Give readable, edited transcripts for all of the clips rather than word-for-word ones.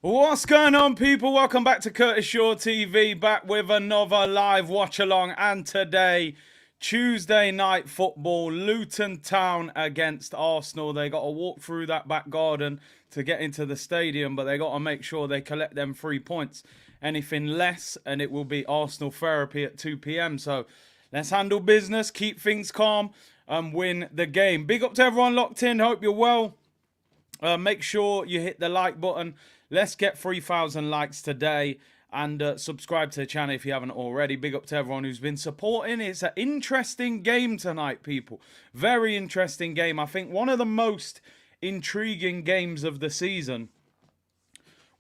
What's going on, people? Welcome back to Curtis Shaw TV, back with another live watch along. And today, Tuesday night football, Luton Town against Arsenal. They got to walk through that back garden to get into the stadium, but they got to make sure they collect them 3 points. Anything less, and it will be Arsenal therapy at 2 p.m. So let's handle business, keep things calm, and win the game. Big up to everyone locked in. Hope you're well. Make sure you hit the like button. Let's get 3,000 likes today, and subscribe to the channel if you haven't already. Big up to everyone who's been supporting. It's an interesting game tonight, people. Very interesting game. I think one of the most intriguing games of the season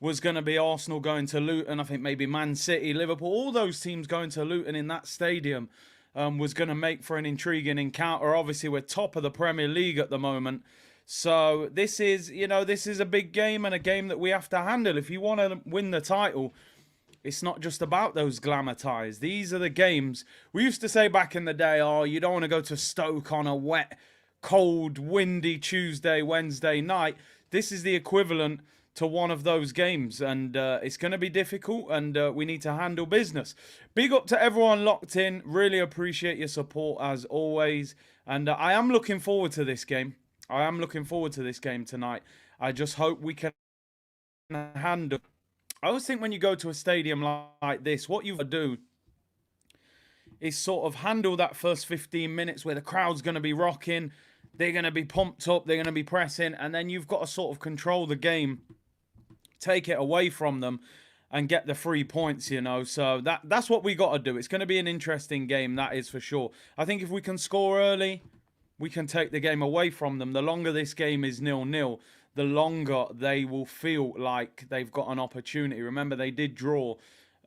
was going to be Arsenal going to Luton. I think maybe Man City, Liverpool, all those teams going to Luton in that stadium was going to make for an intriguing encounter. Obviously, we're top of the Premier League at the moment. So this is, this is a big game and a game that we have to handle. If you want to win the title, it's not just about those glamour ties. These are the games. We used to say back in the day, oh, you don't want to go to Stoke on a wet, cold, windy Tuesday, Wednesday night. This is the equivalent to one of those games, and it's going to be difficult, and we need to handle business. Big up to everyone locked in. Really appreciate your support as always, and I am looking forward to this game. I am looking forward to this game tonight. I just hope we can handle. I always think when you go to a stadium like this, what you've got to do is sort of handle that first 15 minutes where the crowd's going to be rocking. They're going to be pumped up. They're going to be pressing. And then you've got to sort of control the game, take it away from them, and get the 3 points, So that's what we got to do. It's going to be an interesting game, that is for sure. I think if we can score early, we can take the game away from them. The longer this game is 0-0, the longer they will feel like they've got an opportunity. Remember, they did draw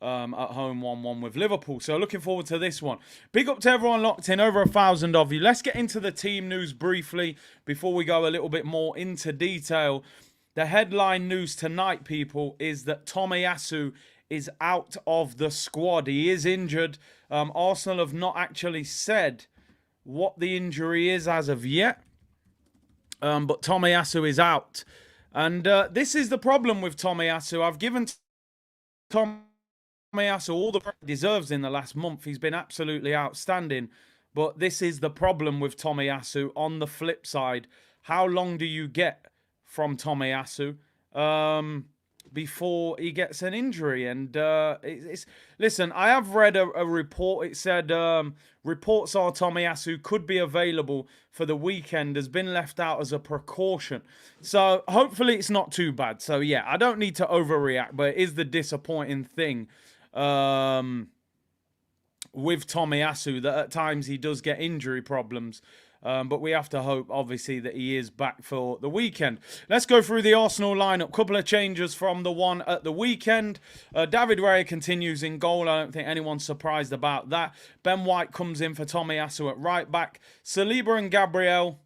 at home 1-1 with Liverpool. So looking forward to this one. Big up to everyone locked in, over 1,000 of you. Let's get into the team news briefly before we go a little bit more into detail. The headline news tonight, people, is that Tomiyasu is out of the squad. He is injured. Arsenal have not actually said what the injury is as of yet, but Tomiyasu is out, and this is the problem with Tomiyasu. I've given Tomiyasu all the credit he deserves in the last month. He's been absolutely outstanding, but this is the problem with Tomiyasu. On the flip side, how long do you get from Tomiyasu before he gets an injury? And listen, I have read a report. It said reports are Tomiyasu could be available for the weekend, has been left out as a precaution. So hopefully it's not too bad. So yeah, I don't need to overreact, but it is the disappointing thing with Tomiyasu that at times he does get injury problems. But we have to hope, obviously, that he is back for the weekend. Let's go through the Arsenal lineup. Couple of changes from the one at the weekend. David Raya continues in goal. I don't think anyone's surprised about that. Ben White comes in for Tomiyasu at right back. Saliba and Gabriel,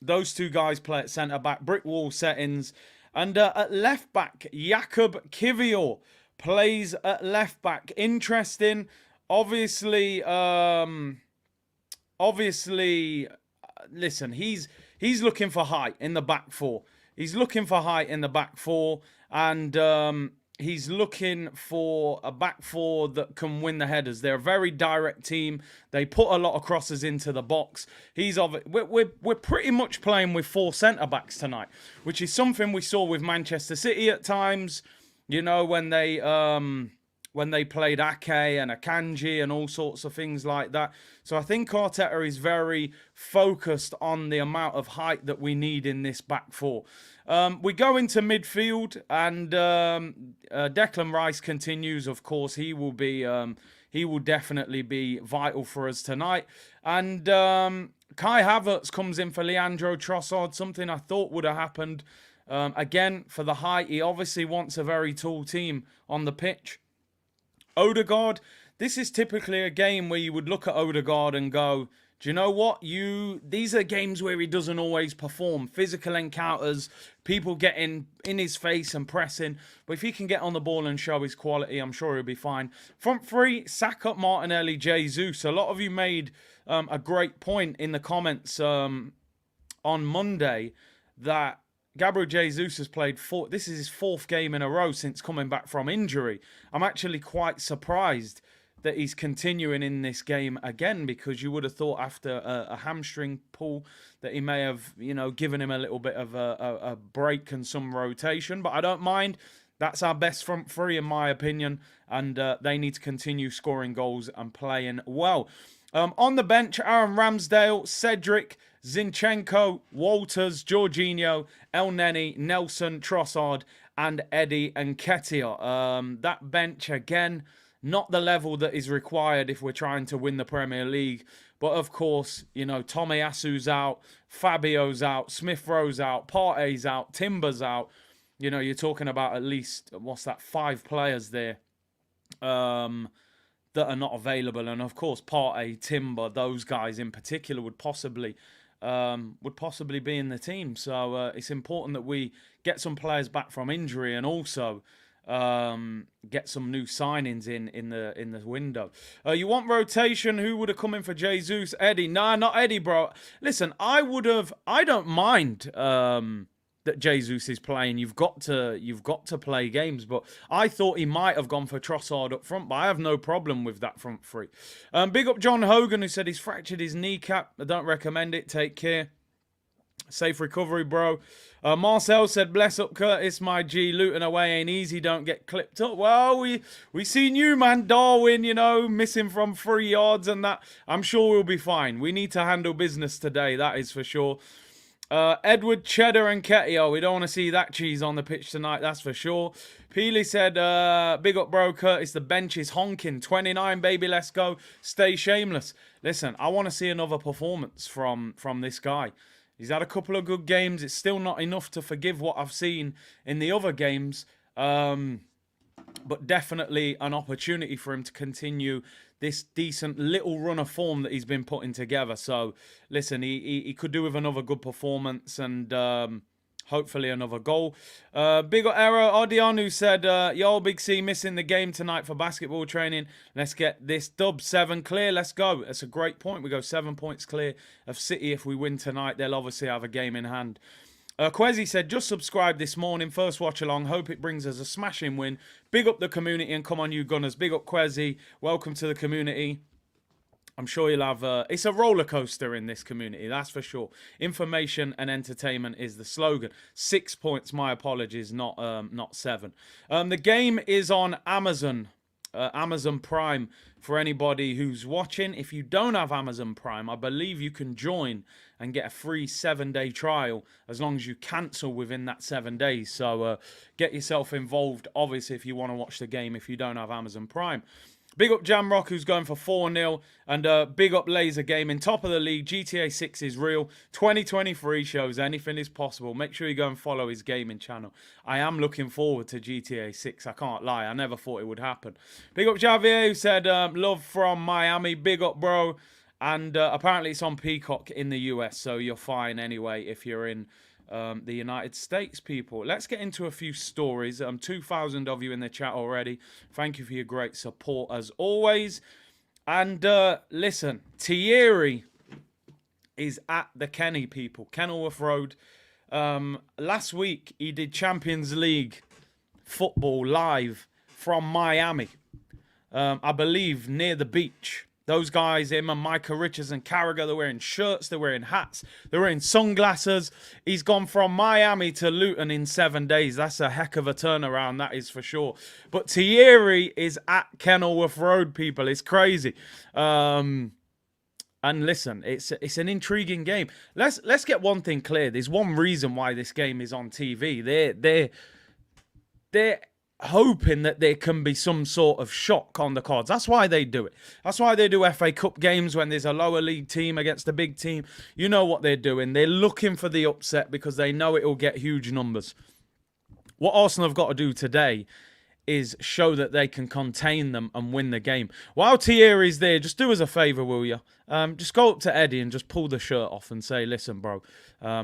those two guys play at centre back. Brick wall settings. And at left back, Jakub Kiwior plays at left back. Interesting. Obviously, listen, he's looking for height in the back four. He's looking for height in the back four, and he's looking for a back four that can win the headers. They're a very direct team. They put a lot of crosses into the box. We're pretty much playing with 4 centre backs tonight, which is something we saw with Manchester City at times. When they played Ake and Akanji and all sorts of things like that. So I think Arteta is very focused on the amount of height that we need in this back four. We go into midfield, and Declan Rice continues. Of course, he will definitely be vital for us tonight. And Kai Havertz comes in for Leandro Trossard, something I thought would have happened. Again, for the height, he obviously wants a very tall team on the pitch. Odegaard, this is typically a game where you would look at Odegaard and go, do you know what? These are games where he doesn't always perform. Physical encounters, people getting in his face and pressing. But if he can get on the ball and show his quality, I'm sure he'll be fine. Front three, Saka, Martinelli, Jesus. A lot of you made a great point in the comments on Monday that Gabriel Jesus has played this is his 4th game in a row since coming back from injury. I'm actually quite surprised that he's continuing in this game again, because you would have thought after a hamstring pull that he may have, given him a little bit of a break and some rotation. But I don't mind. That's our best front three, in my opinion, and they need to continue scoring goals and playing well. On the bench, Aaron Ramsdale, Cedric, Zinchenko, Walters, Jorginho, El Neni, Nelson, Trossard, and Eddie Nketiah. That bench, again, not the level that is required if we're trying to win the Premier League. But, of course, Tomiyasu's out, Fabio's out, Smith Rowe's out, Partey's out, Timber's out. You're talking about at least, 5 players there that are not available. And, of course, Partey, Timber, those guys in particular would possibly be in the team. So it's important that we get some players back from injury and also get some new signings in the window. You want rotation? Who would have come in for Jesus? Eddie? Nah, not Eddie, bro. Listen, I don't mind that Jesus is playing. You've got to play games, but I thought he might have gone for Trossard up front, but I have no problem with that front three. Big up John Hogan, who said he's fractured his kneecap. I don't recommend it. Take care. Safe recovery, bro. Marcel said, bless up Curtis, my G. Luton away ain't easy, don't get clipped up. Well, we seen you, man. Darwin, missing from 3 yards and that. I'm sure we'll be fine. We need to handle business today, that is for sure. Edward, Cheddar, and Nketiah. We don't want to see that cheese on the pitch tonight, that's for sure. Peely said, big up, bro, Curtis. The bench is honking. 29, baby, let's go. Stay shameless. Listen, I want to see another performance from this guy. He's had a couple of good games. It's still not enough to forgive what I've seen in the other games. But definitely an opportunity for him to continue this decent little run of form that he's been putting together. So, listen, he could do with another good performance and hopefully another goal. Big Arrow Odionu said, yo, Big C missing the game tonight for basketball training. Let's get this dub 7 clear. Let's go. That's a great point. We go 7 points clear of City. If we win tonight, they'll obviously have a game in hand. Quezzy said, just subscribed this morning. First watch along. Hope it brings us a smashing win. Big up the community and come on, you Gunners. Big up Quezzy. Welcome to the community. I'm sure you'll have... it's a roller coaster in this community, that's for sure. Information and entertainment is the slogan. 6 points, my apologies, not 7. The game is on Amazon. Amazon Prime for anybody who's watching. If you don't have Amazon Prime, I believe you can join and get a free 7-day trial as long as you cancel within that 7 days. So get yourself involved, obviously, if you want to watch the game if you don't have Amazon Prime. Big up Jamrock, who's going for 4-0. And big up Laser Gaming, top of the league. GTA 6 is real. 2023 shows anything is possible. Make sure you go and follow his gaming channel. I am looking forward to GTA 6. I can't lie. I never thought it would happen. Big up Javier, who said, love from Miami. Big up, bro. And apparently it's on Peacock in the US. So you're fine anyway if you're in the United States, people. Let's get into a few stories. 2,000 of you in the chat already. Thank you for your great support as always. And listen, Thierry is at the Kenny, people. Kenilworth Road. Last week he did Champions League football live from Miami. I believe near the beach. Those guys, him and Micah Richards and Carragher, they're wearing shirts, they're wearing hats, they're wearing sunglasses. He's gone from Miami to Luton in 7 days. That's a heck of a turnaround, that is for sure. But Thierry is at Kenilworth Road, people. It's crazy. And listen, it's an intriguing game. Let's get one thing clear. There's one reason why this game is on TV. They're hoping that there can be some sort of shock on the cards. That's why they do it. That's why they do FA Cup games when there's a lower league team against a big team. You know what they're doing. They're looking for the upset because they know it will get huge numbers. What Arsenal have got to do today is show that they can contain them and win the game. While Thierry's there, just do us a favour, will you? Just go up to Eddie and just pull the shirt off and say, listen, bro,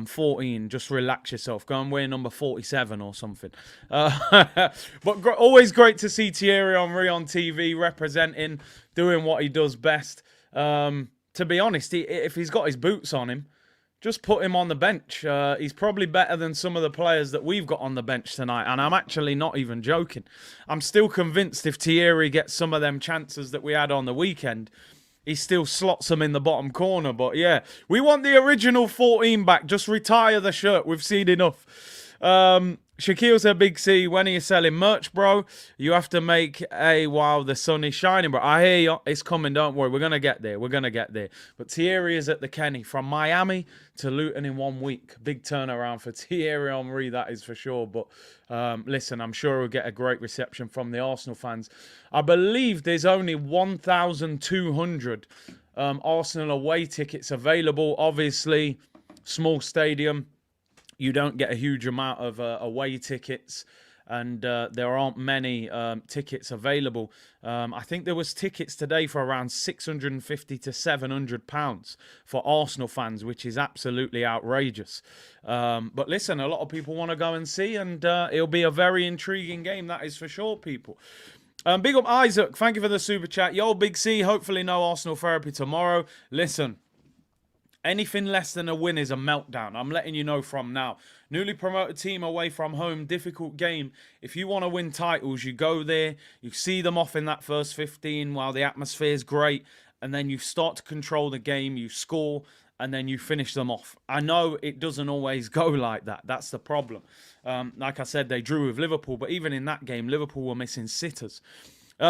14, just relax yourself. Go and wear number 47 or something. But always great to see Thierry Henry on TV representing, doing what he does best. To be honest, if he's got his boots on him, just put him on the bench. He's probably better than some of the players that we've got on the bench tonight. And I'm actually not even joking. I'm still convinced if Thierry gets some of them chances that we had on the weekend, he still slots them in the bottom corner. But yeah, we want the original 14 back. Just retire the shirt. We've seen enough. Shaquille said, Big C, when are you selling merch, bro? You have to make a while the sun is shining, bro. I hear you. It's coming, don't worry. We're going to get there. We're going to get there. But Thierry is at the Kenny. From Miami to Luton in 1 week. Big turnaround for Thierry Henry, that is for sure. But listen, I'm sure we'll get a great reception from the Arsenal fans. I believe there's only 1,200 Arsenal away tickets available. Obviously, small stadium. You don't get a huge amount of away tickets, and there aren't many tickets available. I think there was tickets today for around £650 to £700 for Arsenal fans, which is absolutely outrageous. But listen, a lot of people want to go and see, and it'll be a very intriguing game, that is for sure, people. Big up Isaac, thank you for the super chat. Yo, Big C, hopefully no Arsenal therapy tomorrow. Listen, anything less than a win is a meltdown. I'm letting you know from now. Newly promoted team away from home, difficult game. If you want to win titles, you go there, you see them off in that first 15 while the atmosphere is great, and then you start to control the game, you score, and then you finish them off. I know it doesn't always go like that. That's the problem. Like I said, they drew with Liverpool, but even in that game, Liverpool were missing sitters.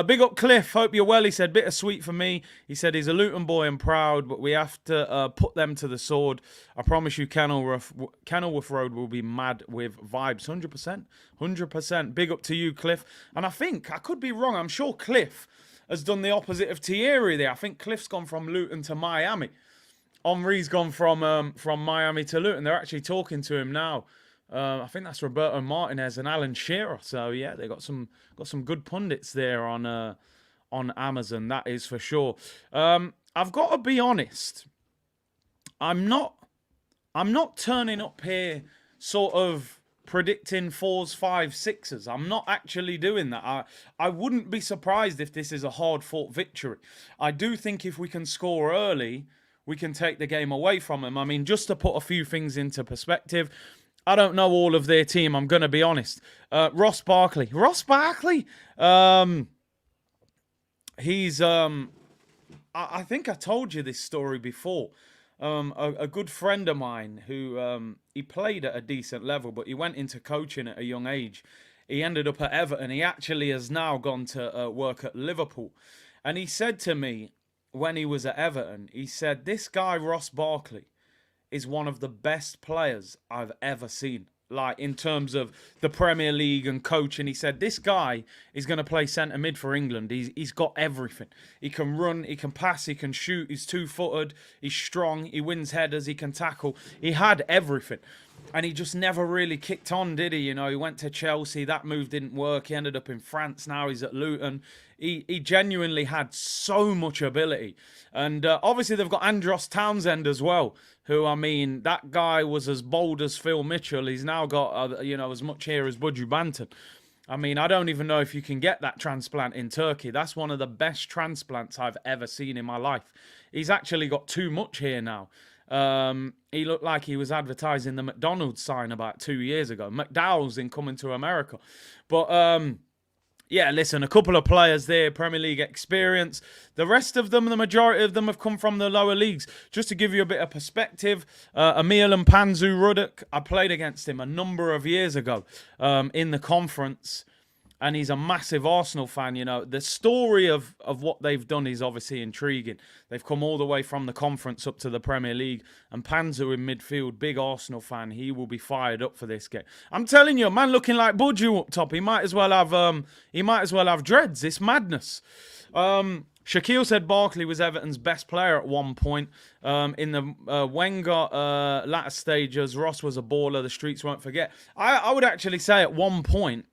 Big up Cliff, hope you're well. He said, bittersweet for me. He said he's a Luton boy and proud, but we have to put them to the sword. I promise you Kenilworth Road will be mad with vibes. 100%. 100%. Big up to you, Cliff. And I think, I could be wrong, I'm sure Cliff has done the opposite of Thierry there. I think Cliff's gone from Luton to Miami. Henry's gone from Miami to Luton. They're actually talking to him now. I think that's Roberto Martinez and Alan Shearer. So yeah, they got some good pundits there on Amazon. That is for sure. I've got to be honest. I'm not turning up here sort of predicting 4s, 5s, 6s. I'm not actually doing that. I wouldn't be surprised if this is a hard-fought victory. I do think if we can score early, we can take the game away from them. I mean, just to put a few things into perspective, I don't know all of their team, I'm going to be honest. Ross Barkley. He's, I think I told you this story before. A good friend of mine who, he played at a decent level, but he went into coaching at a young age. He ended up at Everton. He actually has now gone to work at Liverpool. And he said to me when he was at Everton, he said, this guy, Ross Barkley, is one of the best players I've ever seen. Like, in terms of the Premier League and coaching, he said, this guy is going to play centre mid for England. He's got everything. He can run, he can pass, he can shoot, he's two-footed, he's strong, he wins headers, he can tackle. He had everything. And he just never really kicked on, did he? You know, he went to Chelsea, that move didn't work. He ended up in France, now he's at Luton. He genuinely had so much ability. And obviously they've got Andros Townsend as well, who, I mean, that guy was as bold as Phil Mitchell. He's now got, you know, as much hair as Budgie Banton. I mean, I don't even know if you can get that transplant in Turkey. That's one of the best transplants I've ever seen in my life. He's actually got too much hair now. He looked like he was advertising the McDonald's sign about 2 years ago. McDowell's in Coming to America. But, yeah, listen, a couple of players there, Premier League experience. The rest of them, the majority of them have come from the lower leagues. Just to give you a bit of perspective, Emil and Panzu Ruddock, I played against him a number of years ago in the conference. And he's a massive Arsenal fan, you know. The story of what they've done is obviously intriguing. They've come all the way from the conference up to the Premier League. And Panzu in midfield, big Arsenal fan. He will be fired up for this game. I'm telling you, a man looking like Budgie up top. He might as well have dreads. It's madness. Shaquille said Barkley was Everton's best player at one point. In the Wenger latter stages, Ross was a baller. The streets won't forget. I would actually say at one point,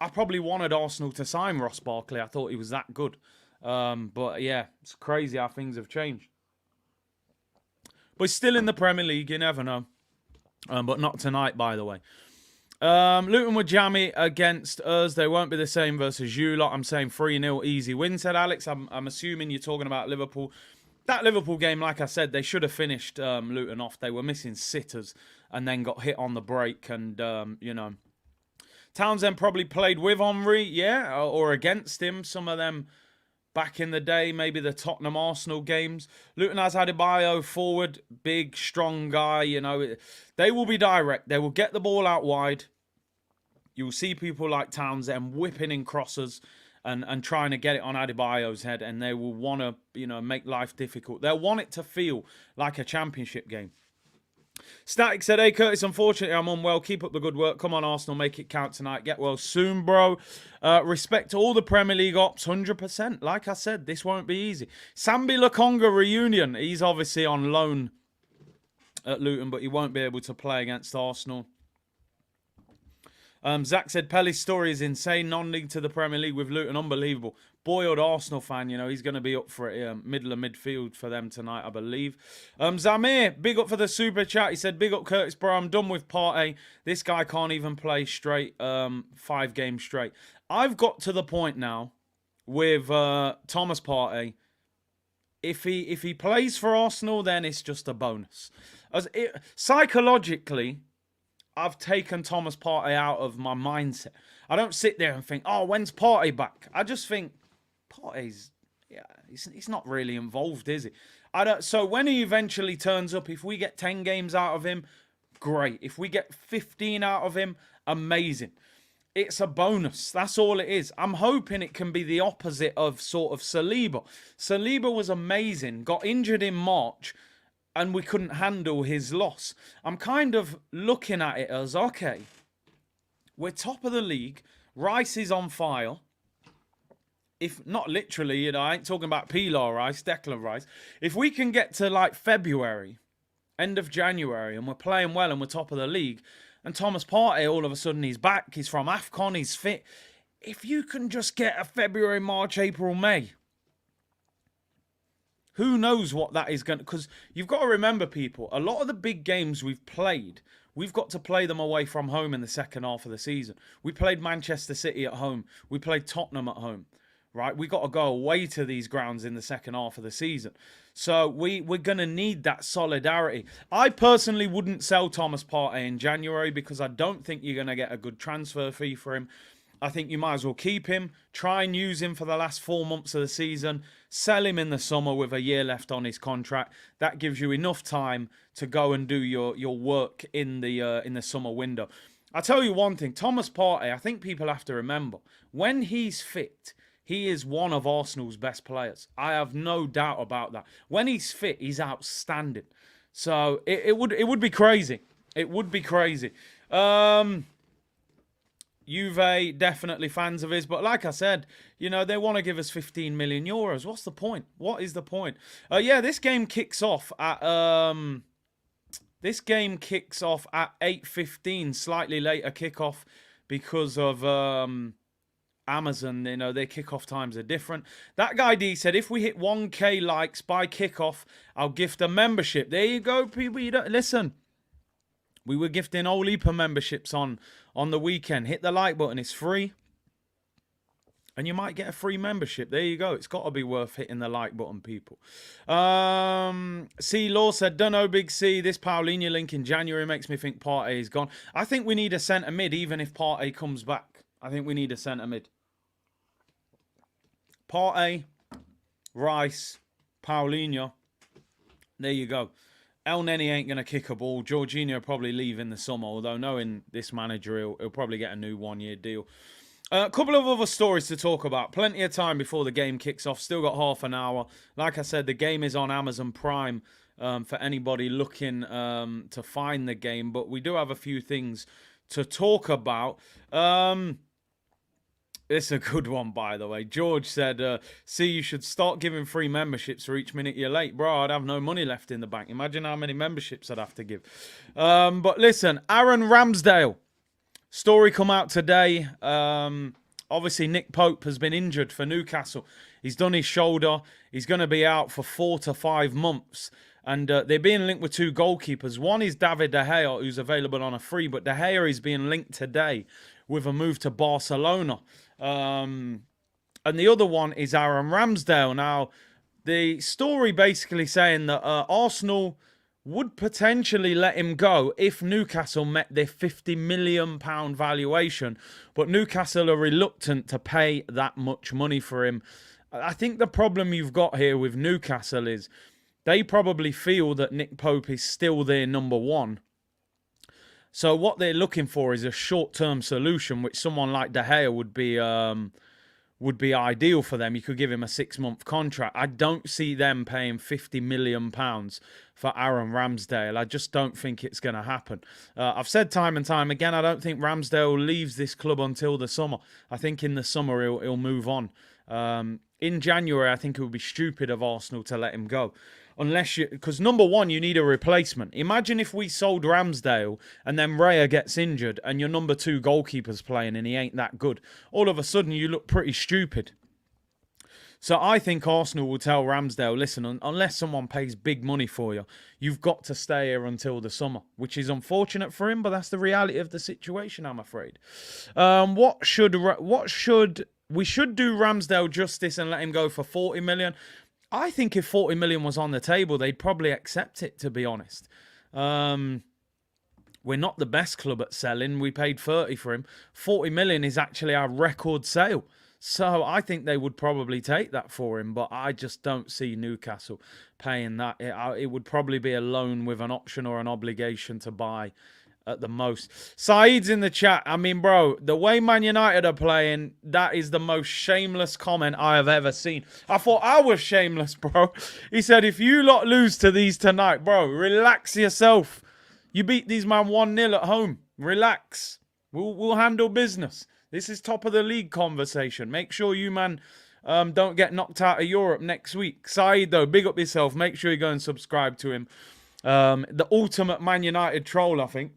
I probably wanted Arsenal to sign Ross Barkley. I thought he was that good. But yeah, it's crazy how things have changed. But he's still in the Premier League, you never know. But not tonight, by the way. Luton were jammy against us. They won't be the same versus you lot. I'm saying 3-0 easy win, said Alex. I'm assuming you're talking about Liverpool. That Liverpool game, like I said, they should have finished Luton off. They were missing sitters and then got hit on the break. And, Townsend probably played with Henry, yeah, or against him. Some of them back in the day, maybe the Tottenham Arsenal games. Luton has Adebayo forward, big, strong guy. They will be direct. They will get the ball out wide. You'll see people like Townsend whipping in crosses and trying to get it on Adebayo's head, and they will want to, make life difficult. They'll want it to feel like a championship game. Static said, hey, Curtis, unfortunately, I'm unwell. Keep up the good work. Come on, Arsenal, make it count tonight. Get well soon, bro. Respect to all the Premier League ops, 100%. Like I said, this won't be easy. Sambi Lokonga reunion. He's obviously on loan at Luton, but he won't be able to play against Arsenal. Zach said, Pelly's story is insane. Non-league to the Premier League with Luton. Unbelievable. Boiled Arsenal fan, he's going to be up for it. Middle of midfield for them tonight, I believe. Zamir, big up for the super chat. He said, big up Curtis, bro. I'm done with Partey. This guy can't even play straight, 5 games straight. I've got to the point now with Thomas Partey. If he plays for Arsenal, then it's just a bonus. Psychologically, I've taken Thomas Partey out of my mindset. I don't sit there and think, oh, when's Partey back? I just think, Partey's, he's not really involved, is he? So when he eventually turns up, if we get 10 games out of him, great. If we get 15 out of him, amazing. It's a bonus. That's all it is. I'm hoping it can be the opposite of sort of Saliba. Saliba was amazing, got injured in March, and we couldn't handle his loss. I'm kind of looking at it as, okay, we're top of the league. Rice is on fire. If not literally, I ain't talking about Pilar Rice, Declan Rice. If we can get to like February, end of January, and we're playing well and we're top of the league, and Thomas Partey, all of a sudden he's back, he's from AFCON, he's fit. If you can just get a February, March, April, May, who knows what that is going to... Because you've got to remember, people, a lot of the big games we've played, we've got to play them away from home in the second half of the season. We played Manchester City at home. We played Tottenham at home, right? We got to go away to these grounds in the second half of the season. So we're going to need that solidarity. I personally wouldn't sell Thomas Partey in January because I don't think you're going to get a good transfer fee for him. I think you might as well keep him, try and use him for the last 4 months of the season, sell him in the summer with a year left on his contract. That gives you enough time to go and do your work in the summer window. I'll tell you one thing, Thomas Partey, I think people have to remember, when he's fit, he is one of Arsenal's best players. I have no doubt about that. When he's fit, he's outstanding. So it would be crazy. It would be crazy. Juve, definitely fans of his. But like I said, they want to give us 15 million euros. What's the point? What is the point? This game kicks off at 8:15, slightly later kickoff because of Amazon. Their kickoff times are different. That guy D said, if we hit 1K likes by kickoff, I'll gift a membership. There you go, people. You don't listen. We were gifting all heap of memberships on the weekend. Hit the like button. It's free. And you might get a free membership. There you go. It's got to be worth hitting the like button, people. C. Law said, dunno, Big C. This Palhinha link in January makes me think Partey is gone. I think we need a centre mid, even if Partey comes back. I think we need a centre mid. Partey, Rice, Palhinha. There you go. El Neni ain't going to kick a ball. Jorginho will probably leave in the summer, although knowing this manager, he'll probably get a new one-year deal. A couple of other stories to talk about. Plenty of time before the game kicks off. Still got half an hour. Like I said, the game is on Amazon Prime for anybody looking to find the game. But we do have a few things to talk about. It's a good one, by the way. George said, see, you should start giving free memberships for each minute you're late. Bro, I'd have no money left in the bank. Imagine how many memberships I'd have to give. But listen, Aaron Ramsdale Story come out today. Obviously, Nick Pope has been injured for Newcastle. He's done his shoulder. He's going to be out for 4 to 5 months. And they're being linked with 2 goalkeepers. One is David De Gea, who's available on a free. But De Gea is being linked today with a move to Barcelona. And the other one is Aaron Ramsdale. Now, the story basically saying that Arsenal would potentially let him go if Newcastle met their £50 million valuation. But Newcastle are reluctant to pay that much money for him. I think the problem you've got here with Newcastle is they probably feel that Nick Pope is still their number one. So what they're looking for is a short-term solution, which someone like De Gea would be ideal for them. You could give him a 6-month contract. I don't see them paying £50 million for Aaron Ramsdale. I just don't think it's going to happen. I've said time and time again, I don't think Ramsdale leaves this club until the summer. I think in the summer he'll move on. In January, I think it would be stupid of Arsenal to let him go. Because number one, you need a replacement. Imagine if we sold Ramsdale and then Raya gets injured and your number 2 goalkeeper's playing and he ain't that good. All of a sudden, you look pretty stupid. So I think Arsenal will tell Ramsdale, listen, unless someone pays big money for you, you've got to stay here until the summer, which is unfortunate for him, but that's the reality of the situation, I'm afraid. We should do Ramsdale justice and let him go for 40 million. I think if 40 million was on the table, they'd probably accept it, to be honest. We're not the best club at selling. We paid 30 for him. 40 million is actually our record sale. So I think they would probably take that for him, but I just don't see Newcastle paying that. It would probably be a loan with an option or an obligation to buy at the most. Saeed's in the chat. I mean, bro, the way Man United are playing, that is the most shameless comment I have ever seen. I thought I was shameless, bro. He said, if you lot lose to these tonight, bro, relax yourself. You beat these man 1-0 at home. Relax. We'll handle business. This is top of the league conversation. Make sure you, man, don't get knocked out of Europe next week. Saeed, though, big up yourself. Make sure you go and subscribe to him. The ultimate Man United troll, I think.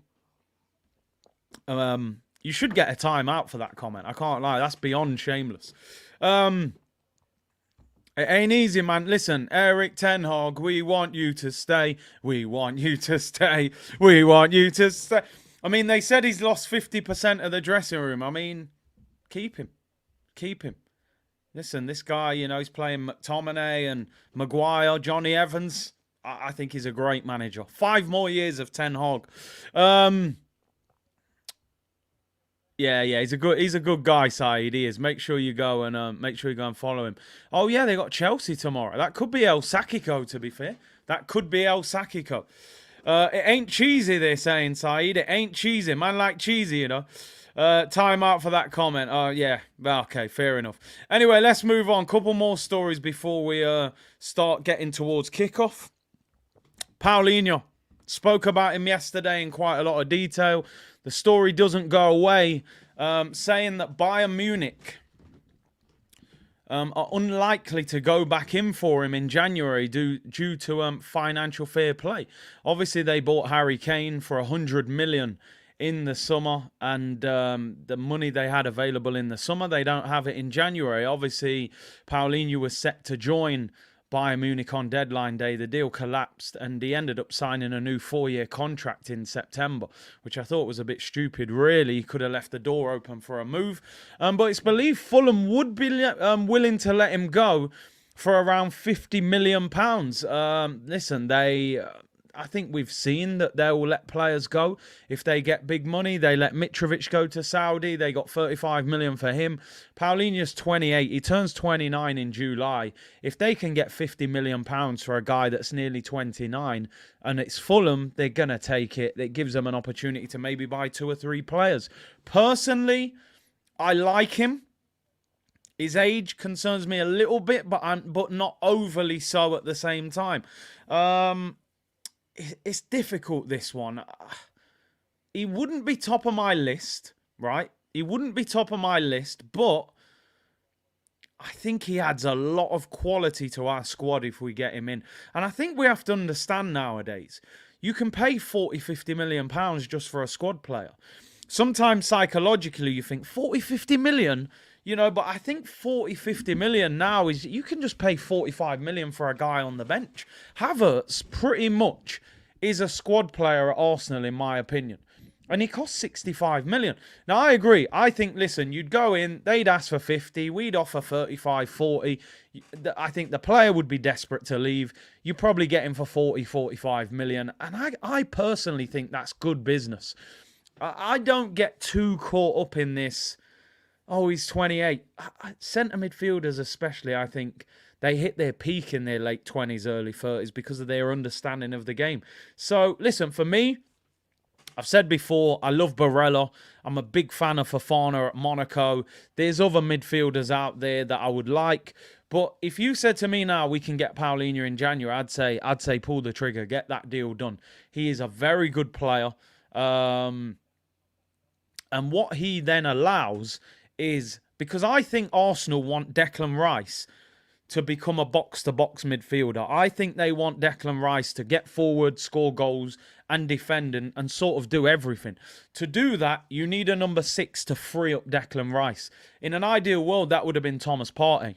You should get a timeout for that comment. I can't lie. That's beyond shameless. It ain't easy, man. Listen, Eric Ten Hag, we want you to stay. We want you to stay. We want you to stay. I mean, they said he's lost 50% of the dressing room. I mean, keep him. Keep him. Listen, this guy, you know, he's playing McTominay and Maguire, Johnny Evans. I think he's a great manager. 5 more years of Ten Hag. Yeah, he's a good guy, Saeed. He is. Make sure you go and follow him. Oh yeah, they got Chelsea tomorrow. That could be El Sakiko, to be fair. That could be El Sakiko. It ain't cheesy, they're saying, Saeed. It ain't cheesy. Man like cheesy, you know. Time out for that comment. Oh yeah. Okay, fair enough. Anyway, let's move on. Couple more stories before we start getting towards kickoff. Palhinha. Spoke about him yesterday in quite a lot of detail. The story doesn't go away, saying that Bayern Munich are unlikely to go back in for him in January due to financial fair play. Obviously, they bought Harry Kane for 100 million in the summer, and the money they had available in the summer, they don't have it in January. Obviously, Palhinha was set to join Bayern Munich on deadline day. The deal collapsed and he ended up signing a new 4-year contract in September, which I thought was a bit stupid, really. He could have left the door open for a move. But it's believed Fulham would be willing to let him go for around £50 million. Listen, I think we've seen that they will let players go if they get big money. They let Mitrovic go to Saudi. They got 35 million for him. Paulinho's 28. He turns 29 in July. If they can get 50 million pounds for a guy that's nearly 29 and it's Fulham, they're going to take it. It gives them an opportunity to maybe buy 2 or 3 players. Personally, I like him. His age concerns me a little bit, but not overly so at the same time. It's difficult, this one. He wouldn't be top of my list, right? He wouldn't be top of my list, but I think he adds a lot of quality to our squad if we get him in. And I think we have to understand nowadays, you can pay 40, 50 million pounds just for a squad player. sometimes psychologically you think 40, 50 million, you know, but I think 40, 50 million now is, you can just pay 45 million for a guy on the bench. Havertz pretty much is a squad player at Arsenal, in my opinion. And he costs 65 million. Now, I agree. I think, listen, you'd go in, they'd ask for 50, we'd offer 35, 40. I think the player would be desperate to leave. You probably get him for 40, 45 million. And I personally think that's good business. I don't get too caught up in this, oh, he's 28. Centre midfielders especially, I think, they hit their peak in their late 20s, early 30s because of their understanding of the game. So, listen, for me, I've said before, I love Barella. I'm a big fan of Fofana at Monaco. There's other midfielders out there that I would like. But if you said to me now, we can get Palhinha in January, I'd say pull the trigger, get that deal done. He is a very good player. And what he then allows is, because I think Arsenal want Declan Rice to become a box-to-box midfielder. I think they want Declan Rice to get forward, score goals, and defend and sort of do everything. To do that, you need a number 6 to free up Declan Rice. In an ideal world, that would have been Thomas Partey.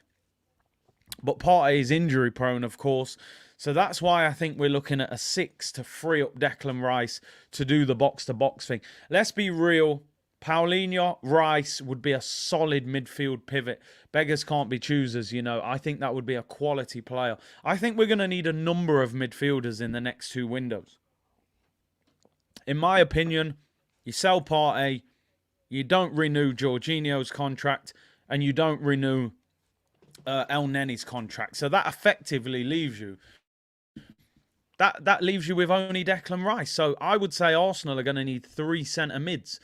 But Partey is injury-prone, of course. So that's why I think we're looking at a 6 to free up Declan Rice to do the box-to-box thing. Let's be real. Palhinha, Rice would be a solid midfield pivot. Beggars can't be choosers, you know. I think that would be a quality player. I think we're going to need a number of midfielders in the next 2 windows. In my opinion, you sell Partey, you don't renew Jorginho's contract, and you don't renew El Nenny's contract. So that effectively leaves you. That leaves you with only Declan Rice. So I would say Arsenal are going to need 3 centre mids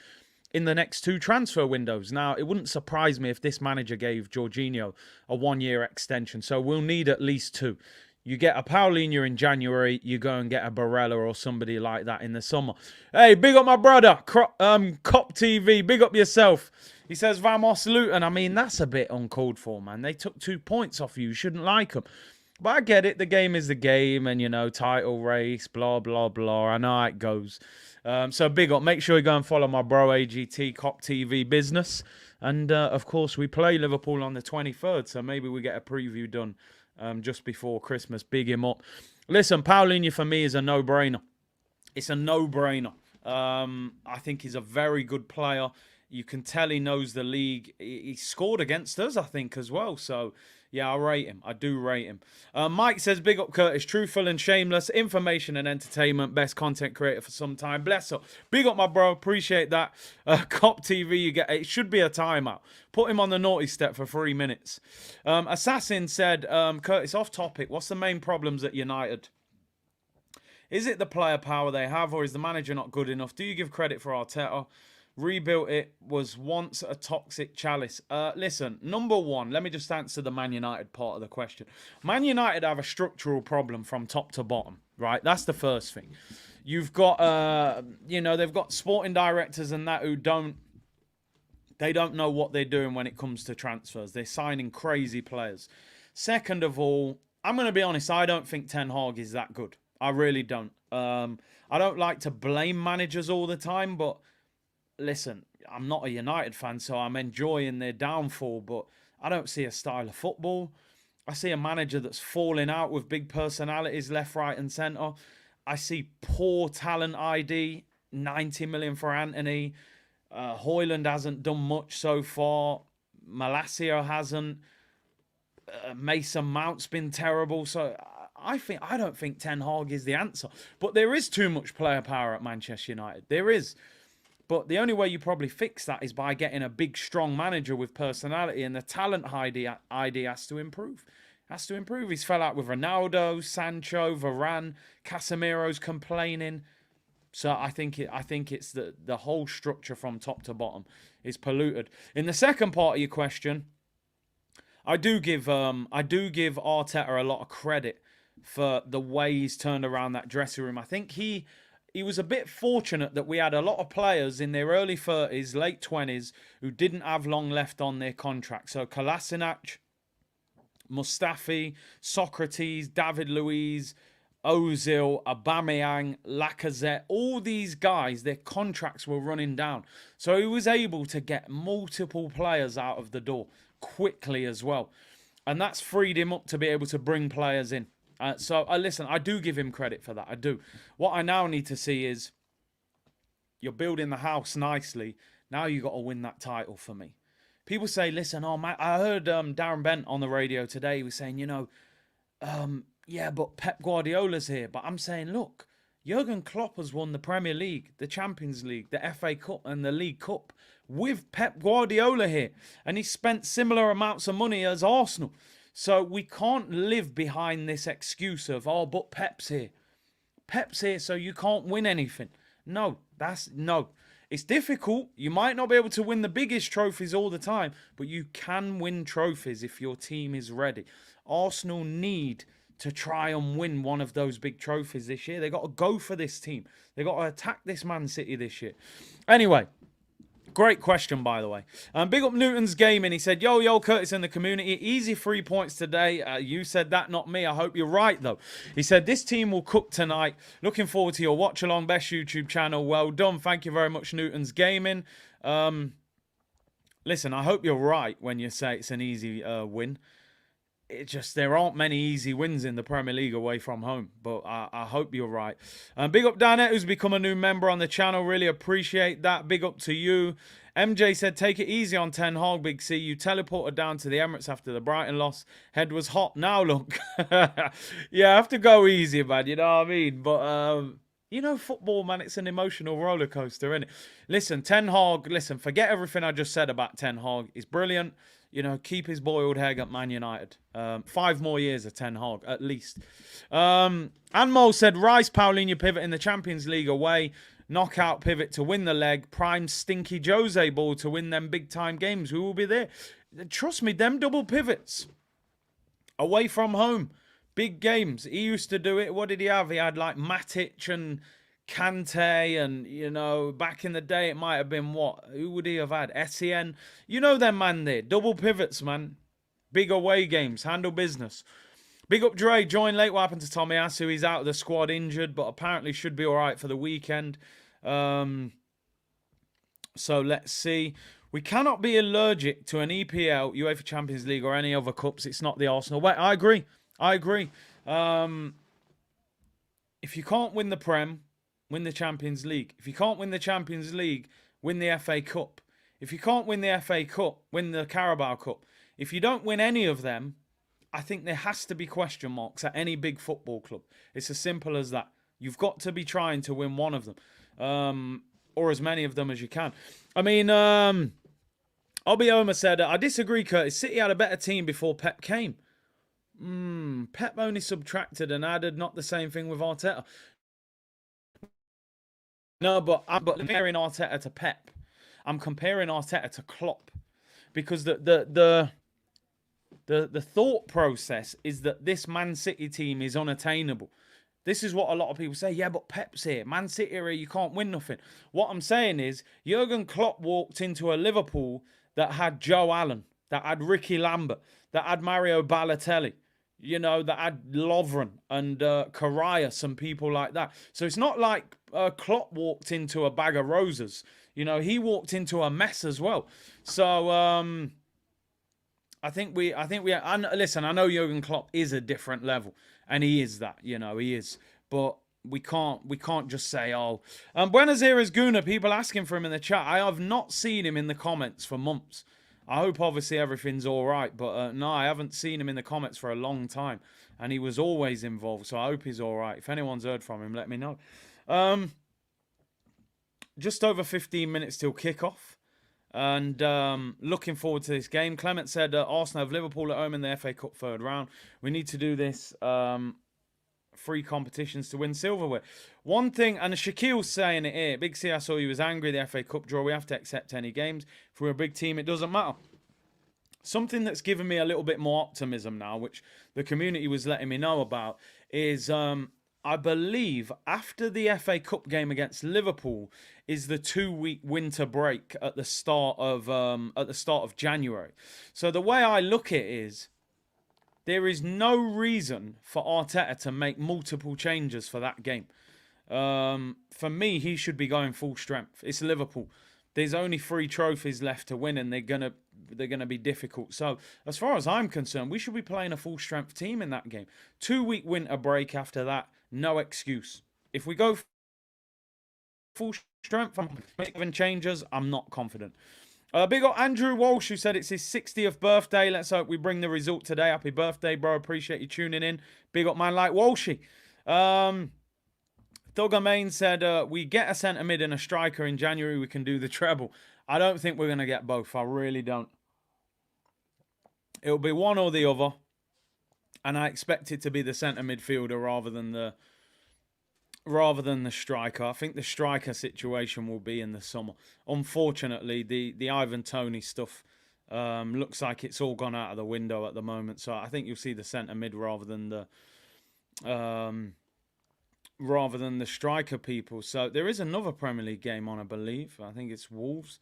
in the next 2 transfer windows. Now, it wouldn't surprise me if this manager gave Jorginho a 1-year extension. So we'll need at least 2. You get a Palhinha in January, you go and get a Barella or somebody like that in the summer. Hey, big up my brother, Cop TV, big up yourself. He says, Vamos Luton. I mean, that's a bit uncalled for, man. They took 2 points off you. You shouldn't like them. But I get it. The game is the game and, you know, title race, blah, blah, blah. I know how it goes. So big up. Make sure you go and follow my bro AGT Cop TV business. And, of course, we play Liverpool on the 23rd. So maybe we get a preview done just before Christmas. Big him up. Listen, Palhinha for me is a no-brainer. It's a no-brainer. I think he's a very good player. You can tell he knows the league. He scored against us, I think, as well. So, yeah, I rate him. I do rate him. Mike says, big up Curtis. Truthful and shameless. Information and entertainment. Best content creator for some time. Bless up. Big up, my bro. Appreciate that. Cop TV, you get it. Should be a timeout. Put him on the naughty step for 3 minutes. Assassin said, Curtis, off topic. What's the main problems at United? Is it the player power they have, or is the manager not good enough? Do you give credit for Arteta? Rebuilt it was once a toxic chalice. Listen, number one, let me just answer the Man United part of the question. Man United have a structural problem from top to bottom, right? That's the first thing. You've got, you know, they've got sporting directors and that who they don't know what they're doing when it comes to transfers. They're signing crazy players. Second of all, I'm going to be honest, I don't think Ten Hag is that good. I really don't. I don't like to blame managers all the time, but listen, I'm not a United fan, so I'm enjoying their downfall, but I don't see a style of football. I see a manager that's falling out with big personalities left, right and centre. I see poor talent ID, 90 million for Anthony. Højlund hasn't done much so far. Malacia hasn't. Mason Mount's been terrible. So I don't think Ten Hag is the answer. But there is too much player power at Manchester United. There is. But the only way you probably fix that is by getting a big, strong manager with personality, and the talent ID has to improve. He's fell out with Ronaldo, Sancho, Varane, Casemiro's complaining. So I think it's the whole structure from top to bottom is polluted. In the second part of your question, I do give Arteta a lot of credit for the way he's turned around that dressing room. I think he was a bit fortunate that we had a lot of players in their early 30s, late 20s, who didn't have long left on their contract. So Kolasinac, Mustafi, Socrates, David Luiz, Ozil, Aubameyang, Lacazette, all these guys, their contracts were running down. So he was able to get multiple players out of the door quickly as well. And that's freed him up to be able to bring players in. Listen, I do give him credit for that. I do. What I now need to see is you're building the house nicely. Now you got to win that title for me. People say, listen, oh man, I heard Darren Bent on the radio today. He was saying, yeah, but Pep Guardiola's here. But I'm saying, look, Jurgen Klopp has won the Premier League, the Champions League, the FA Cup and the League Cup with Pep Guardiola here. And he spent similar amounts of money as Arsenal. So we can't live behind this excuse of, oh, but Pep's here. Pep's here, so you can't win anything. No. It's difficult. You might not be able to win the biggest trophies all the time, but you can win trophies if your team is ready. Arsenal need to try and win one of those big trophies this year. They got to go for this team. They got to attack this Man City this year. Anyway. Great question, by the way. Big up Newton's Gaming. He said, yo, Curtis in the community. Easy 3 points today. You said that, not me. I hope you're right, though. He said, this team will cook tonight. Looking forward to your watch-along. Best YouTube channel. Well done. Thank you very much, Newton's Gaming. Listen, I hope you're right when you say it's an easy win. There aren't many easy wins in the Premier League away from home, but I hope you're right. Big up Danette, who's become a new member on the channel. Really appreciate that. Big up to you. MJ said, take it easy on Ten Hag, Big C. You teleported down to the Emirates after the Brighton loss. Head was hot. Now look. Yeah, I have to go easy, man. You know what I mean? But, football, man, it's an emotional roller coaster, isn't it? Listen, Ten Hag, forget everything I just said about Ten Hag. He's brilliant. Keep his boiled egg at Man United. 5 more years of Ten Hag, at least. Anmol said, Rice, Palhinha pivot in the Champions League away. Knockout pivot to win the leg. Prime stinky Jose ball to win them big-time games. We will be there. Trust me, them double pivots. Away from home. Big games. He used to do it. What did he have? He had like Matic and Kante and, back in the day, it might have been what? Who would he have had? Essien. Them, man, there. Double pivots, man. Big away games. Handle business. Big up Dre. Joined late. What happened to Tommy Asu? He's out of the squad injured, but apparently should be all right for the weekend. So let's see. We cannot be allergic to an EPL, UEFA Champions League, or any other cups. It's not the Arsenal way. I agree. If you can't win the Prem, win the Champions League. If you can't win the Champions League, win the FA Cup. If you can't win the FA Cup, win the Carabao Cup. If you don't win any of them, I think there has to be question marks at any big football club. It's as simple as that. You've got to be trying to win one of them, or as many of them as you can. I mean, Obioma said, I disagree, Curtis. City had a better team before Pep came. Pep only subtracted and added, not the same thing with Arteta. No, but comparing Arteta to Pep. I'm comparing Arteta to Klopp. Because the thought process is that this Man City team is unattainable. This is what a lot of people say. Yeah, but Pep's here. Man City are here. You can't win nothing. What I'm saying is, Jurgen Klopp walked into a Liverpool that had Joe Allen, that had Ricky Lambert, that had Mario Balotelli, that had Lovren and Karius and people like that. So it's not like Klopp walked into a bag of roses. He walked into a mess as well. So I think we. And listen, I know Jurgen Klopp is a different level, and he is that. He is. But we can't just say, oh. Buenos Aires Guna, people asking for him in the chat. I have not seen him in the comments for months. I hope obviously everything's all right, but no, I haven't seen him in the comments for a long time, and he was always involved. So I hope he's all right. If anyone's heard from him, let me know. Just over 15 minutes till kickoff. And looking forward to this game. Clement said Arsenal have Liverpool at home in the FA Cup third round. We need to do this 3 competitions to win silverware. One thing, and Shaquille's saying it here. Big C, I saw you was angry. The FA Cup draw. We have to accept any games. If we're a big team, it doesn't matter. Something that's given me a little bit more optimism now, which the community was letting me know about, is I believe after the FA Cup game against Liverpool is the 2-week winter break at the start of January. So the way I look at it is, there is no reason for Arteta to make multiple changes for that game. For me, he should be going full strength. It's Liverpool. There's only 3 trophies left to win, and they're gonna be difficult. So, as far as I'm concerned, we should be playing a full strength team in that game. 2-week winter break after that, no excuse. If we go full strength, I'm making changes. I'm not confident. Big up Andrew Walsh, who said it's his 60th birthday. Let's hope we bring the result today. Happy birthday, bro. Appreciate you tuning in. Big up man like Walshy. Doug Main said, we get a centre mid and a striker in January, we can do the treble. I don't think we're going to get both. I really don't. It'll be one or the other. And I expect it to be the centre midfielder rather than the striker. I think the striker situation will be in the summer. Unfortunately, the Ivan Toney stuff looks like it's all gone out of the window at the moment. So I think you'll see the centre mid rather than the striker people. So there is another Premier League game on, I believe. I think it's Wolves.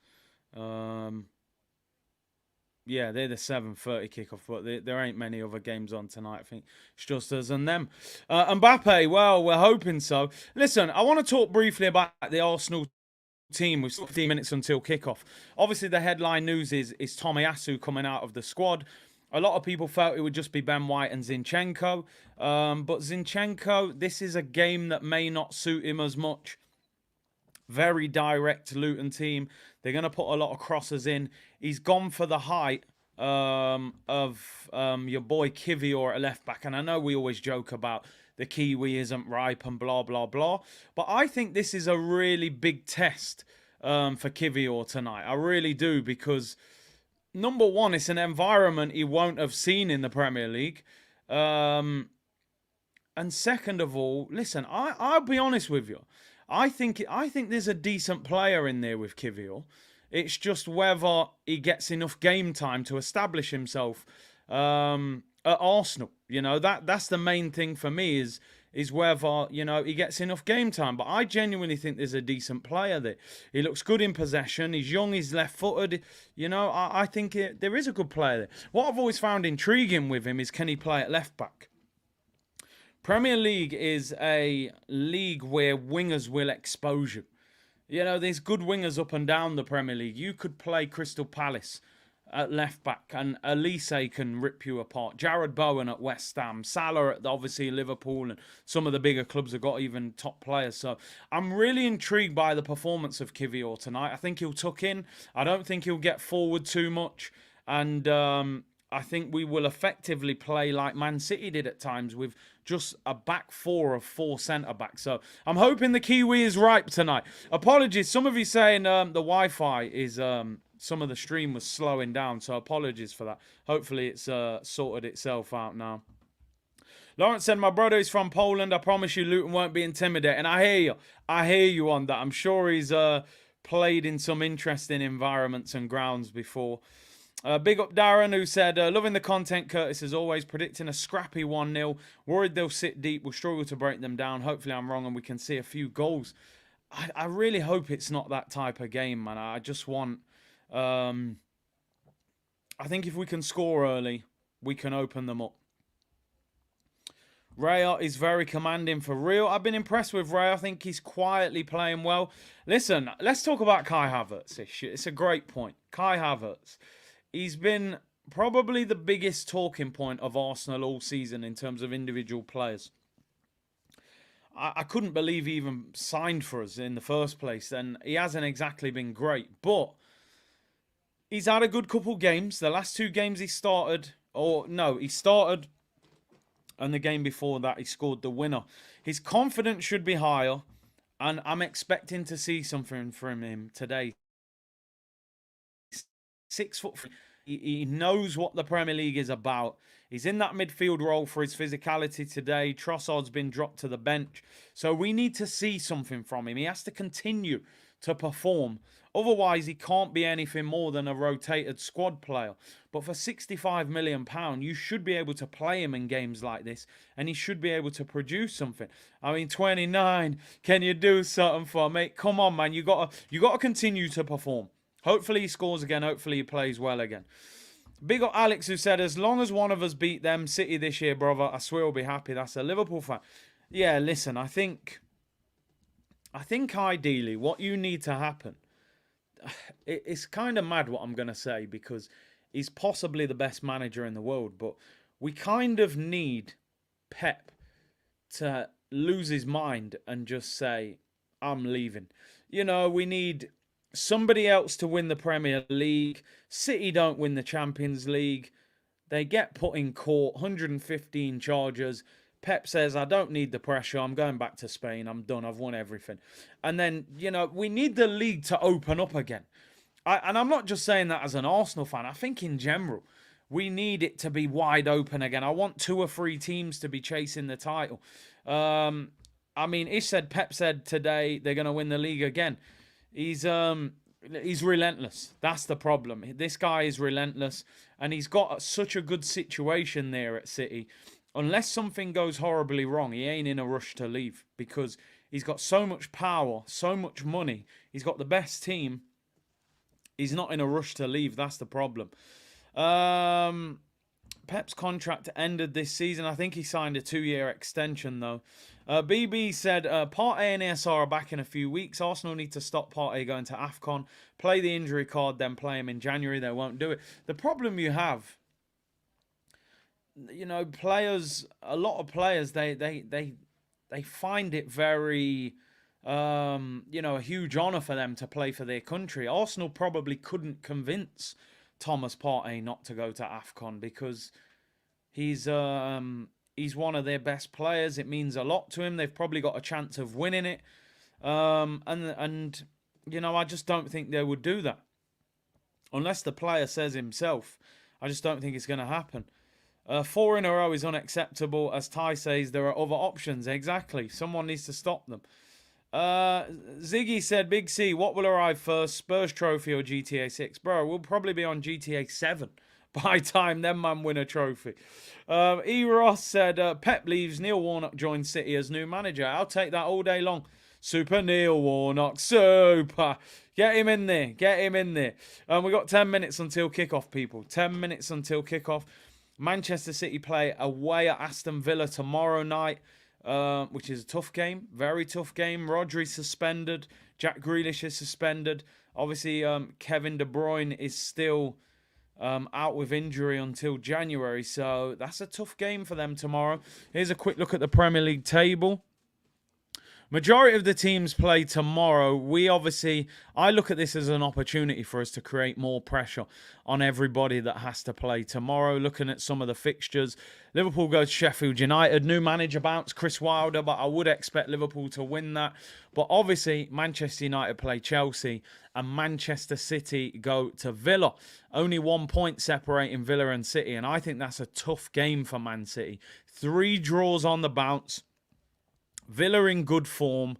Yeah, they're the 7:30 kickoff, but there ain't many other games on tonight. I think it's just us and them. Mbappe, well, we're hoping so. Listen, I want to talk briefly about the Arsenal team with 15 minutes until kickoff. Obviously, the headline news is Tomiyasu coming out of the squad. A lot of people felt it would just be Ben White and Zinchenko. But Zinchenko, this is a game that may not suit him as much. Very direct Luton team. They're going to put a lot of crosses in. He's gone for the height of your boy Kivior at left back. And I know we always joke about the Kiwi isn't ripe and blah, blah, blah. But I think this is a really big test for Kivior tonight. I really do, because number one, it's an environment he won't have seen in the Premier League. And second of all, listen, I'll be honest with you. I think there's a decent player in there with Kivior. It's just whether he gets enough game time to establish himself at Arsenal. You know, that's the main thing for me is whether, you know, he gets enough game time. But I genuinely think there's a decent player there. He looks good in possession. He's young. He's left-footed. You know, I think there is a good player there. What I've always found intriguing with him is, can he play at left-back? Premier League is a league where wingers will expose you. You know, there's good wingers up and down the Premier League. You could play Crystal Palace at left back and Elise can rip you apart. Jared Bowen at West Ham. Salah at obviously Liverpool, and some of the bigger clubs have got even top players. So I'm really intrigued by the performance of Kivior tonight. I think he'll tuck in. I don't think he'll get forward too much. And I think we will effectively play like Man City did at times, with just a back four of 4 centre-backs. So I'm hoping the Kiwi is ripe tonight. Apologies. Some of you saying the Wi-Fi is... some of the stream was slowing down, so apologies for that. Hopefully it's sorted itself out now. Lawrence said, my brother is from Poland. I promise you Luton won't be intimidating. And I hear you. I hear you on that. I'm sure he's played in some interesting environments and grounds before. Big up Darren, who said, loving the content, Curtis, as always, predicting a scrappy 1-0. Worried they'll sit deep. We'll struggle to break them down. Hopefully I'm wrong and we can see a few goals. I really hope it's not that type of game, man. I just want... I think if we can score early, we can open them up. Raya is very commanding for real. I've been impressed with Raya. I think he's quietly playing well. Listen, let's talk about Kai Havertz. It's a great point. Kai Havertz. He's been probably the biggest talking point of Arsenal all season in terms of individual players. I couldn't believe he even signed for us in the first place. And he hasn't exactly been great. But he's had a good couple games. The last 2 games he started... he started... and the game before that, he scored the winner. His confidence should be higher. And I'm expecting to see something from him today. 6'3". He knows what the Premier League is about. He's in that midfield role for his physicality today. Trossard's been dropped to the bench. So we need to see something from him. He has to continue to perform. Otherwise, he can't be anything more than a rotated squad player. But for £65 million, you should be able to play him in games like this. And he should be able to produce something. I mean, 29. Can you do something for me? Come on, man. You got to continue to perform. Hopefully he scores again. Hopefully he plays well again. Big up Alex, who said, as long as one of us beat them, City this year, brother, I swear we'll be happy. That's a Liverpool fan. Yeah, listen, I think ideally what you need to happen, it's kind of mad what I'm going to say because he's possibly the best manager in the world, but we kind of need Pep to lose his mind and just say, I'm leaving. We need somebody else to win the Premier League. City don't win the Champions League. They get put in court, 115 charges. Pep says, I don't need the pressure. I'm going back to Spain. I'm done. I've won everything. And then, we need the league to open up again. And I'm not just saying that as an Arsenal fan. I think in general, we need it to be wide open again. I want 2 or 3 teams to be chasing the title. Pep said today they're going to win the league again. He's relentless. That's the problem. This guy is relentless, and he's got such a good situation there at City. Unless something goes horribly wrong, he ain't in a rush to leave because he's got so much power, so much money. He's got the best team. He's not in a rush to leave. That's the problem. Pep's contract ended this season. I think he signed a 2-year extension, though. BB said, Partey and ESR are back in a few weeks. Arsenal need to stop Partey going to AFCON, play the injury card, then play him in January. They won't do it. The problem you have, players, a lot of players, they find it very, a huge honour for them to play for their country. Arsenal probably couldn't convince Thomas Partey not to go to AFCON because he's one of their best players. It means a lot to him. They've probably got a chance of winning it. I just don't think they would do that. Unless the player says himself. I just don't think it's going to happen. 4 in a row is unacceptable. As Ty says, there are other options. Exactly. Someone needs to stop them. Ziggy said, Big C, what will arrive first, Spurs trophy or GTA 6? Bro, we'll probably be on GTA 7 by time them man win a trophy. E. Ross said, Pep leaves, Neil Warnock joins City as new manager. I'll take that all day long. Super Neil Warnock, super. Get him in there, get him in there. We got 10 minutes until kickoff, people. 10 minutes until kickoff. Manchester City play away at Aston Villa tomorrow night. Which is a tough game, very tough game. Rodri's suspended, Jack Grealish is suspended. Obviously, Kevin De Bruyne is still out with injury until January, so that's a tough game for them tomorrow. Here's a quick look at the Premier League table. Majority of the teams play tomorrow. I look at this as an opportunity for us to create more pressure on everybody that has to play tomorrow. Looking at some of the fixtures, Liverpool goes Sheffield United. New manager bounce, Chris Wilder, but I would expect Liverpool to win that. But obviously, Manchester United play Chelsea and Manchester City go to Villa. Only 1 point separating Villa and City, and I think that's a tough game for Man City. 3 draws on the bounce. Villa in good form,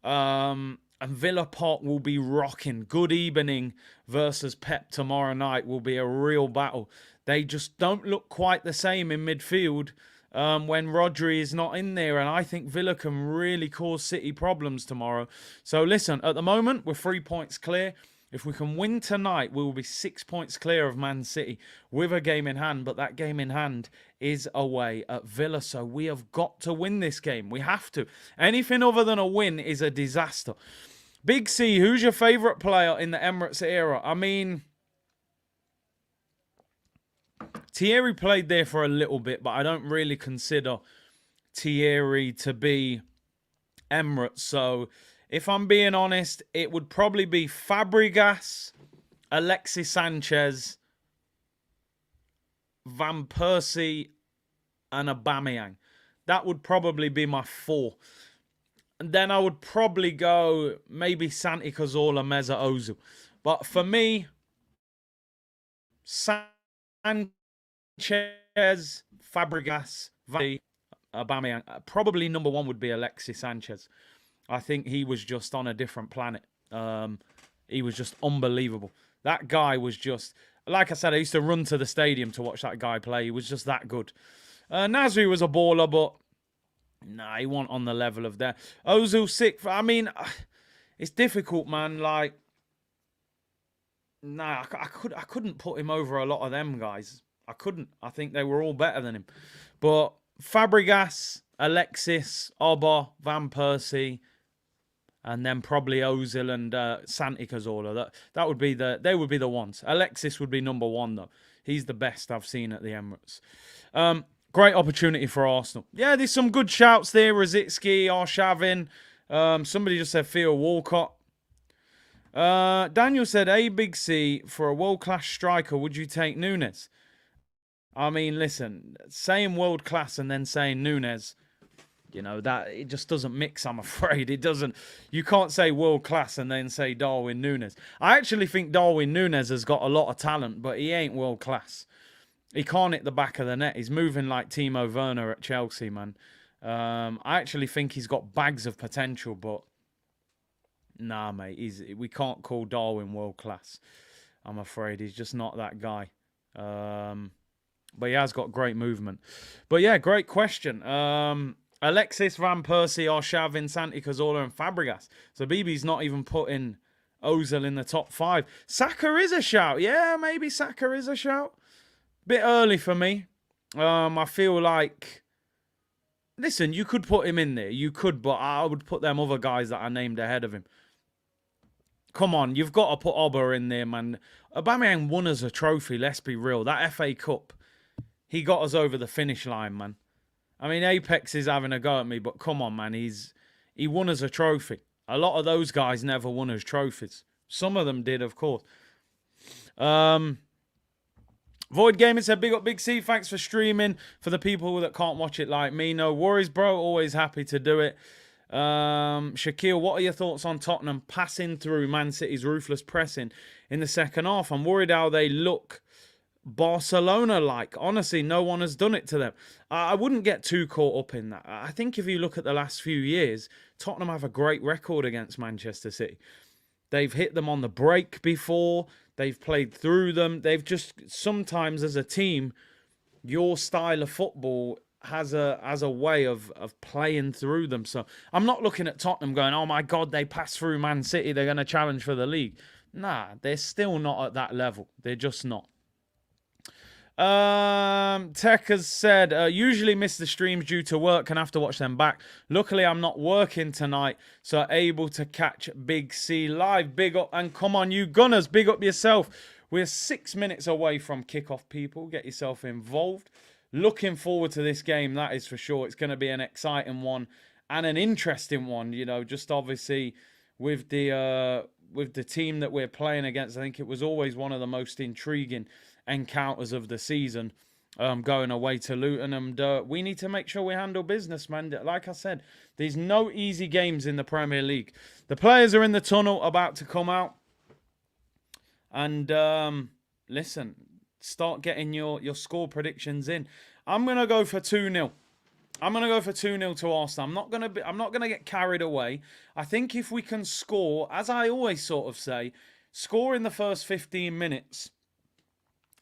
and Villa Park will be rocking. Good evening versus Pep tomorrow night will be a real battle. They just don't look quite the same in midfield when Rodri is not in there, and I think Villa can really cause City problems tomorrow. So listen, at the moment, we're 3 points clear. If we can win tonight, we will be 6 points clear of Man City with a game in hand. But that game in hand is away at Villa. So we have got to win this game. We have to. Anything other than a win is a disaster. Big C, who's your favourite player in the Emirates era? I mean, Thierry played there for a little bit, but I don't really consider Thierry to be Emirates. So if I'm being honest, it would probably be Fabregas, Alexis Sanchez, Van Persie, and Aubameyang. That would probably be my 4. And then I would probably go maybe Santi Cazorla, Mesut Ozil. But for me, Sanchez, Fabregas, Van Aubameyang. Probably number 1 would be Alexis Sanchez. I think he was just on a different planet. He was just unbelievable. That guy was just, like I said, I used to run to the stadium to watch that guy play. He was just that good. Nasri was a baller, but nah, he wasn't on the level of that. Ozil sick. I mean, it's difficult, man. Like, Nah, I couldn't put him over a lot of them guys. I couldn't. I think they were all better than him. But Fabregas, Alexis, Oba, Van Persie, and then probably Ozil and Santi Cazorla. That would be they would be the ones. Alexis would be number one though. He's the best I've seen at the Emirates. Great opportunity for Arsenal. Yeah, there's some good shouts there. Rosicki, Arshavin. Somebody just said Theo Walcott. Daniel said, "A Big C, for a world-class striker, would you take Nunes?" I mean, listen, saying world-class and then saying Nunes, you know, that it just doesn't mix, I'm afraid. It doesn't. You can't say world-class and then say Darwin Nunes. I actually think Darwin Nunes has got a lot of talent, but he ain't world-class. He can't hit the back of the net. He's moving like Timo Werner at Chelsea, man. I actually think he's got bags of potential, but nah, mate. We can't call Darwin world class. I'm afraid he's just not that guy. But he has got great movement. But yeah, great question. Alexis, Van Persie, Arshavin, Santi Cazorla, and Fabregas. So BB's not even putting Ozil in the top 5. Saka is a shout. Yeah, maybe Saka is a shout. Bit early for me. I feel like, listen, you could put him in there. You could, but I would put them other guys that I named ahead of him. Come on, you've got to put Oba in there, man. Aubameyang won us a trophy, let's be real. That FA Cup, he got us over the finish line, man. I mean, Apex is having a go at me, but come on, man. He won us a trophy. A lot of those guys never won us trophies. Some of them did, of course. Void Gaming said, big up Big C, thanks for streaming. For the people that can't watch it like me, no worries, bro. Always happy to do it. Shaquille, what are your thoughts on Tottenham passing through Man City's ruthless pressing in the second half? I'm worried how they look Barcelona-like. Honestly, no one has done it to them. I wouldn't get too caught up in that. I think if you look at the last few years, Tottenham have a great record against Manchester City. They've hit them on the break before. They've played through them. They've just, sometimes as a team, your style of football has a way of playing through them. So I'm not looking at Tottenham going, oh my God, they passed through Man City, they're going to challenge for the league. Nah, they're still not at that level. They're just not. Tech has said, usually miss the streams due to work and have to watch them back. Luckily, I'm not working tonight, so able to catch Big C live. Big up, and come on, you Gunners, big up yourself. We're 6 minutes away from kickoff, people. Get yourself involved. Looking forward to this game, that is for sure. It's going to be an exciting one and an interesting one. You know, just obviously with the team that we're playing against, I think it was always one of the most intriguing encounters of the season, going away to Luton, and we need to make sure we handle business, man. Like I said, there's no easy games in the Premier League. The players are in the tunnel about to come out, and listen, start getting your score predictions in. I'm gonna go for 2-0. I'm gonna go for 2-0 to Arsenal. I'm not gonna get carried away. I think if we can score, as I always sort of say, score in the first 15 minutes,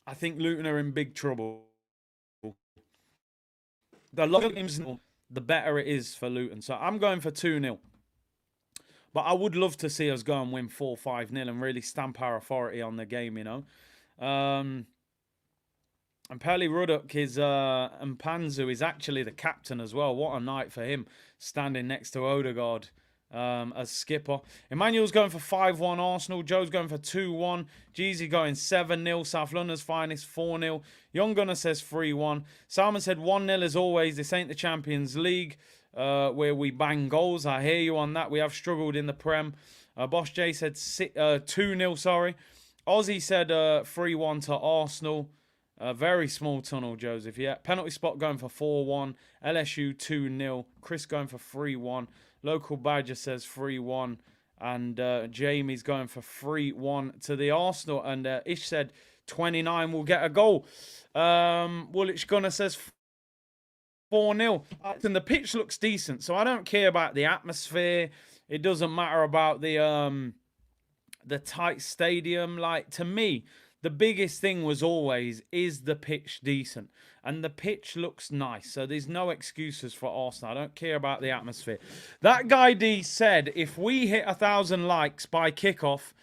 I think Luton are in big trouble. The longer games, the better it is for Luton. So I'm going for 2-0. But I would love to see us go and win 4-5-0 and really stamp our authority on the game, you know. And Peli Ruddock is, and Panzu is actually the captain as well. What a night for him, standing next to Odegaard as skipper. Emmanuel's going for 5-1 Arsenal. Joe's going for 2-1. Jeezy going 7-0. South London's finest 4-0. Young Gunner says 3-1. Salman said 1-0 as always. This ain't the Champions League where we bang goals. I hear you on that. We have struggled in the Prem. Boss J said 2-0, sorry. Ozzy said 3-1 to Arsenal. Very small tunnel, Joseph. Yeah. Penalty spot going for 4-1. LSU 2-0. Chris going for 3-1. Local Badger says 3-1. And Jamie's going for 3-1 to the Arsenal. And Ish said 29 will get a goal. Woolwich Gunner says 4-0. And the pitch looks decent. So I don't care about the atmosphere. It doesn't matter about the tight stadium. Like, to me, the biggest thing was always, is the pitch decent? And the pitch looks nice. So there's no excuses for Arsenal. I don't care about the atmosphere. That guy D said, if we hit 1,000 likes by kickoff,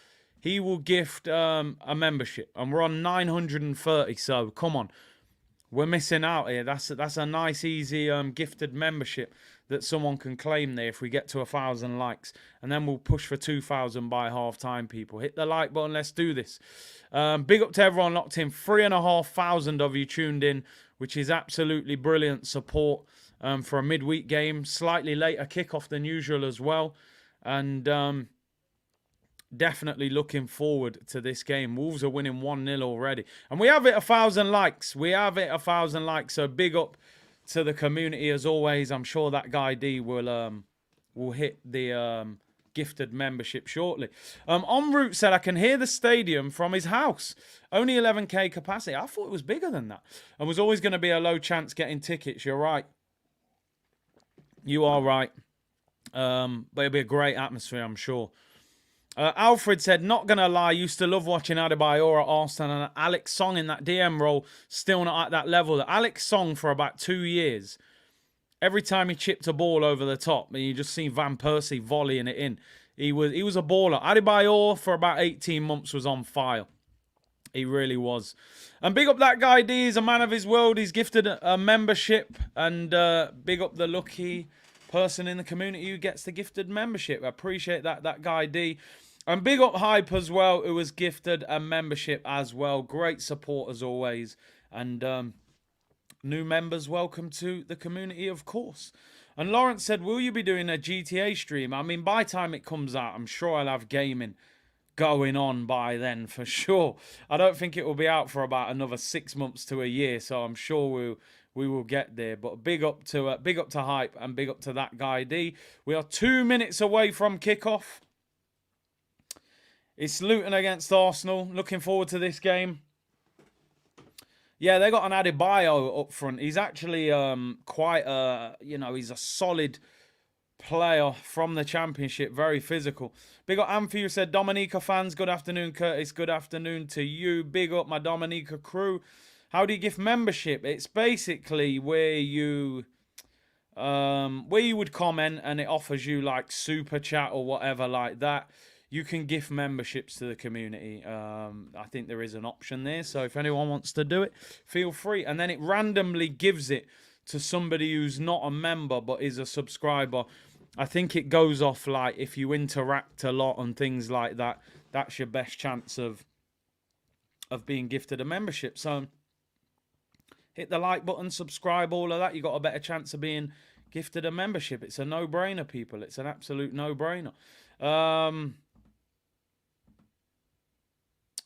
he will gift a membership. And we're on 930, so come on. We're missing out here. That's a nice, easy gifted membership that someone can claim there if we get to 1,000 likes. And then we'll push for 2,000 by half-time, people. Hit the like button. Let's do this. Big up to everyone locked in. 3,500 of you tuned in, which is absolutely brilliant support for a midweek game. Slightly later kickoff than usual as well. And definitely looking forward to this game. Wolves are winning 1-0 already. And we have it 1,000 likes. We have it 1,000 likes. So big up to the community as always. I'm sure that guy D will hit the gifted membership shortly. En route said, I can hear the stadium from his house. Only 11k capacity. I thought it was bigger than that. And was always going to be a low chance getting tickets. You're right. You are right. But it'll be a great atmosphere, I'm sure. Alfred said, not going to lie, used to love watching Adebayor at Arsenal, and Alex Song in that DM role, still not at that level. Alex Song for about 2 years, every time he chipped a ball over the top, and you just see Van Persie volleying it in. He was a baller. Adebayor for about 18 months was on fire. He really was. And big up that guy D, he's a man of his world. He's gifted a membership, and big up the lucky person in the community who gets the gifted membership. I appreciate that guy D. And big up Hype as well, who was gifted a membership as well. Great support as always. And new members, welcome to the community, of course. And Lawrence said, will you be doing a GTA stream? I mean, by the time it comes out, I'm sure I'll have gaming going on by then for sure. I don't think it will be out for about another 6 months to a year, so I'm sure we will get there. But big up to Hype and big up to that guy D. We are 2 minutes away from kickoff. It's Luton against Arsenal. Looking forward to this game. Yeah, they got an Adebayo up front. He's actually quite a, he's a solid player from the Championship. Very physical. Big up Amphi, who said, Dominica fans, good afternoon, Curtis. Good afternoon to you. Big up my Dominica crew. How do you gift membership? It's basically where you would comment and it offers you like super chat or whatever like that. You can gift memberships to the community. I think there is an option there. So if anyone wants to do it, feel free. And then it randomly gives it to somebody who's not a member but is a subscriber. I think it goes off like if you interact a lot and things like that. That's your best chance of being gifted a membership. So hit the like button, subscribe, all of that. You got a better chance of being gifted a membership. It's a no-brainer, people. It's an absolute no-brainer.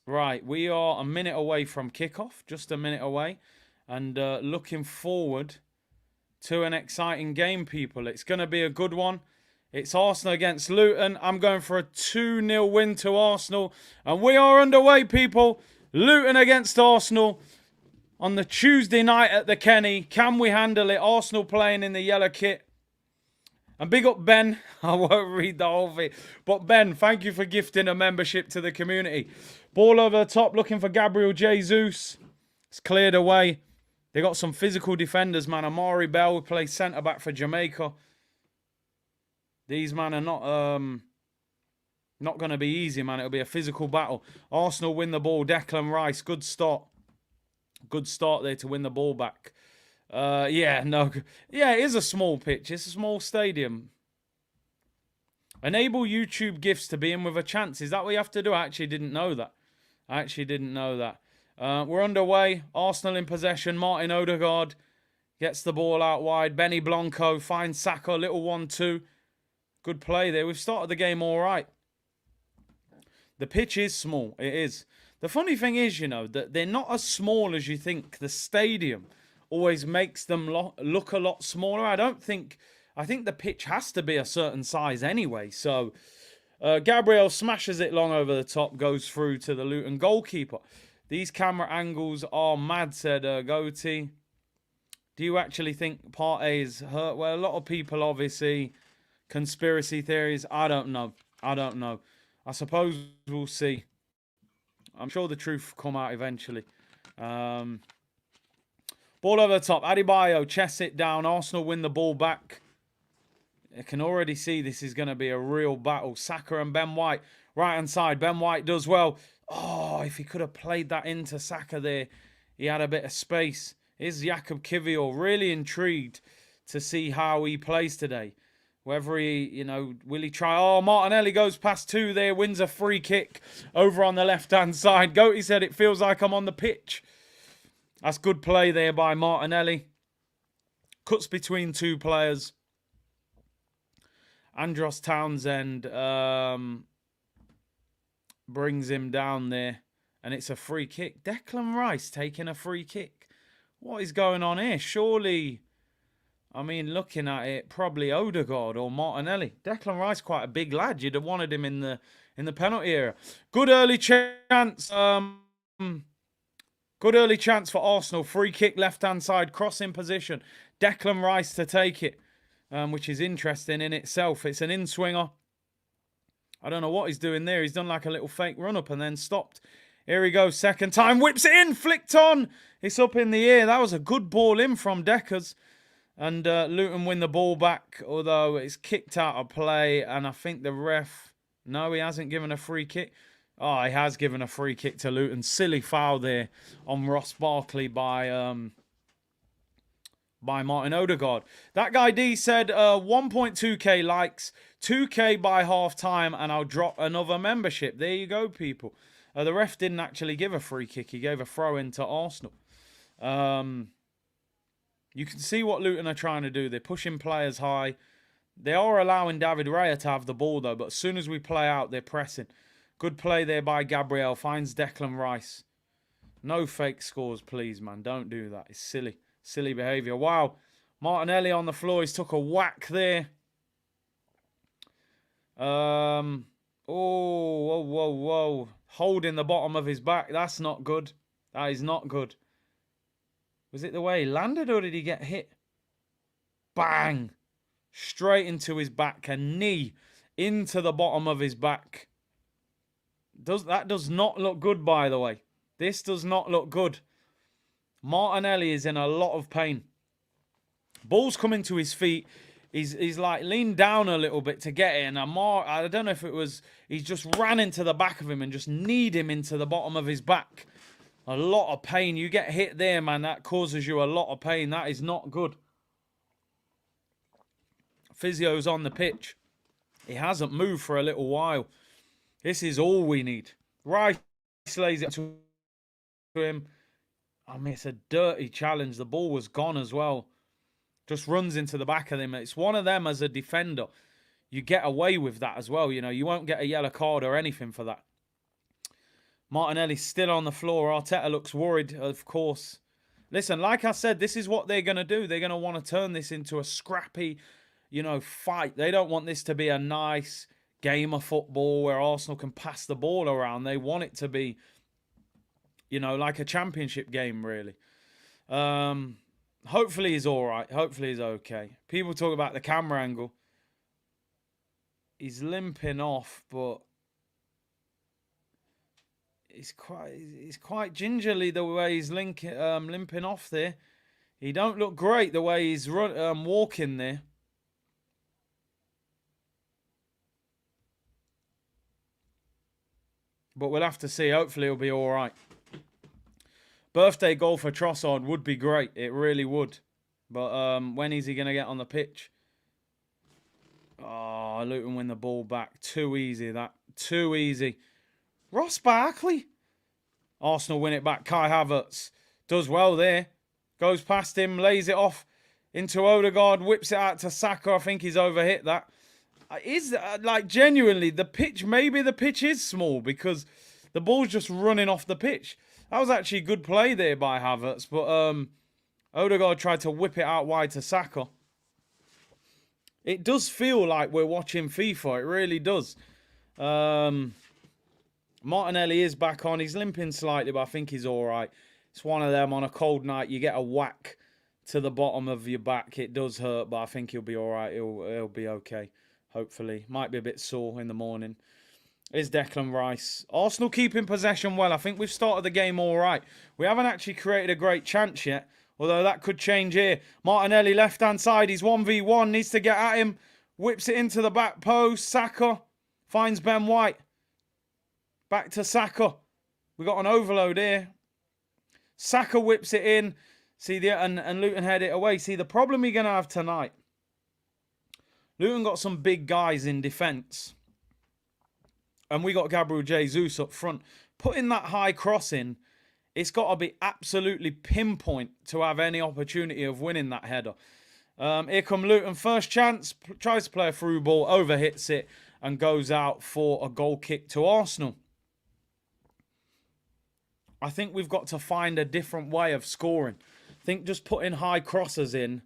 Right, we are a minute away from kickoff, just a minute away, and looking forward to an exciting game, people. It's going to be a good one. It's Arsenal against Luton. I'm going for a 2-0 win to Arsenal, and we are underway, people. Luton against Arsenal on the Tuesday night at the Kenny. Can we handle it? Arsenal playing in the yellow kit. And big up Ben. I won't read the whole thing. But Ben, thank you for gifting a membership to the community. Ball over the top, looking for Gabriel Jesus. It's cleared away. They got some physical defenders, man. Amari Bell plays centre-back for Jamaica. These, man, are not going to be easy, man. It'll be a physical battle. Arsenal win the ball. Declan Rice, good start. Good start there to win the ball back. Yeah, it is a small pitch. It's a small stadium. Enable YouTube gifts to be in with a chance. Is that what you have to do? I actually didn't know that. We're underway. Arsenal in possession. Martin Odegaard gets the ball out wide. Benny Blanco finds Saka. Little 1-2. Good play there. We've started the game all right. The pitch is small. It is. The funny thing is, that they're not as small as you think. The stadium always makes them look a lot smaller. I think the pitch has to be a certain size anyway. So Gabriel smashes it long over the top, goes through to the Luton goalkeeper. These camera angles are mad, said Goatee. Do you actually think Partey is hurt? Well, a lot of people, obviously, conspiracy theories. I don't know. I suppose we'll see. I'm sure the truth will come out eventually. Ball over the top. Adebayo chests it down. Arsenal win the ball back. I can already see this is going to be a real battle. Saka and Ben White Right-hand side, Ben White does well. Oh, if he could have played that into Saka there, he had a bit of space. Is Jakub Kivior really intrigued to see how he plays today? Whether he, will he try? Oh, Martinelli goes past 2 there, wins a free kick over on the left-hand side. Goaty said it feels like I'm on the pitch. That's good play there by Martinelli. Cuts between 2 players. Andros Townsend brings him down there. And it's a free kick. Declan Rice taking a free kick. What is going on here? Surely, looking at it, probably Odegaard or Martinelli. Declan Rice, quite a big lad. You'd have wanted him in the penalty area. Good early chance. Good early chance for Arsenal. Free kick, left-hand side, crossing position. Declan Rice to take it, which is interesting in itself. It's an in-swinger. I don't know what he's doing there. He's done like a little fake run-up and then stopped. Here he goes, second time, whips it in, flicked on. It's up in the air. That was a good ball in from Deckers. And Luton win the ball back, although it's kicked out of play. And I think the ref, no, he hasn't given a free kick. Oh, he has given a free kick to Luton. Silly foul there on Ross Barkley by Martin Odegaard. That guy D said 1.2k likes, 2k by half time, and I'll drop another membership. There you go, people. The ref didn't actually give a free kick. He gave a throw in to Arsenal. You can see what Luton are trying to do. They're pushing players high. They are allowing David Raya to have the ball, though. But as soon as we play out, they're pressing. Good play there by Gabriel. Finds Declan Rice. No fake scores, please, man. Don't do that. It's silly. Silly behaviour. Wow. Martinelli on the floor. He's took a whack there. Oh, whoa. Holding the bottom of his back. That's not good. That is not good. Was it the way he landed or did he get hit? Bang. Straight into his back. A knee into the bottom of his back. That does not look good, by the way. This does not look good. Martinelli is in a lot of pain. Ball's coming to his feet. He's like leaned down a little bit to get it. And I don't know if it was, he's just ran into the back of him and just kneed him into the bottom of his back. A lot of pain. You get hit there, man. That causes you a lot of pain. That is not good. Physio's on the pitch. He hasn't moved for a little while. This is all we need. Rice lays it to him. It's a dirty challenge. The ball was gone as well. Just runs into the back of him. It's one of them as a defender. You get away with that as well. You won't get a yellow card or anything for that. Martinelli's still on the floor. Arteta looks worried, of course. Listen, like I said, this is what they're going to do. They're going to want to turn this into a scrappy, fight. They don't want this to be a nice game of football where Arsenal can pass the ball around. They want it to be, like a championship game, really. Hopefully he's all right. Hopefully he's okay. People talk about the camera angle. He's limping off, but he's quite gingerly the way he's limping off there. He don't look great the way he's walking there. But we'll have to see. Hopefully he'll be all right. Birthday goal for Trossard would be great. It really would. But when is he going to get on the pitch? Oh, Luton win the ball back. Too easy, that. Too easy. Ross Barkley. Arsenal win it back. Kai Havertz does well there. Goes past him, lays it off into Odegaard, whips it out to Saka. I think he's overhit that. Genuinely, the pitch, maybe the pitch is small because the ball's just running off the pitch. That was actually good play there by Havertz, but Odegaard tried to whip it out wide to Saka. It does feel like we're watching FIFA. It really does. Martinelli is back on. He's limping slightly, but I think he's all right. It's one of them on a cold night. You get a whack to the bottom of your back. It does hurt, but I think he'll be all right. He'll be okay, hopefully. Might be a bit sore in the morning. Is Declan Rice. Arsenal keeping possession well. I think we've started the game all right. We haven't actually created a great chance yet, although that could change here. Martinelli, left-hand side. He's 1v1. Needs to get at him. Whips it into the back post. Saka finds Ben White. Back to Saka. We got an overload here. Saka whips it in. See, and Luton head it away. See, the problem you're going to have tonight, Luton got some big guys in defence. And we got Gabriel Jesus up front. Putting that high cross in, it's got to be absolutely pinpoint to have any opportunity of winning that header. Here come Luton. First chance. Tries to play a through ball. Overhits it. And goes out for a goal kick to Arsenal. I think we've got to find a different way of scoring. I think just putting high crosses in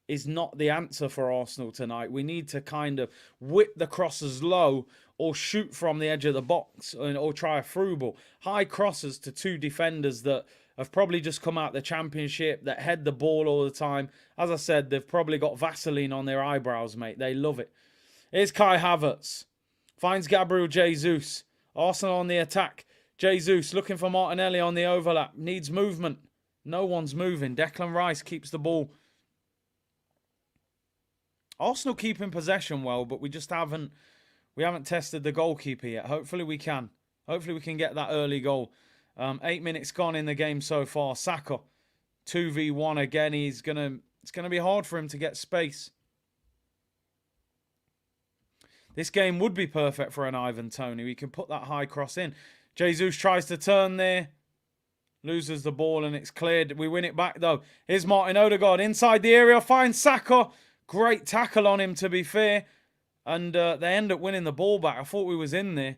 is not the answer for Arsenal tonight. We need to kind of whip the crosses low or shoot from the edge of the box or try a through ball. High crosses to two defenders that have probably just come out the Championship, that head the ball all the time. As I said, they've probably got Vaseline on their eyebrows, mate. They love it. Here's Kai Havertz. Finds Gabriel Jesus. Arsenal on the attack. Jesus looking for Martinelli on the overlap. Needs movement. No one's moving. Declan Rice keeps the ball. Arsenal keeping possession well, but we just haven't tested the goalkeeper yet. Hopefully we can. Hopefully we can get that early goal. 8 minutes gone in the game so far. Saka 2v1 again. It's gonna be hard for him to get space. This game would be perfect for an Ivan Toney. We can put that high cross in. Jesus tries to turn there. Loses the ball and it's cleared. We win it back though. Here's Martin Odegaard inside the area. Finds Saka. Great tackle on him, to be fair. And they end up winning the ball back. I thought we was in there.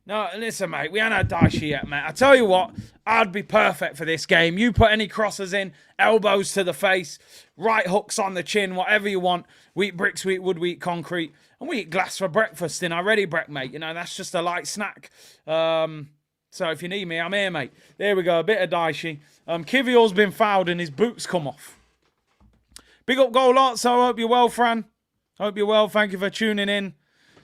No, listen, mate. We ain't had Dicey yet, mate. I tell you what, I'd be perfect for this game. You put any crosses in, elbows to the face, right hooks on the chin, whatever you want. We eat bricks, we eat wood, we eat concrete. And we eat glass for breakfast in our ready break, mate. You know, that's just a light snack. So if you need me, I'm here, mate. There we go, a bit of Dicey. Kivior's been fouled and his boots come off. Big up goal lot, so I hope you're well, Fran. Hope you're well. Thank you for tuning in.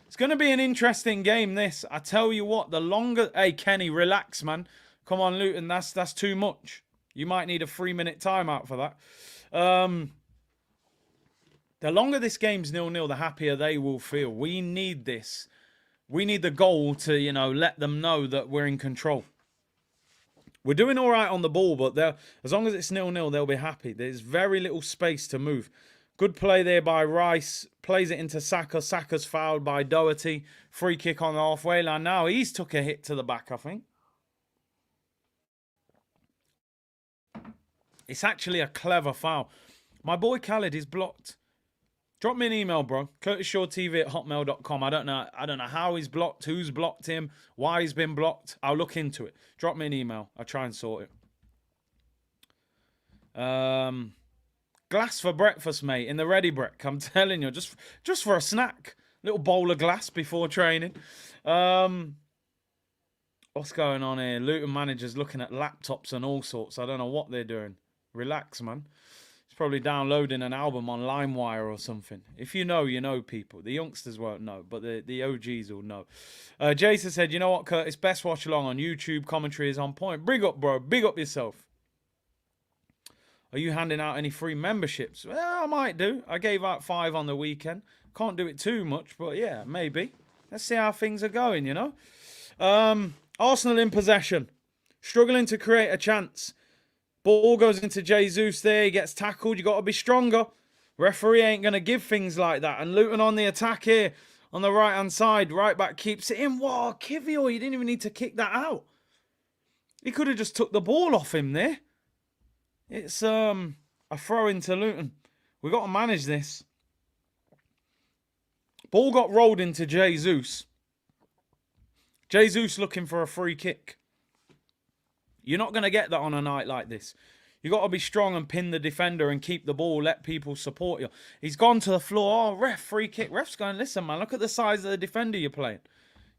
It's going to be an interesting game, this. I tell you what, the longer... Hey, Kenny, relax, man. Come on, Luton, that's too much. You might need a 3-minute timeout for that. The longer this game's 0-0, the happier they will feel. We need this. We need the goal to, you know, let them know that we're in control. We're doing all right on the ball, but as long as it's 0-0, they'll be happy. There's very little space to move. Good play there by Rice. Plays it into Saka. Saka's fouled by Doherty. Free kick on the halfway line. Now he's took a hit to the back, I think. It's actually a clever foul. My boy Khaled is blocked. Drop me an email, bro. CurtisShawTV@hotmail.com. I don't know how he's blocked, who's blocked him, why he's been blocked. I'll look into it. Drop me an email. I'll try and sort it. Glass for breakfast, mate, in the ready break. I'm telling you, just for a snack. Little bowl of glass before training. What's going on here? Luton managers looking at laptops and all sorts. I don't know what they're doing. Relax, man. Probably downloading an album on LimeWire or something. If you know, you know, people. The youngsters won't know, but the OGs will know. Jason said, you know what, Curtis? Best watch along on YouTube. Commentary is on point. Big up, bro. Big up yourself. Are you handing out any free memberships? Well, I might do. I gave out 5 on the weekend. Can't do it too much, but yeah, maybe. Let's see how things are going, you know. Arsenal in possession. Struggling to create a chance. Ball goes into Jesus there. He gets tackled. You got to be stronger. Referee ain't going to give things like that. And Luton on the attack here on the right-hand side. Right back keeps it in. Wow, Kivior, you didn't even need to kick that out. He could have just took the ball off him there. It's a throw into Luton. We've got to manage this. Ball got rolled into Jesus. Jesus looking for a free kick. You're not going to get that on a night like this. You've got to be strong and pin the defender and keep the ball. Let people support you. He's gone to the floor. Oh, ref, free kick. Ref's going, listen, man, look at the size of the defender you're playing.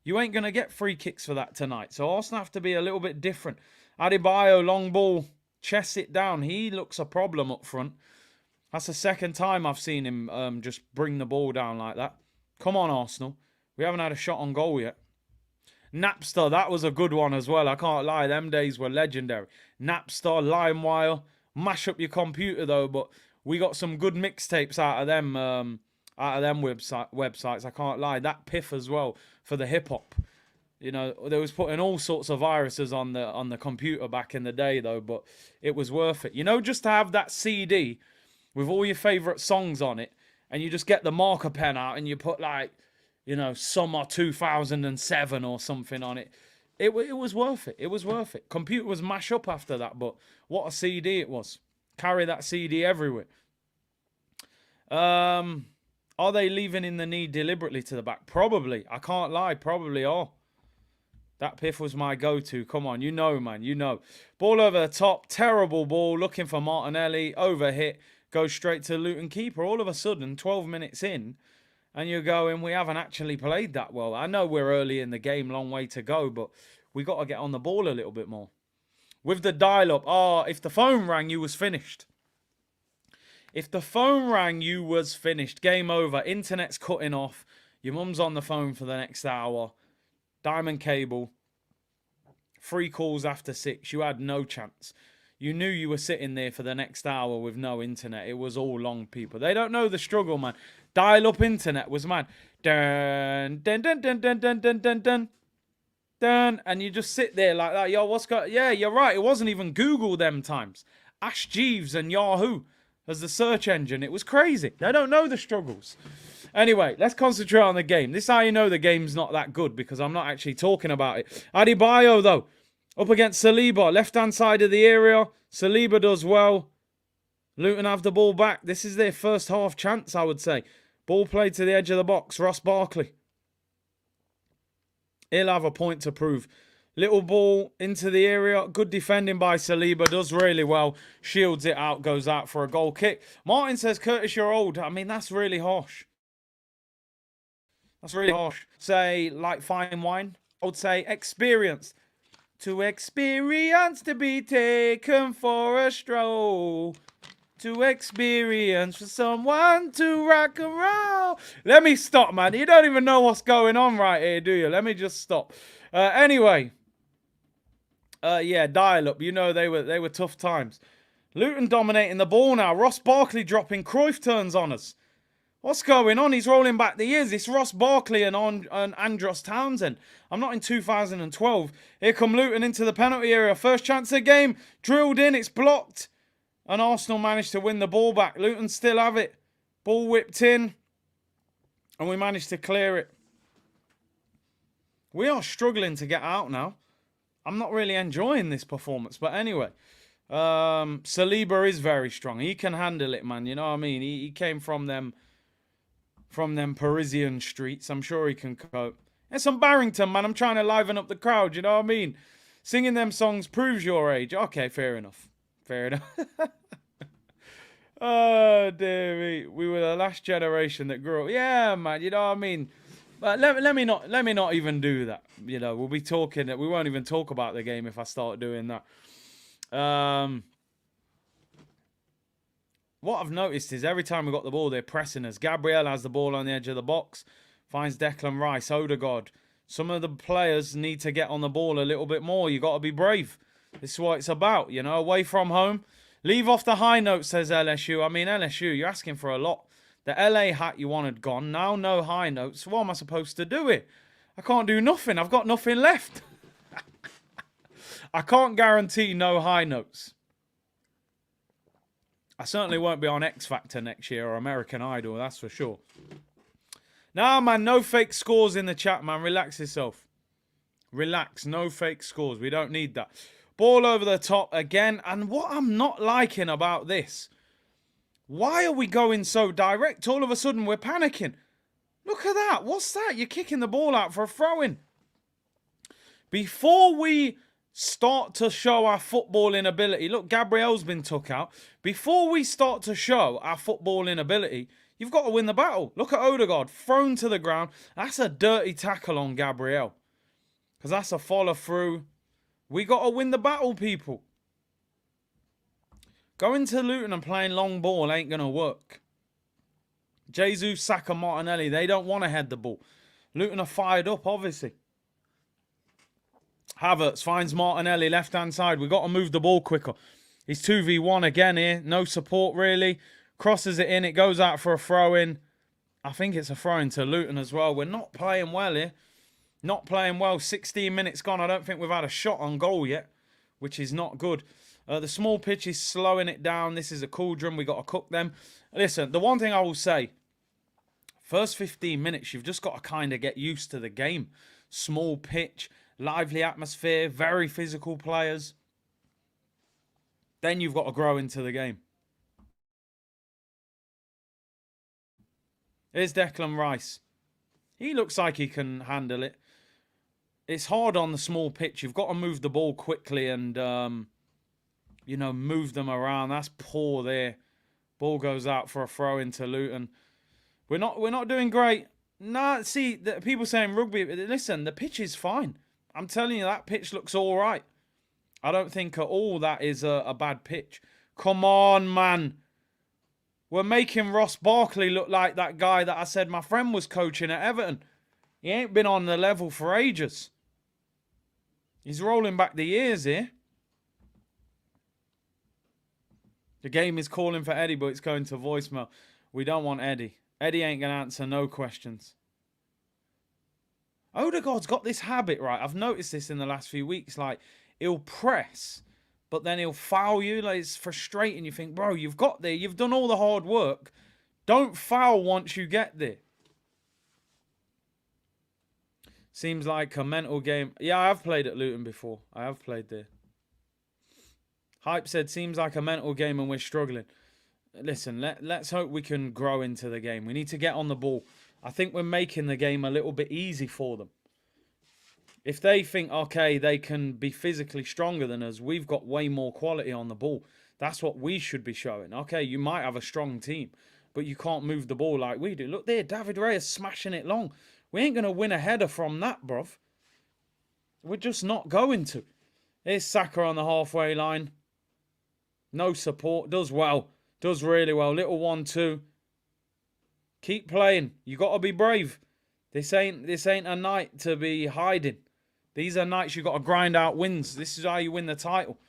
You ain't going to get free kicks for that tonight. So Arsenal have to be a little bit different. Adebayo, long ball, chests it down. He looks a problem up front. That's the second time I've seen him just bring the ball down like that. Come on, Arsenal. We haven't had a shot on goal yet. Napster, that was a good one as well. I can't lie, them days were legendary. Napster, LimeWire, mash up your computer though. But we got some good mixtapes out of them websites. I can't lie. That piff as well for the hip hop. You know, they was putting all sorts of viruses on the computer back in the day, though, but it was worth it. You know, just to have that CD with all your favourite songs on it, and you just get the marker pen out and you put, like, you know, summer 2007 or something on it. It was worth it. It was worth it. Computer was mash up after that, but what a CD it was. Carry that CD everywhere. Are they leaving in the knee deliberately to the back? Probably. I can't lie. Probably are. That piff was my go-to. Come on, you know, man, you know. Ball over the top, terrible ball, looking for Martinelli, overhit, goes straight to Luton keeper. All of a sudden, 12 minutes in, and you're going, we haven't actually played that well. I know we're early in the game, long way to go, but we got to get on the ball a little bit more. With the dial-up, if the phone rang, you was finished. If the phone rang, you was finished. Game over. Internet's cutting off. Your mum's on the phone for the next hour. Diamond cable, 3 calls after 6. You had no chance. You knew you were sitting there for the next hour with no internet. It was all long, people. They don't know the struggle, man. Dial-up internet was mad. Dun, dun, dun, dun, dun, dun, dun, dun, dun, dun. And you just sit there like that. Yo, what's going? Yeah, you're right. It wasn't even Google them times. Ask Jeeves and Yahoo as the search engine. It was crazy. They don't know the struggles. Anyway, let's concentrate on the game. This is how you know the game's not that good, because I'm not actually talking about it. Adebayo, though, up against Saliba. Left-hand side of the area. Saliba does well. Luton have the ball back. This is their first half chance, I would say. Ball played to the edge of the box. Ross Barkley. He'll have a point to prove. Little ball into the area. Good defending by Saliba. Does really well. Shields it out. Goes out for a goal kick. Martin says, Curtis, you're old. I mean, that's really harsh. That's really harsh. Say, like fine wine. I would say experience. To experience, to be taken for a stroll. To experience, for someone to rock and roll. Let me stop, man. You don't even know what's going on right here, do you? Let me just stop. Anyway. Yeah, dial-up. You know they were tough times. Luton dominating the ball now. Ross Barkley dropping Cruyff turns on us. What's going on? He's rolling back the years. It's Ross Barkley and Andros Townsend. I'm not in 2012. Here come Luton into the penalty area. First chance of the game. Drilled in. It's blocked. And Arsenal managed to win the ball back. Luton still have it. Ball whipped in. And we managed to clear it. We are struggling to get out now. I'm not really enjoying this performance. But anyway. Saliba is very strong. He can handle it, man. You know what I mean? He came from them Parisian streets. I'm sure he can cope. And some Barrington, man. I'm trying to liven up the crowd. You know what I mean? Singing them songs proves your age. Okay, fair enough. Fair enough. Oh, dear me. We were the last generation that grew up. Yeah, man. You know what I mean? But let me not even do that. You know, we'll be talking. We won't even talk about the game if I start doing that. What I've noticed is every time we got the ball, they're pressing us. Gabriel has the ball on the edge of the box. Finds Declan Rice, Odegaard. Some of the players need to get on the ball a little bit more. You got to be brave. This is what it's about, you know. Away from home. Leave off the high note, says LSU. I mean, LSU, you're asking for a lot. The LA hat you wanted gone. Now no high notes. What am I supposed to do it? I can't do nothing. I've got nothing left. I can't guarantee no high notes. I certainly won't be on X Factor next year or American Idol, that's for sure. Nah, man, no fake scores in the chat, man. Relax yourself. Relax, no fake scores. We don't need that. Ball over the top again. And what I'm not liking about this, why are we going so direct? All of a sudden, we're panicking. Look at that. What's that? You're kicking the ball out for a throw-in. Before we start to show our footballing ability. Look, Gabriel's been took out. Before we start to show our footballing ability, you've got to win the battle. Look at Odegaard, thrown to the ground. That's a dirty tackle on Gabriel. Because that's a follow-through. We got to win the battle, people. Going to Luton and playing long ball ain't going to work. Jesus, Saka, Martinelli, they don't want to head the ball. Luton are fired up, obviously. Havertz finds Martinelli left-hand side. We've got to move the ball quicker. He's 2v1 again here. No support, really. Crosses it in. It goes out for a throw-in. I think it's a throw-in to Luton as well. We're not playing well here. Not playing well. 16 minutes gone. I don't think we've had a shot on goal yet, which is not good. The small pitch is slowing it down. This is a cauldron. We got to cook them. Listen, the one thing I will say, first 15 minutes, you've just got to kind of get used to the game. Small pitch, lively atmosphere, very physical players. Then you've got to grow into the game. Here's Declan Rice. He looks like he can handle it. It's hard on the small pitch. You've got to move the ball quickly and, move them around. That's poor there. Ball goes out for a throw into Luton. We're not doing great. Nah, see, people saying rugby. Listen, the pitch is fine. I'm telling you, that pitch looks all right. I don't think at all that is a bad pitch. Come on, man. We're making Ross Barkley look like that guy that I said my friend was coaching at Everton. He ain't been on the level for ages. He's rolling back the years here. The game is calling for Eddie, but it's going to voicemail. We don't want Eddie. Eddie ain't going to answer no questions. Odegaard's got this habit, right? I've noticed this in the last few weeks. Like, he'll press, but then he'll foul you. Like, it's frustrating. You think, bro, you've got there. You've done all the hard work. Don't foul once you get there. Seems like a mental game. Yeah, I have played at Luton before. I have played there. Hype said, seems like a mental game and we're struggling. Listen, let's hope we can grow into the game. We need to get on the ball. I think we're making the game a little bit easy for them. If they think, okay, they can be physically stronger than us, we've got way more quality on the ball. That's what we should be showing. Okay, you might have a strong team, but you can't move the ball like we do. Look there, David Raya smashing it long. We ain't going to win a header from that, bruv. We're just not going to. Here's Saka on the halfway line. No support. Does well. Does really well. Little 1-2. Keep playing. You got to be brave. This ain't a night to be hiding. These are nights you got to grind out wins. This is how you win the title.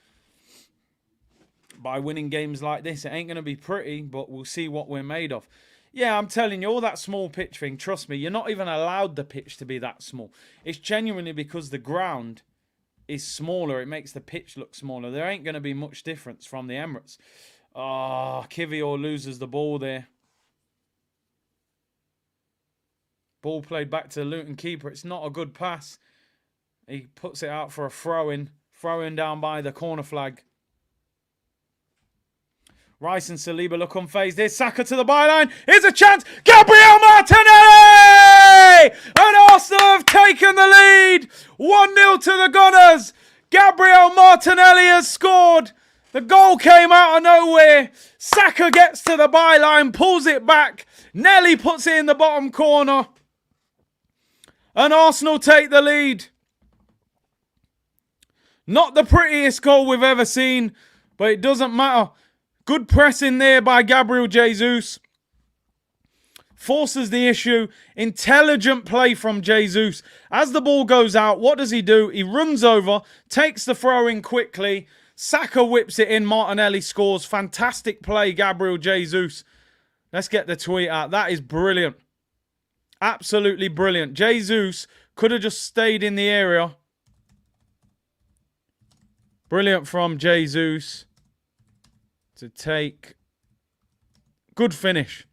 By winning games like this. It ain't going to be pretty, but we'll see what we're made of. Yeah, I'm telling you, all that small pitch thing, trust me, you're not even allowed the pitch to be that small. It's genuinely because the ground is smaller. It makes the pitch look smaller. There ain't going to be much difference from the Emirates. Kivior loses the ball there. Ball played back to the Luton keeper. It's not a good pass. He puts it out for a throw-in. Throw-in down by the corner flag. Rice and Saliba look unfazed. Here's Saka to the byline. Here's a chance. Gabriel Martinelli! And Arsenal have taken the lead. 1-0 to the Gunners. Gabriel Martinelli has scored. The goal came out of nowhere. Saka gets to the byline, pulls it back. Nelly puts it in the bottom corner. And Arsenal take the lead. Not the prettiest goal we've ever seen, but it doesn't matter. Good pressing there by Gabriel Jesus. Forces the issue. Intelligent play from Jesus. As the ball goes out, what does he do? He runs over, takes the throw in quickly. Saka whips it in. Martinelli scores. Fantastic play, Gabriel Jesus. Let's get the tweet out. That is brilliant. Absolutely brilliant. Jesus could have just stayed in the area. Brilliant from Jesus. To take. Good finish.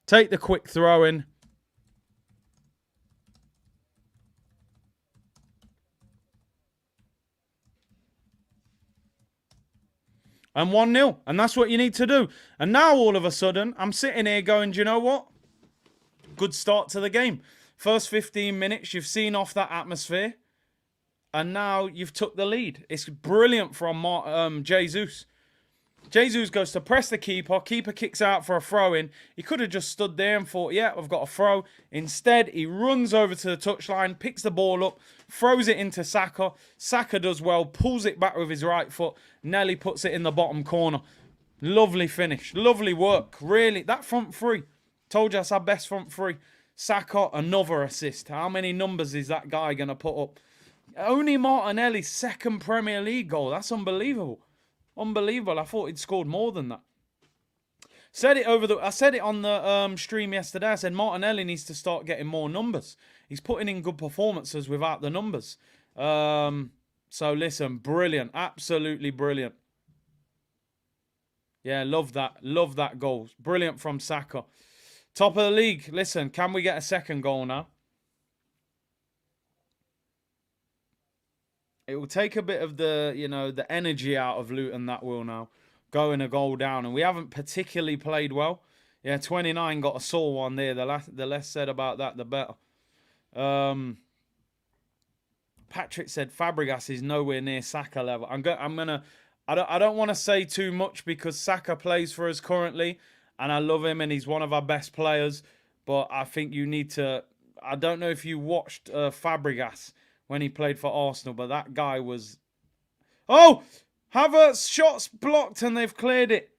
Take the quick throw in. And 1-0. And that's what you need to do. And now all of a sudden, I'm sitting here going, do you know what? Good start to the game. First 15 minutes, you've seen off that atmosphere. And now you've took the lead. It's brilliant from Jesus. Jesus goes to press the keeper. Keeper kicks out for a throw-in. He could have just stood there and thought, yeah, I've got a throw. Instead, he runs over to the touchline, picks the ball up, throws it into Saka. Saka does well, pulls it back with his right foot. Nelly puts it in the bottom corner. Lovely finish. Lovely work. Really, that front three. Told you that's our best front three. Saka, another assist. How many numbers is that guy going to put up? Only Martinelli's second Premier League goal. That's unbelievable. Unbelievable. I thought he'd scored more than that. I said it on the stream yesterday. I said Martinelli needs to start getting more numbers. He's putting in good performances without the numbers. So listen, brilliant, absolutely brilliant. Yeah, love that. Love that goal. Brilliant from Saka. Top of the league. Listen, can we get a second goal now? It will take a bit of the, the energy out of Luton, that will now. Going a goal down. And we haven't particularly played well. Yeah, 29 got a sore one there. The less said about that, the better. Patrick said Fabregas is nowhere near Saka level. I don't want to say too much because Saka plays for us currently, and I love him, and he's one of our best players. But I think you need to. I don't know if you watched Fabregas when he played for Arsenal, but that guy was. Oh, Havertz shots blocked, and they've cleared it.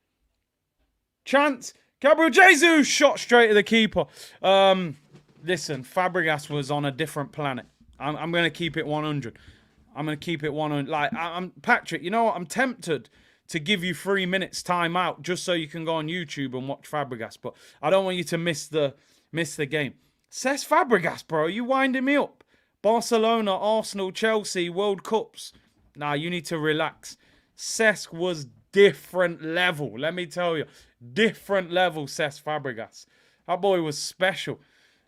Chance. Gabriel Jesus shot straight to the keeper. Listen, Fabregas was on a different planet. I'm going to keep it 100. I'm going to keep it 100. Like, Patrick, you know what? I'm tempted to give you 3 minutes time out just so you can go on YouTube and watch Fabregas. But I don't want you to miss the game. Cesc Fabregas, bro. You winding me up. Barcelona, Arsenal, Chelsea, World Cups. Nah, you need to relax. Cesc was different level. Let me tell you. Different level, Cesc Fabregas. That boy was special.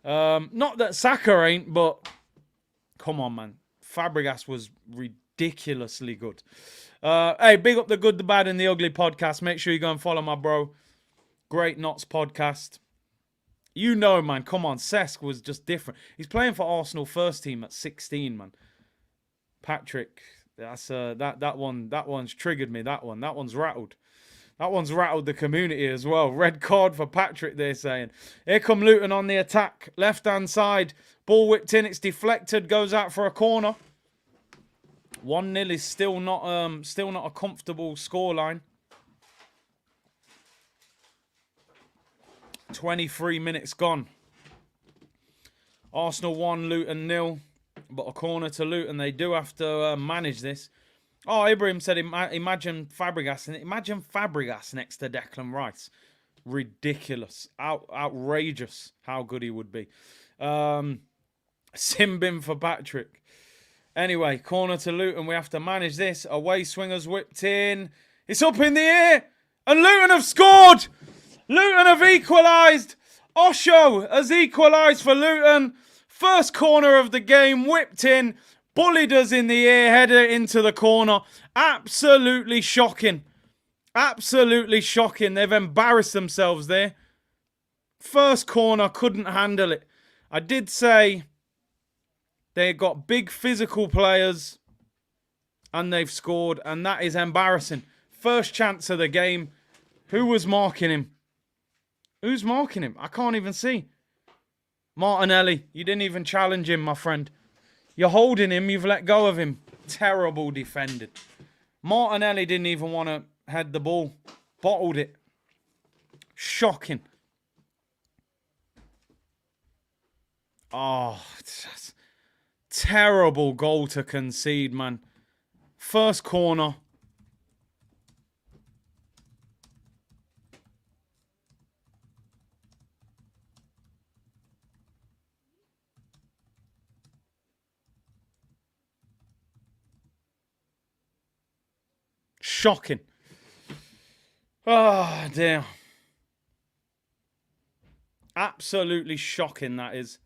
Not that Saka ain't, but come on, man. Fabregas was ridiculously good. Hey, big up the Good, the Bad, and the Ugly podcast. Make sure you go and follow my bro. Great Knots podcast. You know, man. Come on. Cesc was just different. He's playing for Arsenal first team at 16, man. Patrick, that's that one's triggered me. That one's rattled. That one's rattled the community as well. Red card for Patrick, they're saying. Here come Luton on the attack. Left-hand side. Ball whipped in. It's deflected. Goes out for a corner. 1-0 is still not a comfortable scoreline. 23 minutes gone. Arsenal 1, Luton 0. But a corner to Luton. They do have to manage this. Oh, Ibrahim said, imagine Fabregas. Imagine Fabregas next to Declan Rice. Ridiculous. Outrageous how good he would be. Simbin for Patrick. Anyway, corner to Luton. We have to manage this. Away swingers whipped in. It's up in the air. And Luton have scored. Luton have equalised. Osho has equalised for Luton. First corner of the game. Whipped in. Bullied us in the air, header into the corner. Absolutely shocking. Absolutely shocking. They've embarrassed themselves there. First corner, couldn't handle it. I did say they got big physical players and they've scored, and that is embarrassing. First chance of the game. Who was marking him? Who's marking him? I can't even see. Martinelli. You didn't even challenge him, my friend. You're holding him, you've let go of him. Terrible defended. Martinelli didn't even want to head the ball. Bottled it. Shocking. Oh, terrible goal to concede, man. First corner. Shocking. Oh, dear. Absolutely shocking, that is.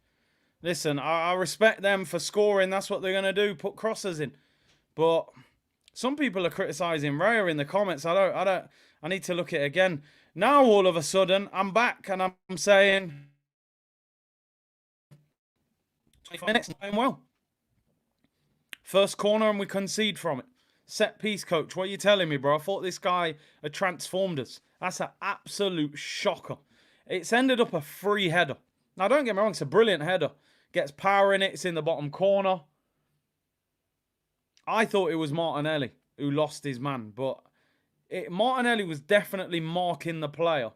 Listen, I respect them for scoring. That's what they're going to do. Put crosses in. But some people are criticising Raya in the comments. I need to look at it again. Now, all of a sudden, I'm back and I'm saying 20 minutes going well. First corner and we concede from it. Set piece, coach. What are you telling me, bro? I thought this guy had transformed us. That's an absolute shocker. It's ended up a free header. Now, don't get me wrong. It's a brilliant header. Gets power in it. It's in the bottom corner. I thought it was Martinelli who lost his man. But Martinelli was definitely marking the player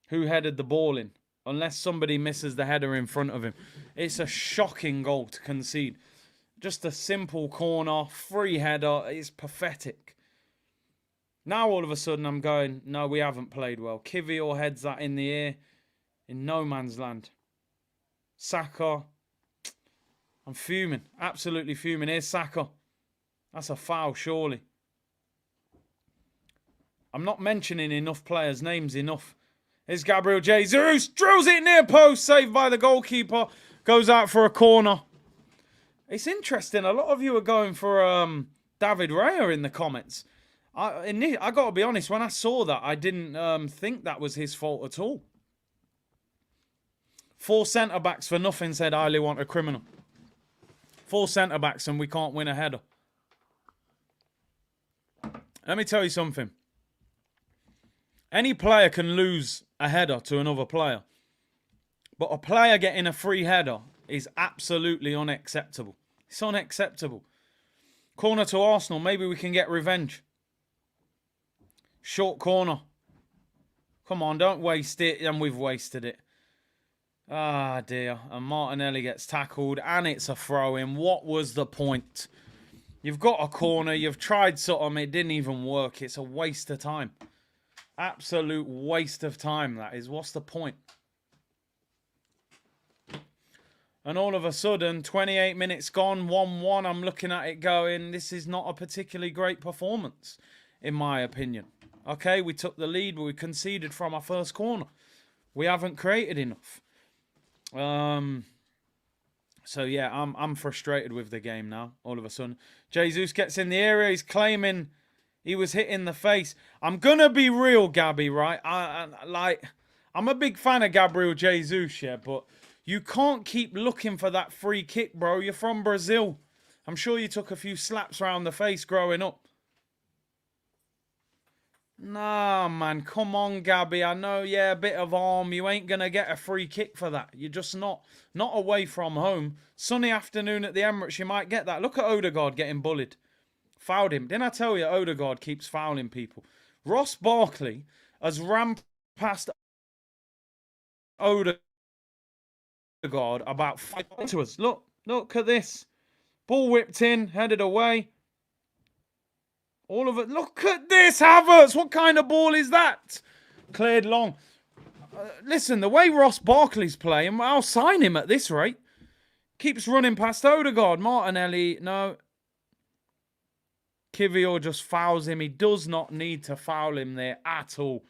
who headed the ball in. Unless somebody misses the header in front of him. It's a shocking goal to concede. Just a simple corner, free header. It's pathetic. Now all of a sudden I'm going, no, we haven't played well. Kivior heads that in the air in no man's land. Saka. I'm fuming. Absolutely fuming. Here's Saka. That's a foul, surely. I'm not mentioning enough players' names enough. Here's Gabriel Jesus. Drills it near post. Saved by the goalkeeper. Goes out for a corner. It's interesting. A lot of you are going for David Raya in the comments. I got to be honest. When I saw that, I didn't think that was his fault at all. 4 centre-backs for nothing, said I highly want a criminal. 4 centre-backs and we can't win a header. Let me tell you something. Any player can lose a header to another player. But a player getting a free header is absolutely unacceptable. It's unacceptable. Corner to Arsenal. Maybe we can get revenge. Short corner. Come on, don't waste it. And we've wasted it. Ah, dear. And Martinelli gets tackled. And it's a throw-in. What was the point? You've got a corner. You've tried something. It didn't even work. It's a waste of time. Absolute waste of time, that is. What's the point? And all of a sudden, 28 minutes gone, 1-1. I'm looking at it going, this is not a particularly great performance, in my opinion. Okay, we took the lead, but we conceded from our first corner. We haven't created enough. So, yeah, I'm frustrated with the game now, all of a sudden. Jesus gets in the area. He's claiming he was hit in the face. I'm going to be real, Gabby, right? I'm a big fan of Gabriel Jesus, yeah, but you can't keep looking for that free kick, bro. You're from Brazil. I'm sure you took a few slaps around the face growing up. Nah, man. Come on, Gabby. I know, yeah, a bit of arm. You ain't going to get a free kick for that. You're just not away from home. Sunny afternoon at the Emirates, you might get that. Look at Odegaard getting bullied. Fouled him. Didn't I tell you Odegaard keeps fouling people? Ross Barkley has ran past Odegaard about 5 to us. Look at this. Ball whipped in, headed away. All of it. Look at this, Havertz. What kind of ball is that? Cleared long. Listen, the way Ross Barkley's playing, I'll sign him at this rate. Keeps running past Odegaard. Martinelli, no. Kivior just fouls him. He does not need to foul him there at all.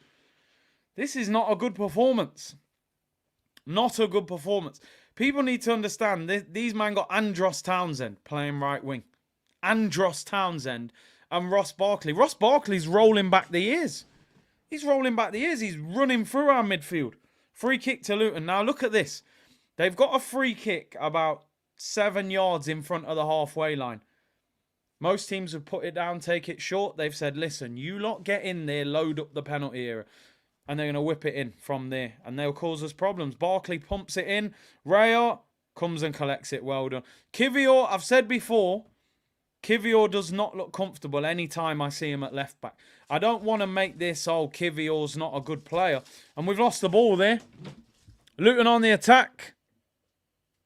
This is not a good performance. Not a good performance. People need to understand, these men got Andros Townsend playing right wing. Andros Townsend and Ross Barkley. Ross Barkley's rolling back the ears. He's rolling back the ears. He's running through our midfield. Free kick to Luton. Now look at this. They've got a free kick about 7 yards in front of the halfway line. Most teams have put it down, take it short. They've said, listen, you lot get in there, load up the penalty area. And they're going to whip it in from there. And they'll cause us problems. Barkley pumps it in. Raya comes and collects it. Well done. Kivior, I've said before, Kivior does not look comfortable any time I see him at left back. I don't want to make this, Kivior's not a good player. And we've lost the ball there. Luton on the attack.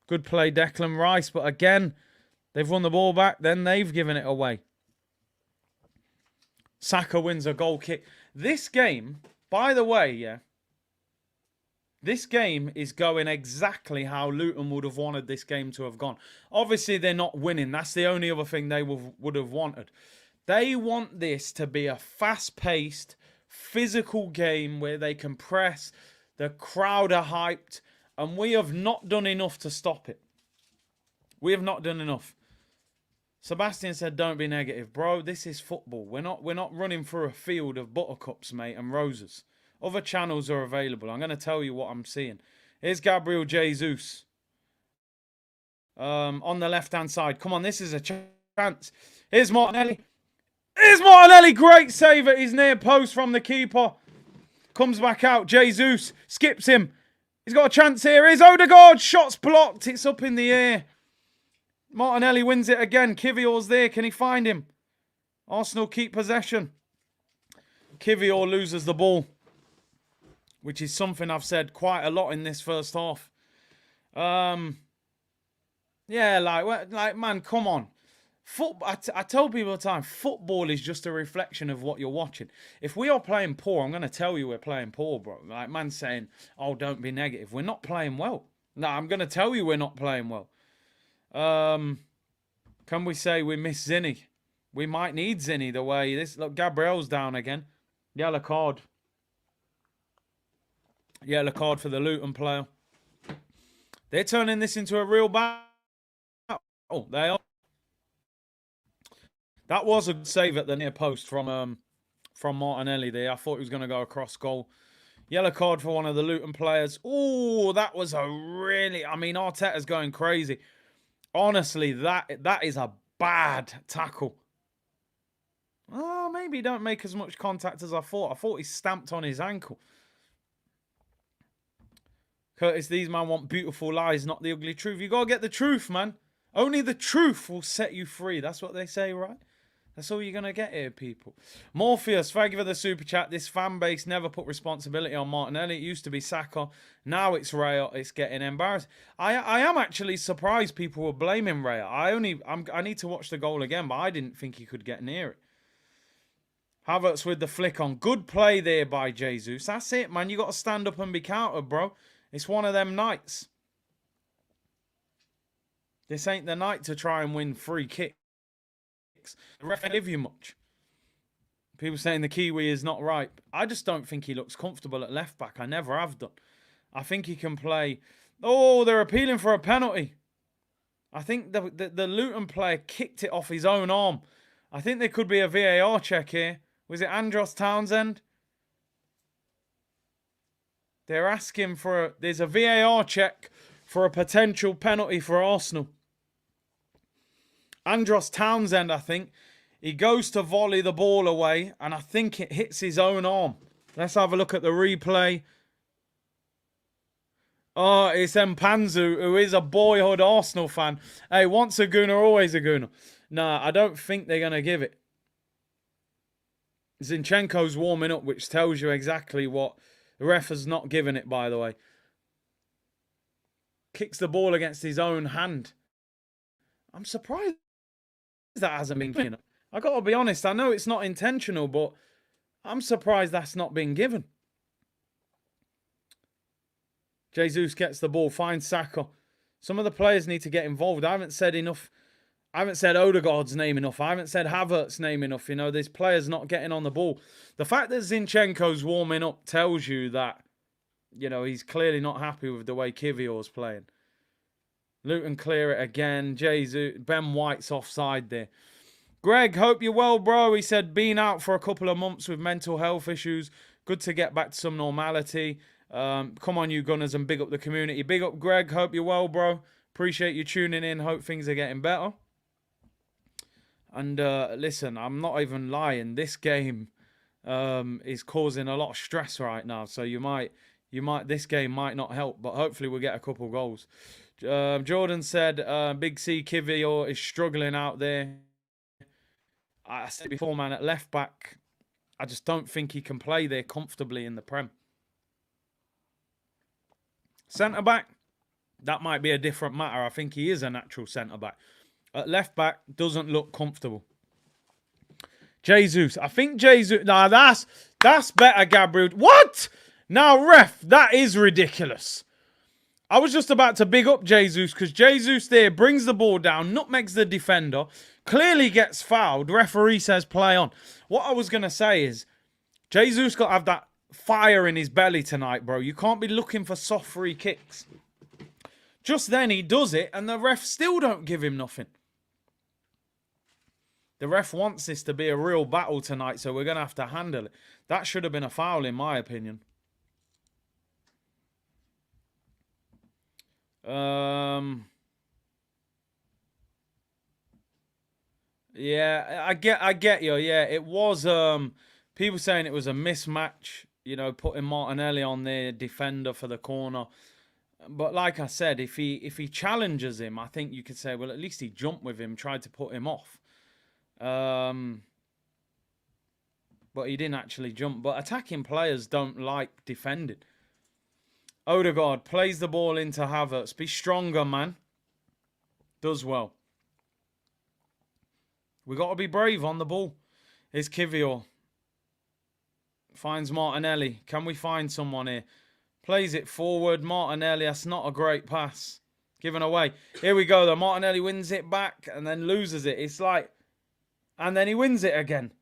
Good play, Declan Rice. But again, they've won the ball back. Then they've given it away. Saka wins a goal kick. This game, by the way, yeah. This game is going exactly how Luton would have wanted this game to have gone. Obviously, they're not winning. That's the only other thing they would have wanted. They want this to be a fast-paced, physical game where they can press, the crowd are hyped, and we have not done enough to stop it. We have not done enough. Sebastian said, don't be negative. Bro, this is football. We're not running through a field of buttercups, mate, and roses. Other channels are available. I'm going to tell you what I'm seeing. Here's Gabriel Jesus. On the left-hand side. Come on, this is a chance. Here's Martinelli. Here's Martinelli. Great save at his near post from the keeper. Comes back out. Jesus skips him. He's got a chance here. Here's Odegaard. Shot's blocked. It's up in the air. Martinelli wins it again. Kivior's there. Can he find him? Arsenal keep possession. Kivior loses the ball, which is something I've said quite a lot in this first half. Yeah, like man, come on. I tell people all the time, football is just a reflection of what you're watching. If we are playing poor, I'm going to tell you we're playing poor, bro. Like, man saying, oh, don't be negative. We're not playing well. No, I'm going to tell you we're not playing well. Can we say we miss Zinny? We might need Zinny the way this... Look, Gabriel's down again. Yellow card. Yellow card for the Luton player. They're turning this into a real battle. Oh, they are. That was a good save at the near post from Martinelli there. I thought he was going to go across goal. Yellow card for one of the Luton players. Oh, that was a really... I mean, Arteta's going crazy. Honestly, that is a bad tackle. Oh, maybe he don't make as much contact as I thought. I thought he stamped on his ankle. Curtis, these man want beautiful lies, not the ugly truth. You got to get the truth, man. Only the truth will set you free. That's what they say, right? That's all you're going to get here, people. Morpheus, thank you for the super chat. This fan base never put responsibility on Martinelli. It used to be Saka. Now it's Raya. It's getting embarrassed. I am actually surprised people were blaming Raya. I need to watch the goal again, but I didn't think he could get near it. Havertz with the flick on. Good play there by Jesus. That's it, man. You got to stand up and be countered, bro. It's one of them nights. This ain't the night to try and win free kicks. The ref ain't give you much. People saying the Kiwi is not right. I just don't think he looks comfortable at left back. I never have done. I think he can play. Oh, they're appealing for a penalty. I think the Luton player kicked it off his own arm. I think there could be a VAR check here. Was it Andros Townsend? They're asking for there's a VAR check for a potential penalty for Arsenal. Andros Townsend, I think. He goes to volley the ball away, and I think it hits his own arm. Let's have a look at the replay. Oh, it's Mpanzu, who is a boyhood Arsenal fan. Hey, once a Gooner, always a Gooner. Nah, I don't think they're going to give it. Zinchenko's warming up, which tells you exactly what... The ref has not given it, by the way. Kicks the ball against his own hand. I'm surprised that hasn't been given. I got to be honest, I know it's not intentional, but I'm surprised that's not been given. Jesus gets the ball, finds Saka. Some of the players need to get involved. I haven't said enough. I haven't said Odegaard's name enough. I haven't said Havertz's name enough. You know, there's players not getting on the ball. The fact that Zinchenko's warming up tells you that, you know, he's clearly not happy with the way Kivior's playing. Luton clear it again. Jesus, Ben White's offside there. Greg, hope you're well, bro. He said, been out for a couple of months with mental health issues. Good to get back to some normality. Come on, you Gunners, and big up the community. Big up, Greg. Hope you're well, bro. Appreciate you tuning in. Hope things are getting better. And listen, I'm not even lying. This game is causing a lot of stress right now. So this game might not help, but hopefully we'll get a couple goals. Jordan said, Big C Kivior is struggling out there. I said before, man, at left back, I just don't think he can play there comfortably in the Prem. Centre back, that might be a different matter. I think he is a natural centre back. At left back, doesn't look comfortable. Jesus, I think Jesus. Nah, that's better, Gabriel. What? Now, ref, that is ridiculous. I was just about to big up Jesus because Jesus there brings the ball down, nutmegs the defender, clearly gets fouled. Referee says play on. What I was going to say is Jesus got to have that fire in his belly tonight, bro. You can't be looking for soft free kicks. Just then he does it and the ref still don't give him nothing. The ref wants this to be a real battle tonight, so we're going to have to handle it. That should have been a foul in my opinion. Yeah, I get you. Yeah, it was people saying it was a mismatch, you know, putting Martinelli on the defender for the corner. But like I said, if he challenges him, I think you could say, well, at least he jumped with him, tried to put him off. But he didn't actually jump. But attacking players don't like defending. Odegaard plays the ball into Havertz. Be stronger, man. Does well. We got to be brave on the ball. Here's Kivior. Finds Martinelli. Can we find someone here? Plays it forward. Martinelli, that's not a great pass. Given away. Here we go though. Martinelli wins it back and then loses it. It's like... And then he wins it again.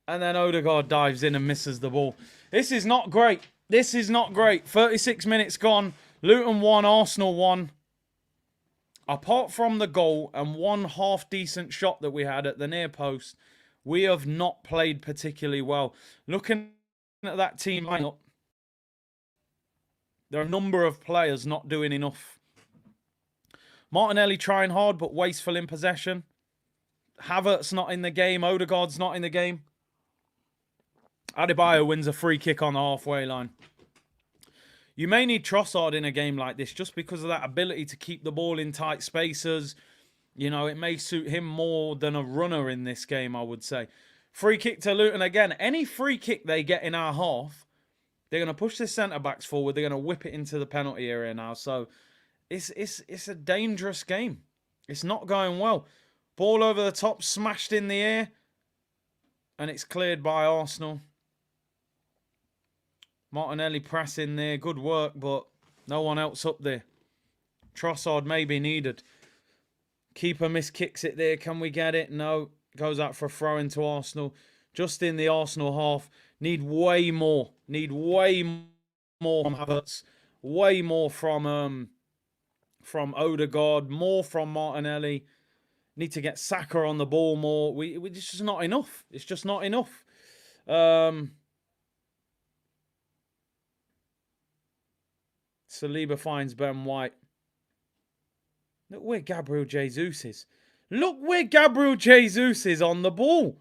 And then Odegaard dives in and misses the ball. This is not great. This is not great. 36 minutes gone. Luton 1, Arsenal 1. Apart from the goal and one half-decent shot that we had at the near post, we have not played particularly well. Looking at that team lineup, there are a number of players not doing enough. Martinelli trying hard, but wasteful in possession. Havertz not in the game. Odegaard's not in the game. Adebayo wins a free kick on the halfway line. You may need Trossard in a game like this just because of that ability to keep the ball in tight spaces. You know, it may suit him more than a runner in this game, I would say. Free kick to Luton again. Any free kick they get in our half, they're going to push the centre-backs forward. They're going to whip it into the penalty area now. So it's a dangerous game. It's not going well. Ball over the top, smashed in the air. And it's cleared by Arsenal. Martinelli pressing there. Good work, but no one else up there. Trossard may be needed. Keeper miskicks it there. Can we get it? No. Goes out for a throw into Arsenal. Just in the Arsenal half. Need way more. Need way more from Havertz. Way more from Odegaard. More from Martinelli. Need to get Saka on the ball more. It's just not enough. It's just not enough. Saliba finds Ben White. Look where Gabriel Jesus is. Look where Gabriel Jesus is on the ball.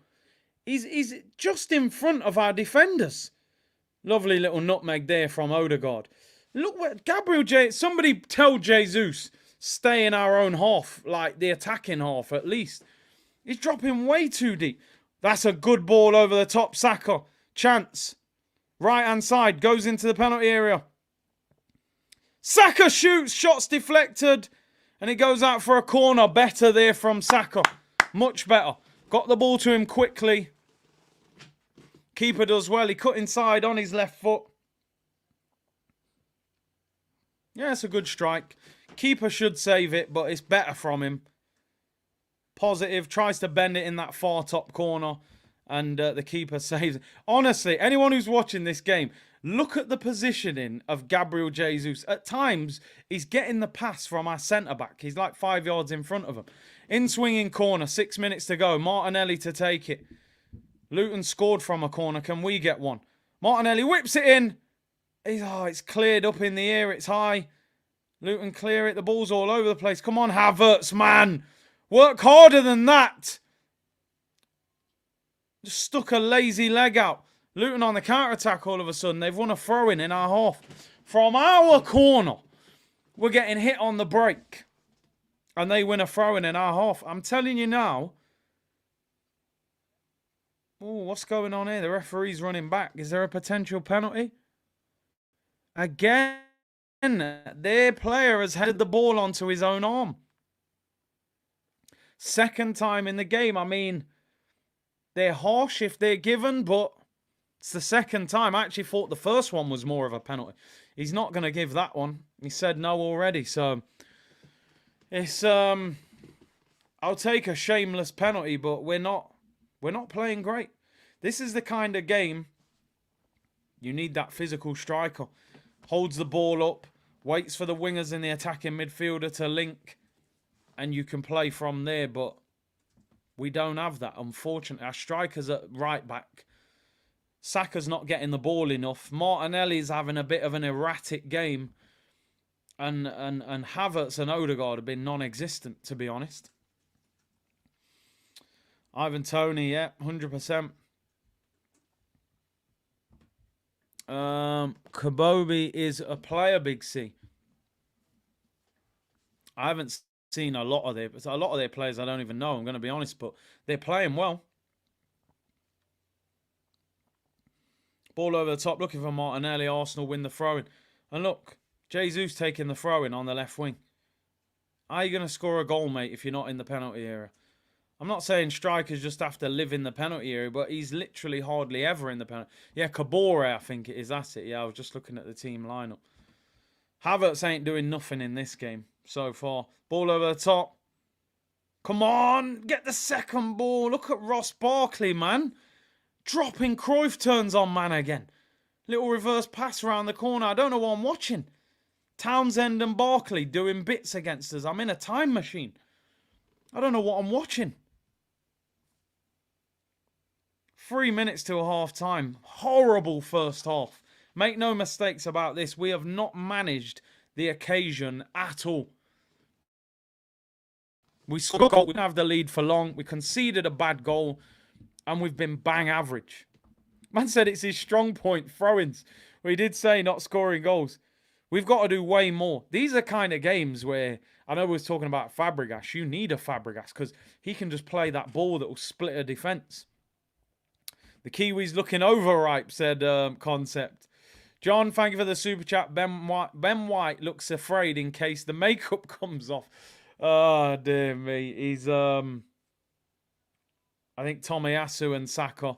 He's just in front of our defenders. Lovely little nutmeg there from Odegaard. Look where Gabriel Jesus... Somebody tell Jesus, stay in our own half, like the attacking half at least. He's dropping way too deep. That's a good ball over the top. Saka. Chance. Right-hand side. Goes into the penalty area. Saka shoots. Shots deflected. And it goes out for a corner. Better there from Saka. Much better. Got the ball to him quickly. Keeper does well. He cut inside on his left foot. Yeah, it's a good strike. Keeper should save it, but it's better from him. Positive. Tries to bend it in that far top corner. And the keeper saves it. Honestly, anyone who's watching this game, look at the positioning of Gabriel Jesus. At times, he's getting the pass from our centre-back. He's like 5 yards in front of him. In-swinging corner, 6 minutes to go. Martinelli to take it. Luton scored from a corner. Can we get one? Martinelli whips it in. It's cleared up in the air. It's high. Luton clear it. The ball's all over the place. Come on, Havertz, man. Work harder than that. Just stuck a lazy leg out. Luton on the counter-attack all of a sudden. They've won a throw-in our half. From our corner, we're getting hit on the break. And they win a throw-in our half. I'm telling you now. Oh, what's going on here? The referee's running back. Is there a potential penalty? Again, their player has headed the ball onto his own arm. Second time in the game. I mean, they're harsh if they're given, but it's the second time. I actually thought the first one was more of a penalty. He's not going to give that one. He said no already, so it's I'll take a shameless penalty, but we're not playing great. This is the kind of game you need that physical striker. Holds the ball up, waits for the wingers and the attacking midfielder to link, and you can play from there, but we don't have that, unfortunately. Our striker's at right back. Saka's not getting the ball enough. Martinelli's having a bit of an erratic game. And Havertz and Odegaard have been non-existent, to be honest. Ivan Toney, yeah, 100%. Kabobi is a player, Big C. I haven't seen a lot of their players I don't even know, I'm going to be honest, but they're playing well. Ball over the top, looking for Martinelli. Arsenal win the throw-in. And look, Jesus taking the throw-in on the left wing. How are you going to score a goal, mate, if you're not in the penalty area? I'm not saying strikers just have to live in the penalty area, but he's literally hardly ever in the penalty. Yeah, Kabore, I think it is. That's it. Yeah, I was just looking at the team lineup. Havertz ain't doing nothing in this game so far. Ball over the top. Come on, get the second ball. Look at Ross Barkley, man. Dropping Cruyff turns on man again. Little reverse pass around the corner. I don't know what I'm watching. Townsend and Barkley doing bits against us. I'm in a time machine. I don't know what I'm watching. 3 minutes till half time. Horrible first half. Make no mistakes about this. We have not managed the occasion at all. We scored a goal. We didn't have the lead for long. We conceded a bad goal. And we've been bang average. Man said it's his strong point, throw-ins. We did say not scoring goals. We've got to do way more. These are kind of games where, I know we was talking about Fabregas. You need a Fabregas because he can just play that ball that will split a defence. The Kiwis looking overripe, said Concept. John, thank you for the super chat. Ben White looks afraid in case the makeup comes off. Oh, dear me. He's, I think Tomiyasu and Saka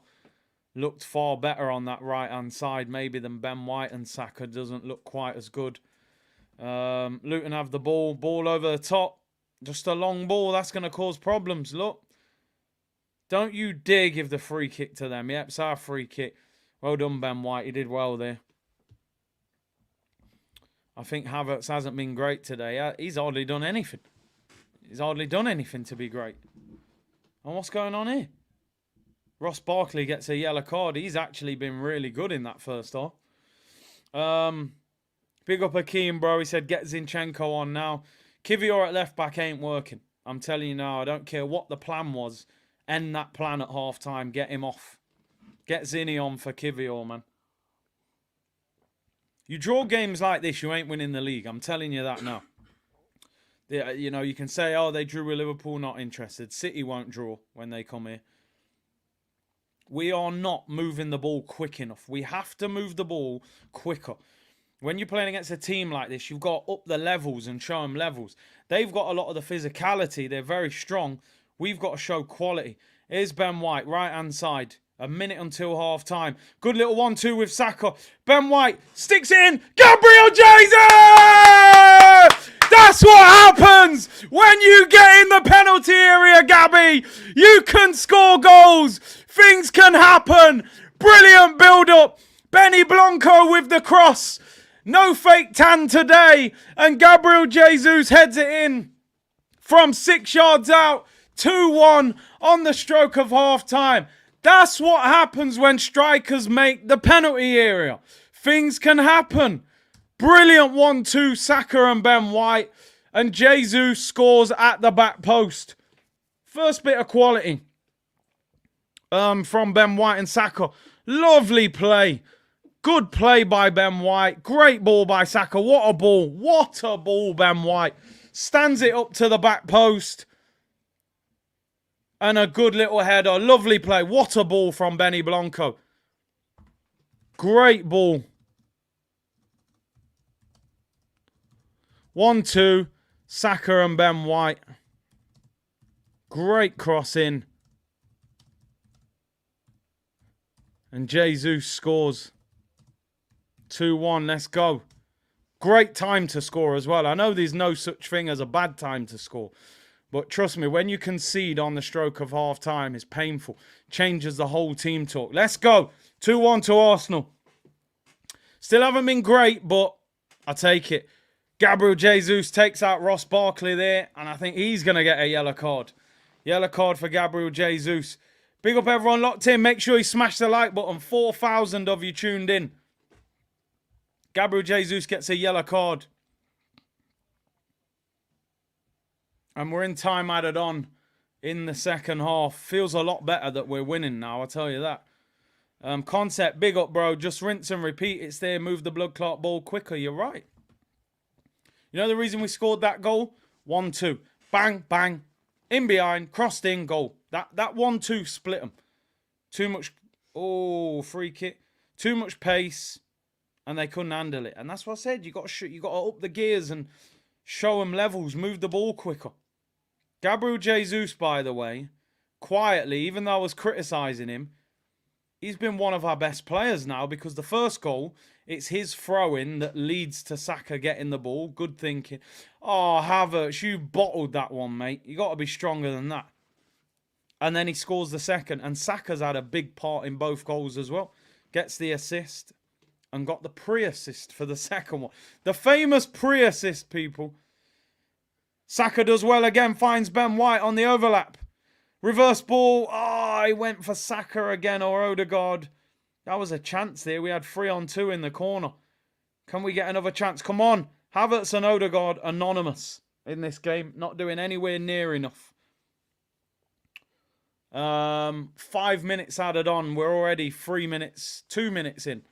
looked far better on that right-hand side, maybe than Ben White, and Saka doesn't look quite as good. Luton have the ball. Ball over the top. Just a long ball. That's going to cause problems. Look. Don't you dare give the free kick to them. Yep, it's our free kick. Well done, Ben White. He did well there. I think Havertz hasn't been great today. He's hardly done anything. He's hardly done anything to be great. And what's going on here? Ross Barkley gets a yellow card. He's actually been really good in that first half. Big up Akeem, bro. He said, get Zinchenko on now. Kivior at left back ain't working. I'm telling you now, I don't care what the plan was. End that plan at half time. Get him off. Get Zinny on for Kivior, man. You draw games like this, you ain't winning the league. I'm telling you that now. You know, you can say, oh, they drew with Liverpool, not interested. City won't draw when they come here. We are not moving the ball quick enough. We have to move the ball quicker. When you're playing against a team like this, you've got to up the levels and show them levels. They've got a lot of the physicality. They're very strong. We've got to show quality. Here's Ben White, right-hand side. A minute until half-time. Good little 1-2 with Saka. Ben White sticks it in. Gabriel Jesus! That's what happens when you get in the penalty area, Gabby. You can score goals. Things can happen. Brilliant build-up. Benny Blanco with the cross. No fake tan today. And Gabriel Jesus heads it in from 6 yards out. 2-1 on the stroke of half-time. That's what happens when strikers make the penalty area. Things can happen. Brilliant 1-2, Saka and Ben White. And Jesus scores at the back post. First bit of quality from Ben White and Saka. Lovely play. Good play by Ben White. Great ball by Saka. What a ball. What a ball, Ben White. Stands it up to the back post. And a good little header. Lovely play. What a ball from Benny Blanco. Great ball. 1-2. Saka and Ben White. Great cross in. And Jesus scores. 2-1. Let's go. Great time to score as well. I know there's no such thing as a bad time to score. But trust me, when you concede on the stroke of half-time, it's painful. Changes the whole team talk. Let's go. 2-1 to Arsenal. Still haven't been great, but I take it. Gabriel Jesus takes out Ross Barkley there, and I think he's going to get a yellow card. Yellow card for Gabriel Jesus. Big up everyone locked in. Make sure you smash the like button. 4,000 of you tuned in. Gabriel Jesus gets a yellow card. And we're in time added on in the second half. Feels a lot better that we're winning now, I'll tell you that. Concept, big up, bro. Just rinse and repeat. It's there. Move the blood clot ball quicker. You're right. You know the reason we scored that goal? 1-2. Bang, bang. In behind. Crossed in. Goal. That 1-2 split them. Too much. Oh, free kick. Too much pace. And they couldn't handle it. And that's what I said. You got to up the gears and show them levels. Move the ball quicker. Gabriel Jesus, by the way, quietly, even though I was criticising him, he's been one of our best players now, because the first goal, it's his throw-in that leads to Saka getting the ball. Good thinking. Oh, Havertz, you bottled that one, mate. You got to be stronger than that. And then he scores the second. And Saka's had a big part in both goals as well. Gets the assist and got the pre-assist for the second one. The famous pre-assist, people. Saka does well again. Finds Ben White on the overlap. Reverse ball. Oh, he went for Saka again, or Odegaard. That was a chance there. We had 3-on-2 in the corner. Can we get another chance? Come on. Havertz and Odegaard anonymous in this game. Not doing anywhere near enough. 5 minutes added on. We're already 2 minutes in.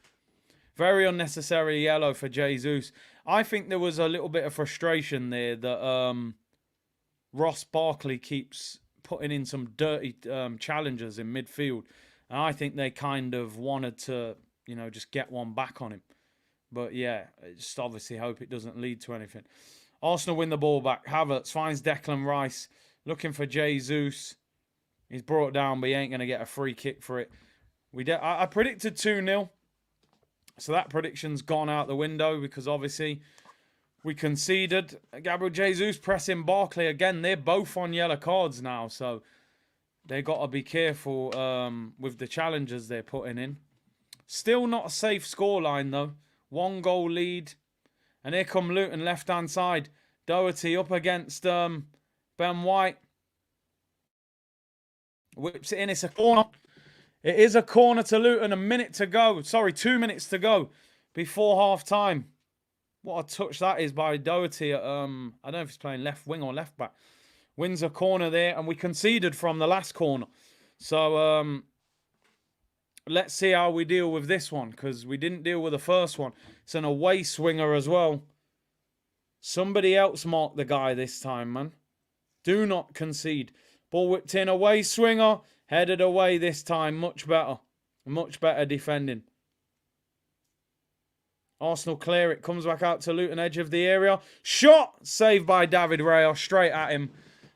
Very unnecessary yellow for Jesus. I think there was a little bit of frustration there that Ross Barkley keeps putting in some dirty challenges in midfield. And I think they kind of wanted to, you know, just get one back on him. But yeah, just obviously hope it doesn't lead to anything. Arsenal win the ball back. Havertz finds Declan Rice. Looking for Jesus. He's brought down, but he ain't going to get a free kick for it. I predicted 2-0. So that prediction's gone out the window because obviously we conceded. Gabriel Jesus pressing Barkley again. They're both on yellow cards now, so they got to be careful with the challenges they're putting in. Still not a safe scoreline though. 1 goal lead. And here come Luton left-hand side. Doherty up against Ben White. Whips it in. It's a corner. It is a corner to Luton. 1 minute to go. Sorry, 2 minutes to go before half-time. What a touch that is by Doherty. I don't know if he's playing left wing or left back. Wins a corner there. And we conceded from the last corner. So let's see how we deal with this one. Because we didn't deal with the first one. It's an away swinger as well. Somebody else mark the guy this time, man. Do not concede. Ball whipped in. Away swinger. Headed away this time. Much better. Much better defending. Arsenal clear it. Comes back out to Luton, edge of the area. Shot! Saved by David Raya. Straight at him.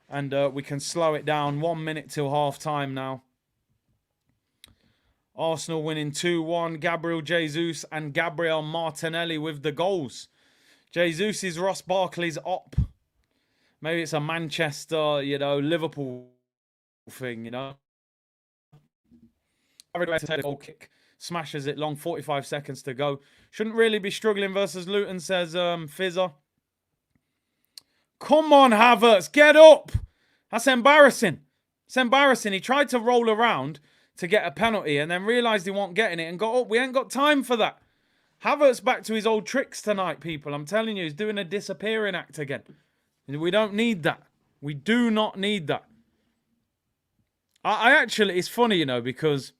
And we can slow it down. 1 minute till half time now. Arsenal winning 2-1. Gabriel Jesus and Gabriel Martinelli with the goals. Jesus is Ross Barkley's op. Maybe it's a Manchester, you know, Liverpool thing, you know. Goal kick. Smashes it long. 45 seconds to go. Shouldn't really be struggling versus Luton, says Fizzer. Come on, Havertz. Get up. That's embarrassing. It's embarrassing. He tried to roll around to get a penalty and then realised he wasn't getting it and got up. We ain't got time for that. Havertz back to his old tricks tonight, people. I'm telling you, he's doing a disappearing act again. We don't need that. We do not need that. I actually, it's funny, you know, because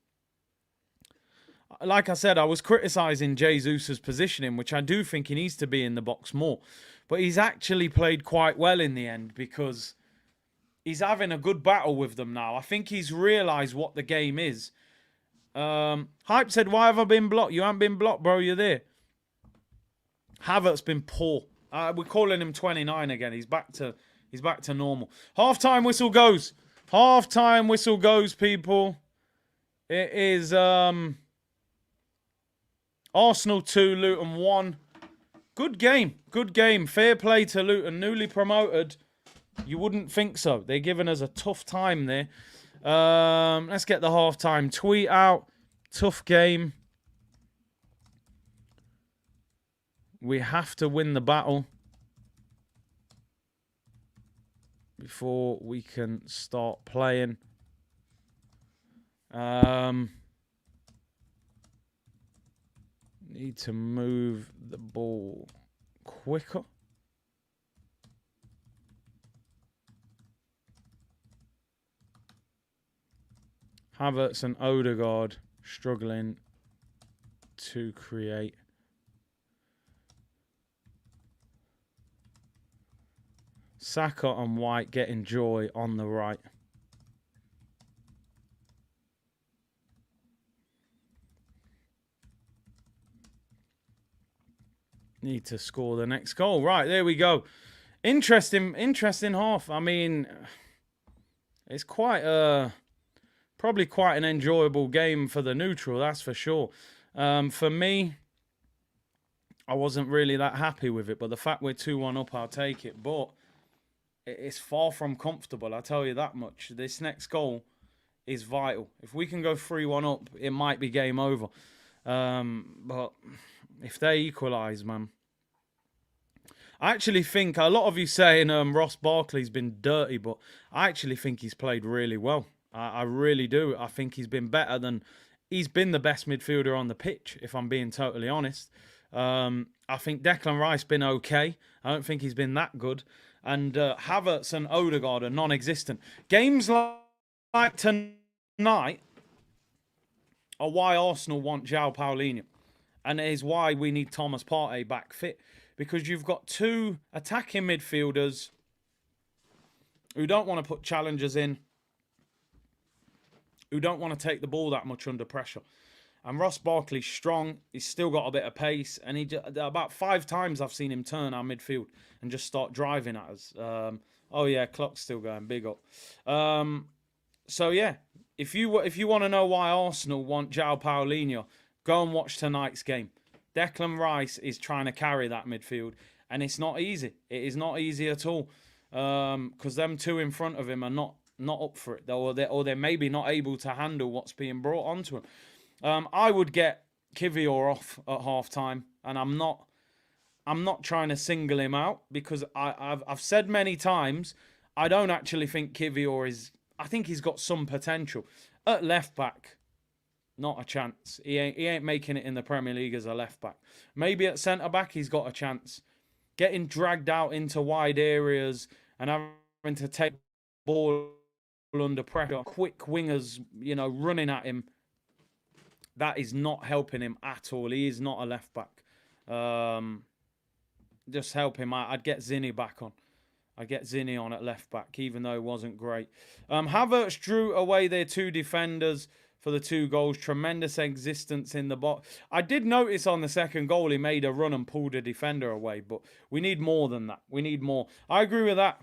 like I said, I was criticising Jesus' positioning, which I do think he needs to be in the box more. But he's actually played quite well in the end because he's having a good battle with them now. I think he's realised what the game is. Hype said, why have I been blocked? You haven't been blocked, bro. You're there. Havertz's been poor. We're calling him 29 again. He's back to normal. Half-time whistle goes. Half-time whistle goes, people. It is Arsenal 2, Luton 1. Good game. Good game. Fair play to Luton. Newly promoted. You wouldn't think so. They're giving us a tough time there. Let's get the half-time tweet out. Tough game. We have to win the battle before we can start playing. Need to move the ball quicker. Havertz and Odegaard struggling to create. Saka and White getting joy on the right. Need to score the next goal. Right, there we go. Interesting half. I mean, it's quite probably quite an enjoyable game for the neutral, that's for sure. For me, I wasn't really that happy with it, but the fact we're 2-1 up, I'll take it. But it's far from comfortable, I'll tell you that much. This next goal is vital. If we can go 3-1 up, it might be game over. But if they equalise, man. I actually think, a lot of you saying Ross Barkley's been dirty, but I actually think he's played really well. I really do. I think he's been better than... He's been the best midfielder on the pitch, if I'm being totally honest. I think Declan Rice been okay. I don't think he's been that good. And Havertz and Odegaard are non-existent. Games like tonight are why Arsenal want João Palhinha. And it is why we need Thomas Partey back fit. Because you've got two attacking midfielders who don't want to put challengers in, who don't want to take the ball that much under pressure. And Ross Barkley's strong. He's still got a bit of pace. And about 5 times I've seen him turn our midfield and just start driving at us. Oh, yeah, clock's still going. Big up. So, yeah, if you want to know why Arsenal want João Palhinha, go and watch tonight's game. Declan Rice is trying to carry that midfield, and it's not easy. It is not easy at all, because them two in front of him are not up for it, or they're maybe not able to handle what's being brought onto him. I would get Kivior off at half time, and I'm not trying to single him out, because I've said many times I don't actually think Kivior is. I think he's got some potential at left back. Not a chance. He ain't making it in the Premier League as a left-back. Maybe at centre-back he's got a chance. Getting dragged out into wide areas and having to take the ball under pressure. Quick wingers, running at him. That is not helping him at all. He is not a left-back. Just help him out. I'd get Zinni back on. I'd get Zinni on at left-back, even though it wasn't great. Havertz drew away their 2 defenders for the 2 goals. Tremendous existence in the box. I did notice on the second goal he made a run and pulled a defender away, but we need more than that. We need more. I agree with that.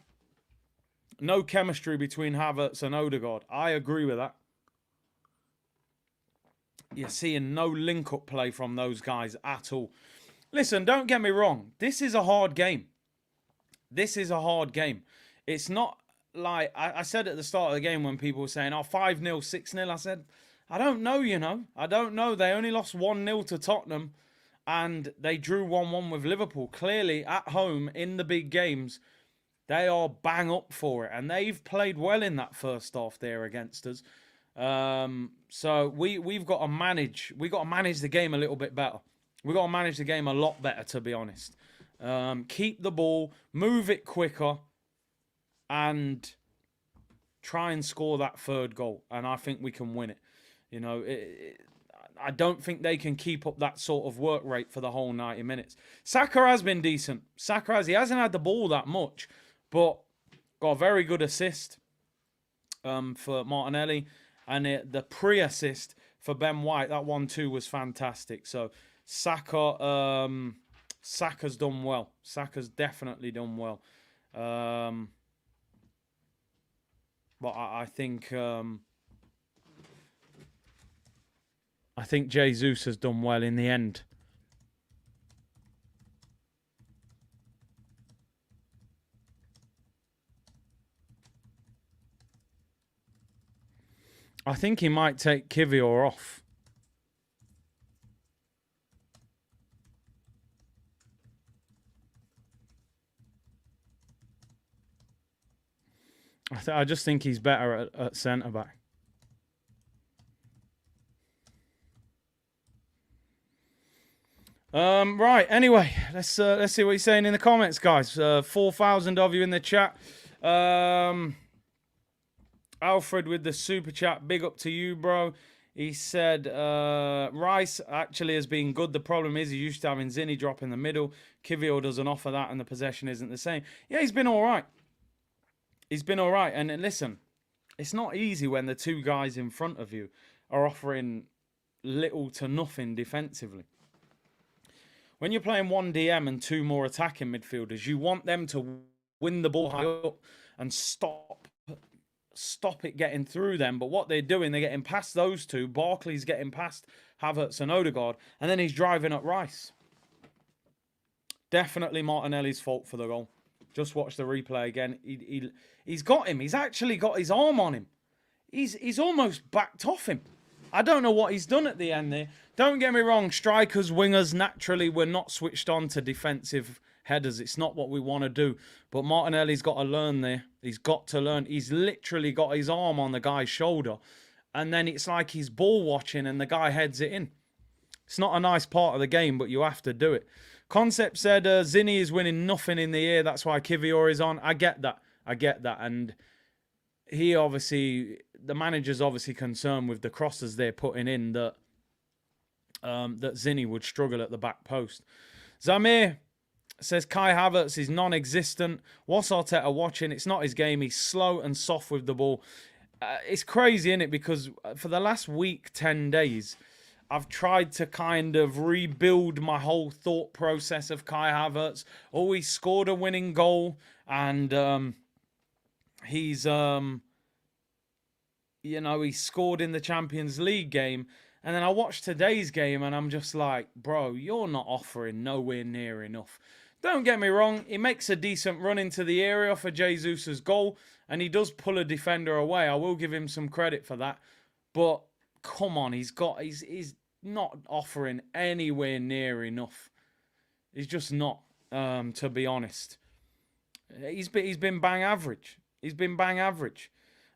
No chemistry between Havertz and Odegaard. I agree with that. You're seeing no link-up play from those guys at all. Listen, don't get me wrong. This is a hard game. This is a hard game. It's not like... I said at the start of the game when people were saying, 5-0, 6-0. I said... I don't know, I don't know. They only lost 1-0 to Tottenham and they drew 1-1 with Liverpool. Clearly, at home, in the big games, they are bang up for it. And they've played well in that first half there against us. So we've got to manage. We've got to manage the game a little bit better. We've got to manage the game a lot better, to be honest. Keep the ball, move it quicker, and try and score that 3rd goal. And I think we can win it. I don't think they can keep up that sort of work rate for the whole 90 minutes. Saka has been decent. He hasn't had the ball that much, but got a very good assist for Martinelli. And the pre-assist for Ben White, that 1-2 was fantastic. So Saka's done well. Saka's definitely done well. But I think... I think Jesus has done well in the end. I think he might take Kivior off. I just think he's better at centre-back. Right, anyway, let's see what you're saying in the comments, guys. 4,000 of you in the chat. Alfred with the super chat, big up to you, bro. He said, Rice actually has been good. The problem is he's used to having Zinni drop in the middle. Kivior doesn't offer that and the possession isn't the same. Yeah, he's been all right. He's been all right. And listen, it's not easy when the 2 guys in front of you are offering little to nothing defensively. When you're playing 1 DM and 2 more attacking midfielders, you want them to win the ball high up and stop stop it getting through them. But what they're doing, they're getting past those two. Barkley's getting past Havertz and Odegaard, and then he's driving up Rice. Definitely Martinelli's fault for the goal. Just watch the replay again. He's got him. He's actually got his arm on him. He's almost backed off him. I don't know what he's done at the end there. Don't get me wrong, strikers, wingers, naturally, we're not switched on to defensive headers. It's not what we want to do. But Martinelli's got to learn there. He's got to learn. He's literally got his arm on the guy's shoulder. And then it's like he's ball watching and the guy heads it in. It's not a nice part of the game, but you have to do it. Concept said Zinni is winning nothing in the air. That's why Kivior is on. I get that. And he obviously, the manager's obviously concerned with the crosses they're putting in that Zinni would struggle at the back post. Zamir says Kai Havertz is non-existent. What's Arteta watching? It's not his game. He's slow and soft with the ball. It's crazy, isn't it? Because for the last week, 10 days, I've tried to kind of rebuild my whole thought process of Kai Havertz. Oh, he scored a winning goal and he's, he scored in the Champions League game. And then I watched today's game and I'm just like, bro, you're not offering nowhere near enough. Don't get me wrong, he makes a decent run into the area for Jesus' goal and he does pull a defender away. I will give him some credit for that. But come on, he's not offering anywhere near enough. He's just not, to be honest. He's been bang average. He's been bang average.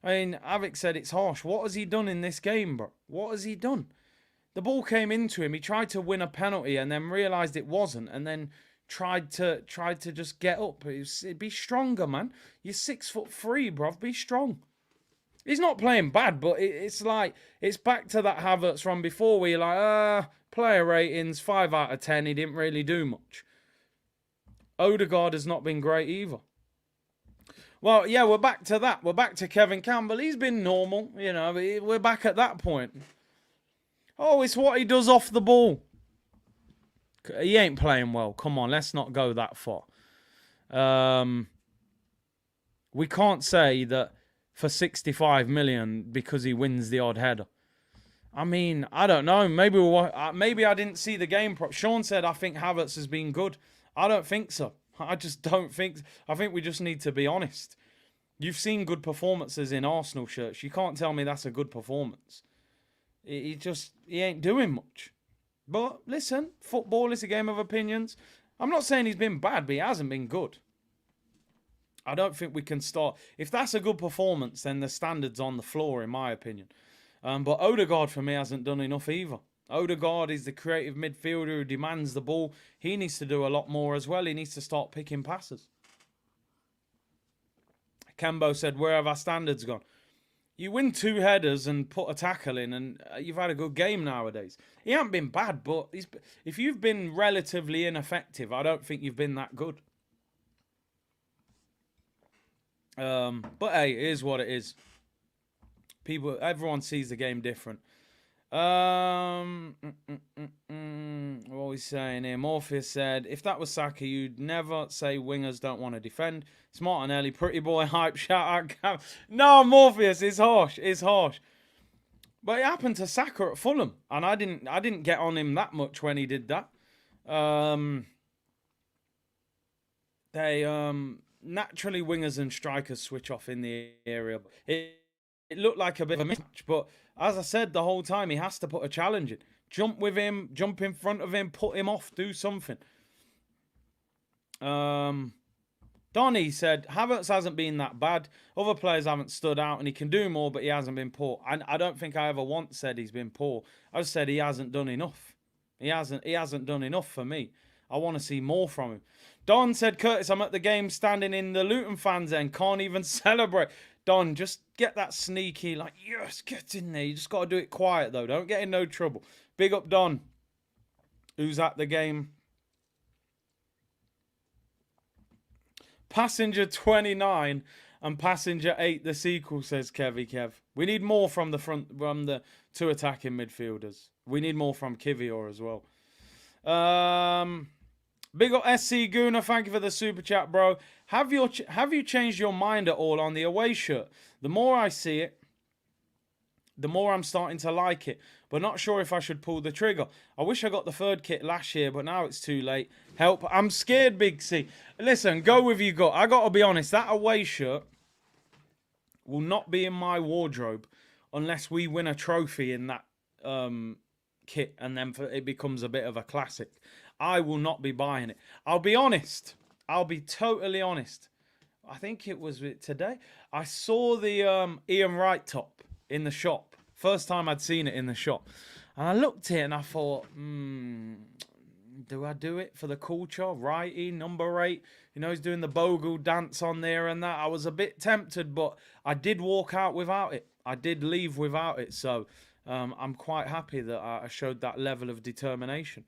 I mean, Avik said it's harsh. What has he done in this game, bro? What has he done? The ball came into him. He tried to win a penalty and then realised it wasn't, and then tried to just get up. Be stronger, man. You're 6'3", bruv. Be strong. He's not playing bad, but it's like it's back to that Havertz from before where you're like, player ratings 5 out of 10. He didn't really do much. Odegaard has not been great either. Well, yeah, we're back to that. We're back to Kevin Campbell. He's been normal, we're back at that point. Oh, it's what he does off the ball. He ain't playing well. Come on, let's not go that far. We can't say that for 65 million because he wins the odd header. I mean, I don't know. Maybe I didn't see the game. Sean said, I think Havertz has been good. I don't think so. I just don't think... I think we just need to be honest. You've seen good performances in Arsenal shirts. You can't tell me that's a good performance. He ain't doing much. But listen, football is a game of opinions. I'm not saying he's been bad, but he hasn't been good. I don't think we can start... If that's a good performance, then the standard's on the floor, in my opinion. But Odegaard, for me, hasn't done enough either. Odegaard is the creative midfielder who demands the ball. He needs to do a lot more as well. He needs to start picking passes. Kembo said, where have our standards gone? You win 2 headers and put a tackle in and you've had a good game nowadays. He hasn't been bad, but if you've been relatively ineffective, I don't think you've been that good. But hey, it is what it is. Everyone sees the game different. What are we saying here? Morpheus said, if that was Saka, you'd never say wingers don't want to defend. It's Martinelli, pretty boy hype, shout out. No, Morpheus, it's harsh. It's harsh. But it happened to Saka at Fulham, and I didn't get on him that much when he did that. Naturally wingers and strikers switch off in the area. It looked like a bit of a mismatch, but as I said the whole time, he has to put a challenge in. Jump with him, jump in front of him, put him off, do something. Donny said, Havertz hasn't been that bad. Other players haven't stood out and he can do more, but he hasn't been poor. And I don't think I ever once said he's been poor. I just said he hasn't done enough. He hasn't done enough for me. I want to see more from him. Don said, Curtis, I'm at the game standing in the Luton fans end. Can't even celebrate. Don, just get that sneaky, like, yes, get in there. You just got to do it quiet, though. Don't get in no trouble. Big up Don, who's at the game. Passenger 29 and Passenger 8, the sequel, says Kevy Kev. We need more from the 2 attacking midfielders. We need more from Kivior as well. Big up SC Gooner, thank you for the super chat, bro. Have you changed your mind at all on the away shirt? The more I see it, the more I'm starting to like it, but not sure if I should pull the trigger. I wish I got the third kit last year, but now it's too late. Help, I'm scared, Big C. Listen, go with your gut. I got to be honest, that away shirt will not be in my wardrobe unless we win a trophy in that kit, and then it becomes a bit of a classic. I will not be buying it. I'll be honest. I'll be totally honest. I think it was today. I saw the Ian Wright top in the shop. First time I'd seen it in the shop. And I looked at it and I thought, do I do it for the culture? Righty, number 8. You know, he's doing the bogle dance on there and that. I was a bit tempted, but I did walk out without it. I did leave without it. So I'm quite happy that I showed that level of determination.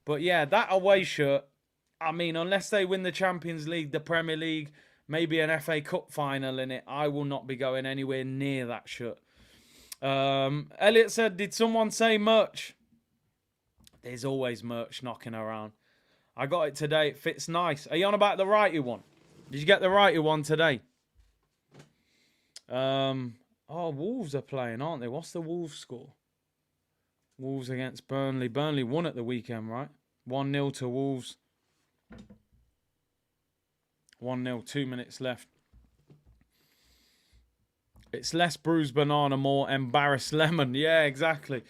But yeah, that away shirt, I mean, unless they win the Champions League, the Premier League, maybe an FA Cup final in it, I will not be going anywhere near that shirt. Elliot said, did someone say merch? There's always merch knocking around. I got it today. It fits nice. Are you on about the righty one? Did you get the righty one today? Oh, Wolves are playing, aren't they? What's the Wolves score? Wolves against Burnley. Burnley won at the weekend, right? 1-0 to Wolves. 1-0, 2 minutes left. It's less bruised banana, more embarrassed lemon. Yeah, exactly.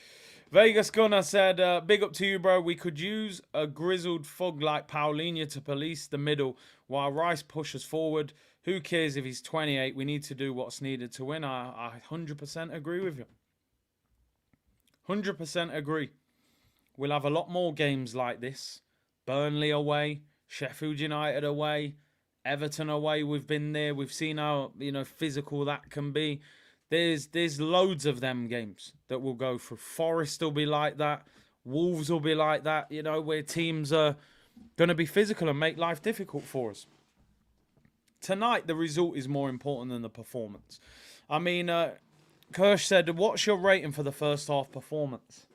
Vegas Gunner said, big up to you, bro. We could use a grizzled thug like Palhinha to police the middle while Rice pushes forward. Who cares if he's 28? We need to do what's needed to win. I 100% agree with you. 100% agree. We'll have a lot more games like this. Burnley away, Sheffield United away, Everton away. We've been there. We've seen how physical that can be. There's loads of them games that we'll go through. Forest will be like that. Wolves will be like that. Where teams are going to be physical and make life difficult for us. Tonight, the result is more important than the performance. I mean, Kirsch said, what's your rating for the first half performance?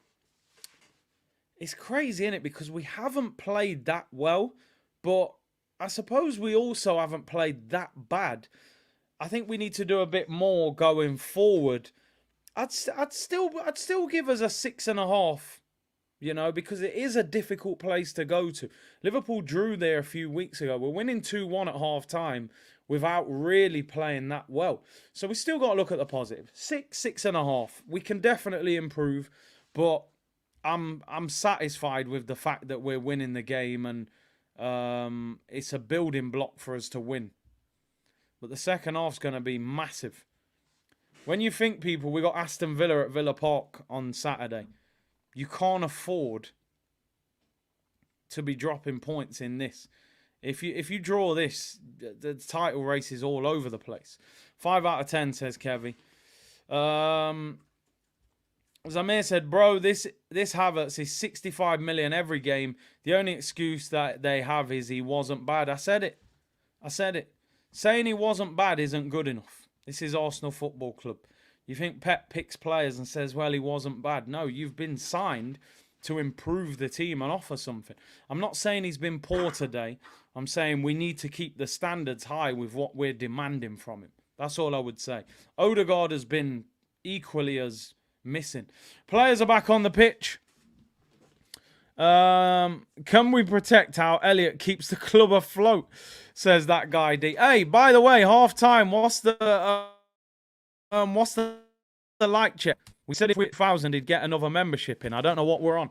It's crazy, isn't it? Because we haven't played that well, but I suppose we also haven't played that bad. I think we need to do a bit more going forward. I'd still give us a 6.5, because it is a difficult place to go to. Liverpool drew there a few weeks ago. We're winning 2-1 at half-time without really playing that well. So we still got to look at the positive. 6.5. We can definitely improve, but I'm satisfied with the fact that we're winning the game, and it's a building block for us to win. But the second half's going to be massive. When you think, people, we got Aston Villa at Villa Park on Saturday. You can't afford to be dropping points in this. If you draw this, the title race is all over the place. 5 out of 10, says Kevy. Zamir said, bro, this Havertz is 65 million every game. The only excuse that they have is he wasn't bad. I said it. Saying he wasn't bad isn't good enough. This is Arsenal Football Club. You think Pep picks players and says, well, he wasn't bad. No, you've been signed to improve the team and offer something. I'm not saying he's been poor today. I'm saying we need to keep the standards high with what we're demanding from him. That's all I would say. Odegaard has been equally as missing. Players are back on the pitch. Can we protect how Elliot keeps the club afloat? Says that guy D. Hey, by the way, half time. What's the like check? We said if we hit 1,000, he'd get another membership in. I don't know what we're on.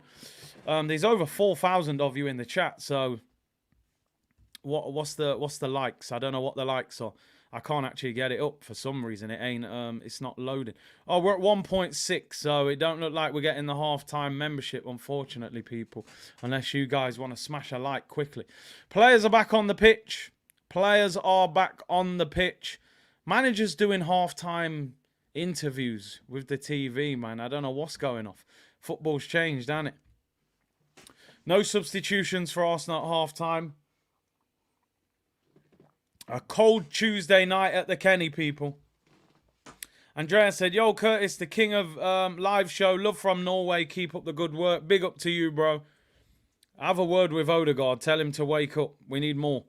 There's over 4,000 of you in the chat. So what's the likes? I don't know what the likes are. I can't actually get it up for some reason. It ain't. It's not loading. Oh, we're at 1.6, so it don't look like we're getting the half-time membership, unfortunately, people. Unless you guys want to smash a like quickly. Players are back on the pitch. Players are back on the pitch. Managers doing half-time interviews with the TV, man. I don't know what's going off. Football's changed, hasn't it? No substitutions for Arsenal at half-time. A cold Tuesday night at the Kenny, people. Andrea said, yo, Curtis, the king of live show. Love from Norway. Keep up the good work. Big up to you, bro. Have a word with Odegaard. Tell him to wake up. We need more.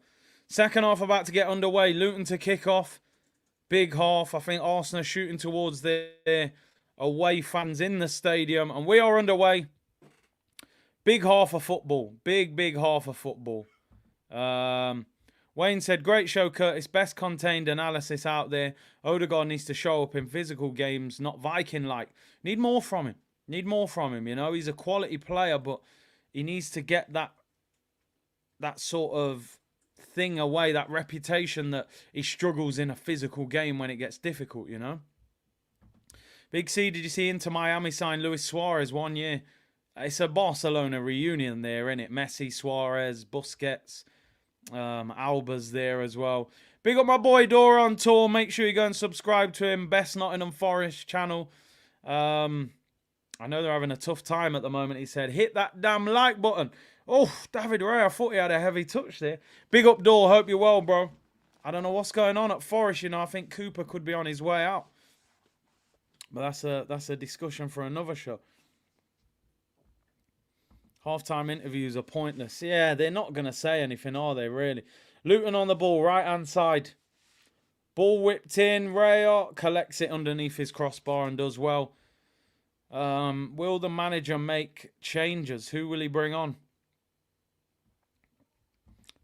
Second half about to get underway. Luton to kick off. Big half. I think Arsenal shooting towards their away fans in the stadium. And we are underway. Big half of football. Big half of football. Wayne said, great show, Curtis. Best contained analysis out there. Odegaard needs to show up in physical games, not Viking-like. Need more from him. Need more from him, you know. He's a quality player, but he needs to get that sort of thing away, that reputation that he struggles in a physical game when it gets difficult, you know. Big C, did you see Inter Miami sign Luis Suarez 1 year? It's a Barcelona reunion there, isn't it? Messi, Suarez, Busquets. Alba's there as well. Big up my boy Dora on tour. Make sure you go and subscribe to him. Best Nottingham Forest channel. I know they're having a tough time at the moment. He said, hit that damn like button. Oh, David Ray, I thought he had a heavy touch there. Big up Dora. Hope you're well, bro. I don't know what's going on at Forest. You know, I think Cooper could be on his way out. But that's a discussion for another show. Half-time interviews are pointless. Yeah, they're not going to say anything, are they, really? Luton on the ball, right-hand side. Ball whipped in. Raya collects it underneath his crossbar and does well. Will the manager make changes? Who will he bring on?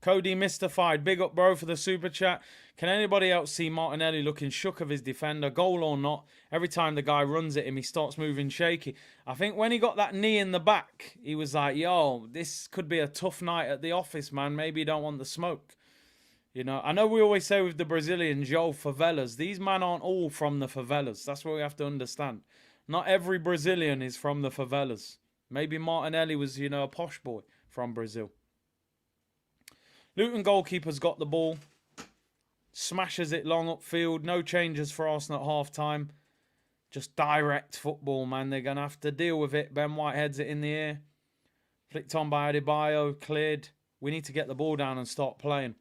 Cody Mystified. Big up, bro, for the super chat. Can anybody else see Martinelli looking shook of his defender, goal or not? Every time the guy runs at him, he starts moving shaky. I think when he got that knee in the back, he was like, yo, this could be a tough night at the office, man. Maybe you don't want the smoke. You know, I know we always say with the Brazilians, yo, favelas. These men aren't all from the favelas. That's what we have to understand. Not every Brazilian is from the favelas. Maybe Martinelli was, you know, a posh boy from Brazil. Luton goalkeeper's got the ball. Smashes it long upfield. No changes for Arsenal at half-time. Just direct football, man. They're going to have to deal with it. Ben White heads it in the air. Flicked on by Adebayo. Cleared. We need to get the ball down and start playing.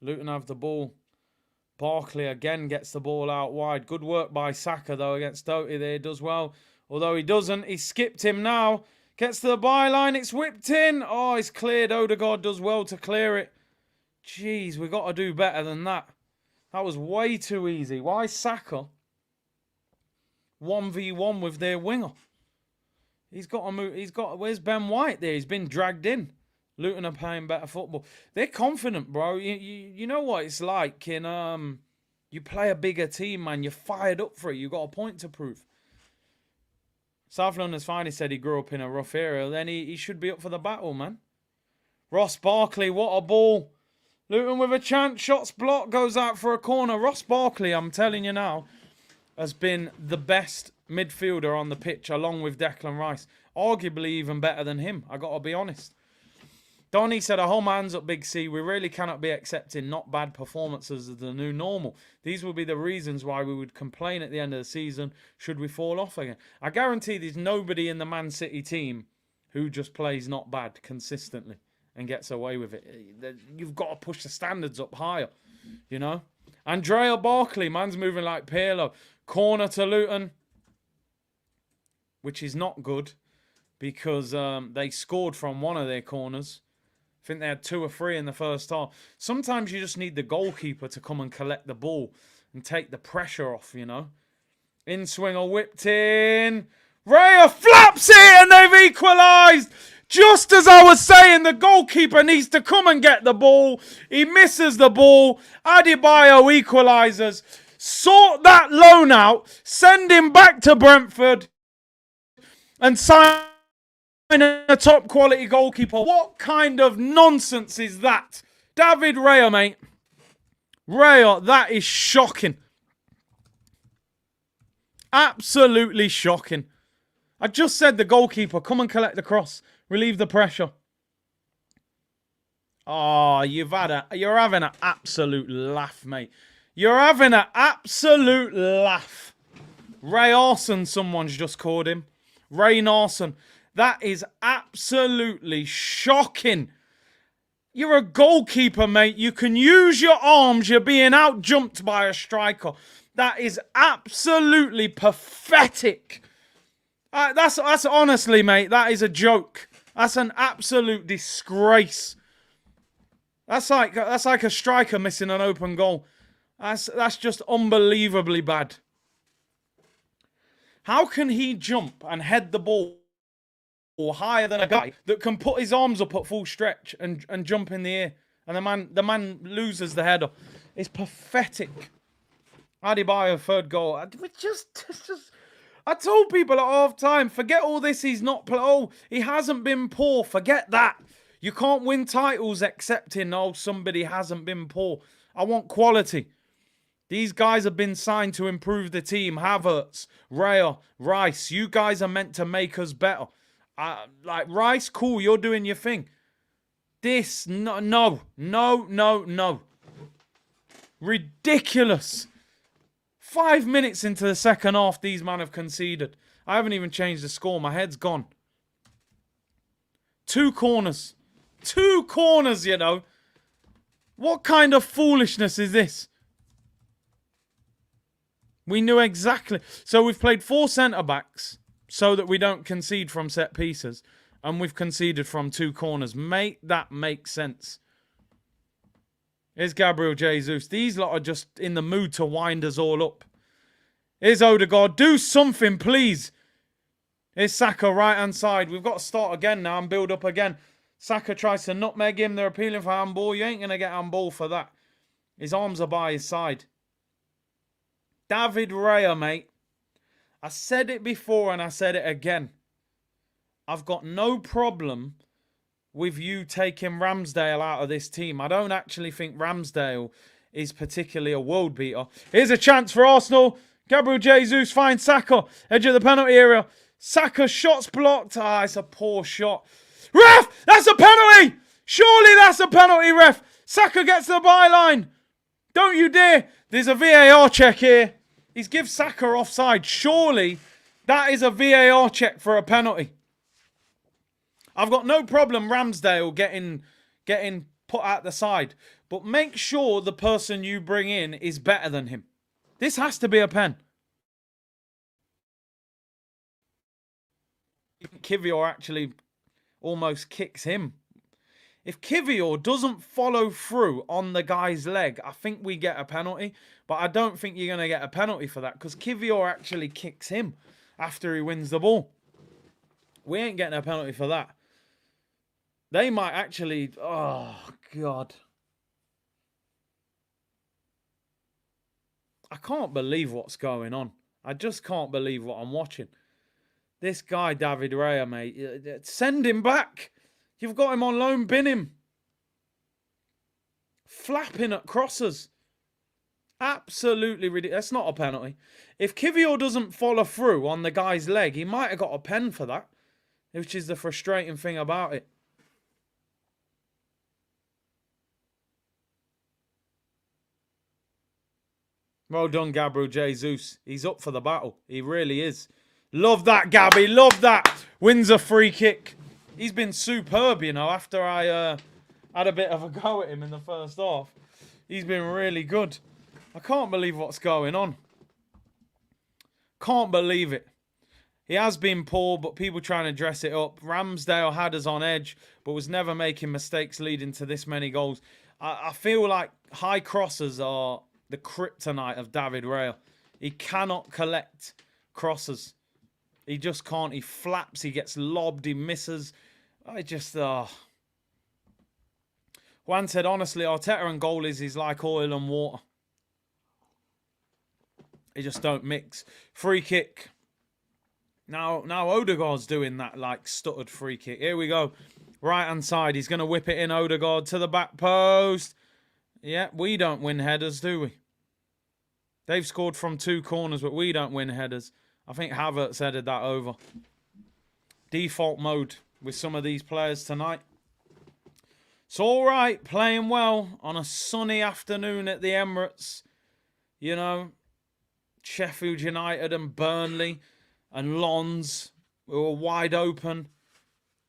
Luton have the ball. Barkley again gets the ball out wide. Good work by Saka, though, against Doty there. He does well. Although he doesn't. He skipped him now. Gets to the byline. It's whipped in. Oh, it's cleared. Odegaard does well to clear it. Jeez, we've got to do better than that. That was way too easy. Why Saka 1v1 with their winger? He's got to move. Where's Ben White there? He's been dragged in. Luton are playing better football. They're confident, bro. You know what it's like in you play a bigger team, man. You're fired up for it. You've got a point to prove. South London's finally said he grew up in a rough area. Then he should be up for the battle, man. Ross Barkley, what a ball. Luton with a chance. Shots blocked. Goes out for a corner. Ross Barkley, I'm telling you now, has been the best midfielder on the pitch along with Declan Rice. Arguably even better than him. I got to be honest. Donny said, I hold my hands up, Big C. We really cannot be accepting not bad performances as the new normal. These will be the reasons why we would complain at the end of the season should we fall off again. I guarantee there's nobody in the Man City team who just plays not bad consistently and gets away with it. You've got to push the standards up higher, you know. Andrea Barkley, man's moving like Pirlo. Corner to Luton, which is not good because they scored from one of their corners. I think they had 2 or 3 in the first half. Sometimes you just need the goalkeeper to come and collect the ball and take the pressure off, you know. In swinger whipped in. Raya flaps it and they've equalised. Just as I was saying, the goalkeeper needs to come and get the ball. He misses the ball. Adebayo equalises. Sort that loan out. Send him back to Brentford. And sign a top quality goalkeeper. What kind of nonsense is that? David Raya, mate. Raya, that is shocking. Absolutely shocking. I just said the goalkeeper, come and collect the cross. Relieve the pressure. Oh, you're having an absolute laugh, mate. You're having an absolute laugh. Ray Arson, someone's just called him. Ray Narson. That is absolutely shocking. You're a goalkeeper, mate. You can use your arms. You're being out-jumped by a striker. That is absolutely pathetic. That's honestly, mate, that is a joke. That's an absolute disgrace. That's like a striker missing an open goal. That's just unbelievably bad. How can he jump and head the ball higher than a guy that can put his arms up at full stretch and jump in the air? And the man loses the header. It's pathetic. Adebayo, third goal. I told people at half time, forget all this. He's not. He hasn't been poor. Forget that. You can't win titles accepting, somebody hasn't been poor. I want quality. These guys have been signed to improve the team. Havertz, Raya, Rice. You guys are meant to make us better. Like Rice, cool. You're doing your thing. This, no. Ridiculous. 5 minutes into the second half, these men have conceded. I haven't even changed the score. My head's gone. 2 corners. 2 corners, you know. What kind of foolishness is this? We knew exactly. So we've played 4 centre-backs so that we don't concede from set pieces. And we've conceded from 2 corners. Make that make sense. Here's Gabriel Jesus. These lot are just in the mood to wind us all up. Here's Odegaard. Do something, please. Here's Saka, right-hand side. We've got to start again now and build up again. Saka tries to nutmeg him. They're appealing for handball. You ain't going to get handball for that. His arms are by his side. David Raya, mate. I said it before and I said it again. I've got no problem with you taking Ramsdale out of this team. I don't actually think Ramsdale is particularly a world beater. Here's a chance for Arsenal. Gabriel Jesus finds Saka. Edge of the penalty area. Saka shot's blocked. It's a poor shot. Ref! That's a penalty! Surely that's a penalty, ref. Saka gets the byline. Don't you dare. There's a VAR check here. He's give Saka offside. Surely that is a VAR check for a penalty. I've got no problem Ramsdale getting put at the side. But make sure the person you bring in is better than him. This has to be a pen. Kivior actually almost kicks him. If Kivior doesn't follow through on the guy's leg, I think we get a penalty. But I don't think you're going to get a penalty for that because Kivior actually kicks him after he wins the ball. We ain't getting a penalty for that. They might actually... Oh, God. I can't believe what's going on. I just can't believe what I'm watching. This guy, David Raya, mate, send him back. You've got him on loan, bin him. Flapping at crosses. Absolutely ridiculous. That's not a penalty. If Kivior doesn't follow through on the guy's leg, he might have got a pen for that, which is the frustrating thing about it. Well done, Gabriel Jesus. He's up for the battle. He really is. Love that, Gabby. Love that. Wins a free kick. He's been superb, you know, after I had a bit of a go at him in the first half. He's been really good. I can't believe what's going on. Can't believe it. He has been poor, but people trying to dress it up. Ramsdale had us on edge, but was never making mistakes leading to this many goals. I feel like high crosses are the kryptonite of David Raya. He cannot collect crosses. He just can't. He flaps. He gets lobbed. He misses. Juan said, honestly, Arteta and goalies is like oil and water. They just don't mix. Free kick. Now Odegaard's doing that like stuttered free kick. Here we go. Right hand side. He's going to whip it in, Odegaard, to the back post. Yeah, we don't win headers, do we? They've scored from 2 corners, but we don't win headers. I think Havertz headed that over. Default mode with some of these players tonight. It's all right, playing well on a sunny afternoon at the Emirates. You know, Sheffield United and Burnley and Lons were wide open.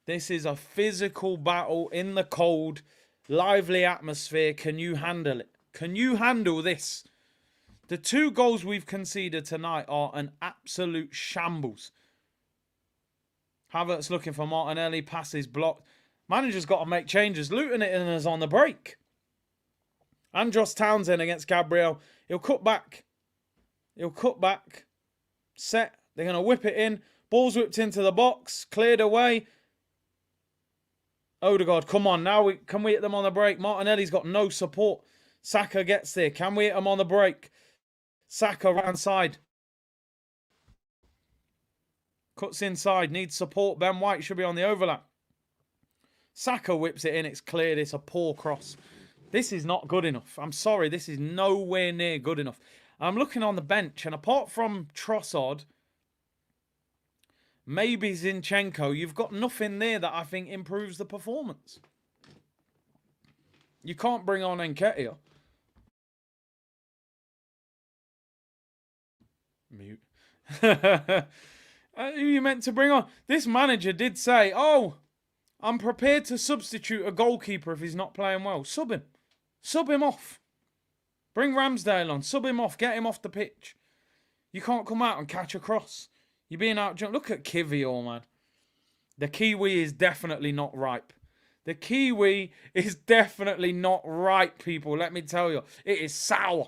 This is a physical battle in the cold, lively atmosphere. Can you handle it? Can you handle this? The 2 goals we've conceded tonight are an absolute shambles. Havertz looking for Martinelli. Passes blocked. Manager's got to make changes. Luton is on the break. Andros Townsend against Gabriel. He'll cut back. Set. They're going to whip it in. Ball's whipped into the box. Cleared away. Odegaard, come on. Now can we hit them on the break? Martinelli's got no support. Saka gets there. Can we hit them on the break? Saka round side. Cuts inside. Needs support. Ben White should be on the overlap. Saka whips it in. It's cleared. It's a poor cross. This is not good enough. I'm sorry. This is nowhere near good enough. I'm looking on the bench, and apart from Trossard, maybe Zinchenko, you've got nothing there that I think improves the performance. You can't bring on Nketiah. Mute. Who are you meant to bring on? This manager did say, oh, I'm prepared to substitute a goalkeeper if he's not playing well. Sub him. Sub him off. Bring Ramsdale on. Sub him off. Get him off the pitch. You can't come out and catch a cross. You're being outjumped. Look at Kiwior, man. The Kiwi is definitely not ripe. The Kiwi is definitely not ripe, people. Let me tell you. It is sour.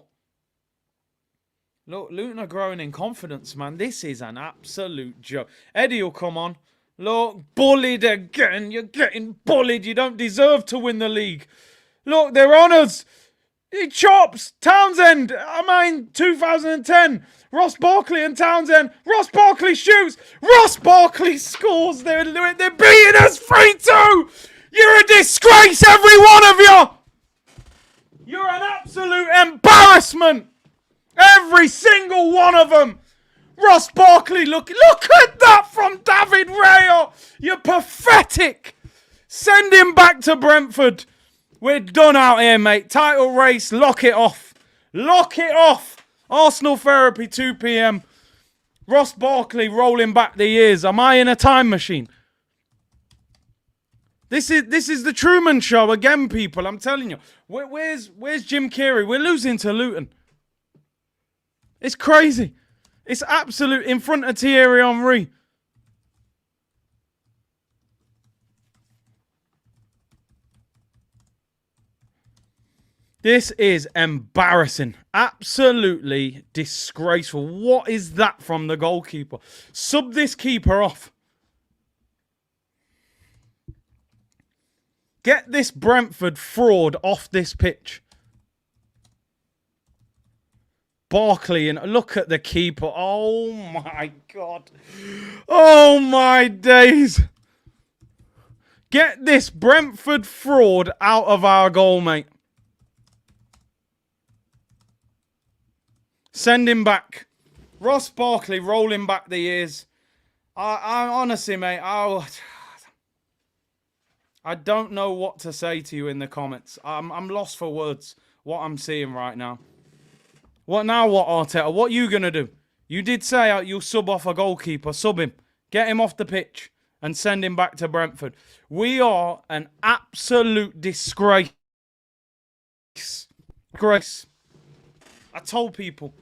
Look, Luton are growing in confidence, man. This is an absolute joke. Eddie will come on. Look, bullied again. You're getting bullied. You don't deserve to win the league. Look, they're on us. He chops. Townsend. 2010. Ross Barkley and Townsend. Ross Barkley shoots. Ross Barkley scores. They're beating us 3-2. You're a disgrace, every one of you. You're an absolute embarrassment. Every single one of them. Ross Barkley, look at that from David Raya. You're pathetic. Send him back to Brentford. We're done out here, mate. Title race, lock it off. Lock it off. Arsenal therapy, 2 p.m. Ross Barkley rolling back the years. Am I in a time machine? This is the Truman Show again, people. I'm telling you. Where's Jim Carrey? We're losing to Luton. It's crazy. It's absolute in front of Thierry Henry. This is embarrassing. Absolutely disgraceful. What is that from the goalkeeper? Sub this keeper off. Get this Brentford fraud off this pitch. Barkley, and look at the keeper. Oh my God. Oh my days. Get this Brentford fraud out of our goal, mate. Send him back. Ross Barkley rolling back the years. I honestly, mate, I don't know what to say to you in the comments. I'm lost for words what I'm seeing right now. What now, what, Arteta? What are you going to do? You did say you'll sub off a goalkeeper. Sub him. Get him off the pitch and send him back to Brentford. We are an absolute disgrace. Disgrace. I told people.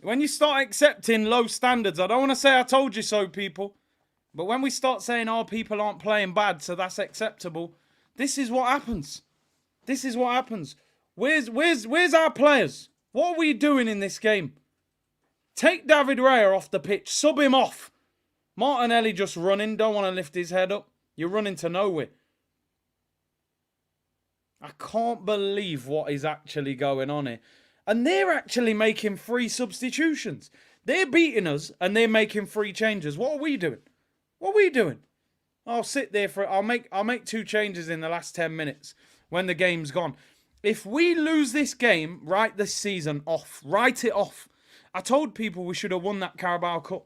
When you start accepting low standards, I don't want to say I told you so, people. But when we start saying our people aren't playing bad, so that's acceptable, this is what happens. This is what happens. Where's our players? What are we doing in this game? Take David Raya off the pitch. Sub him off. Martinelli just running. Don't want to lift his head up. You're running to nowhere. I can't believe what is actually going on here. And they're actually making 3 substitutions. They're beating us and they're making 3 changes. What are we doing? What are we doing? I'll sit there for... I'll make 2 changes in the last 10 minutes when the game's gone. If we lose this game, write this season off. Write it off. I told people we should have won that Carabao Cup.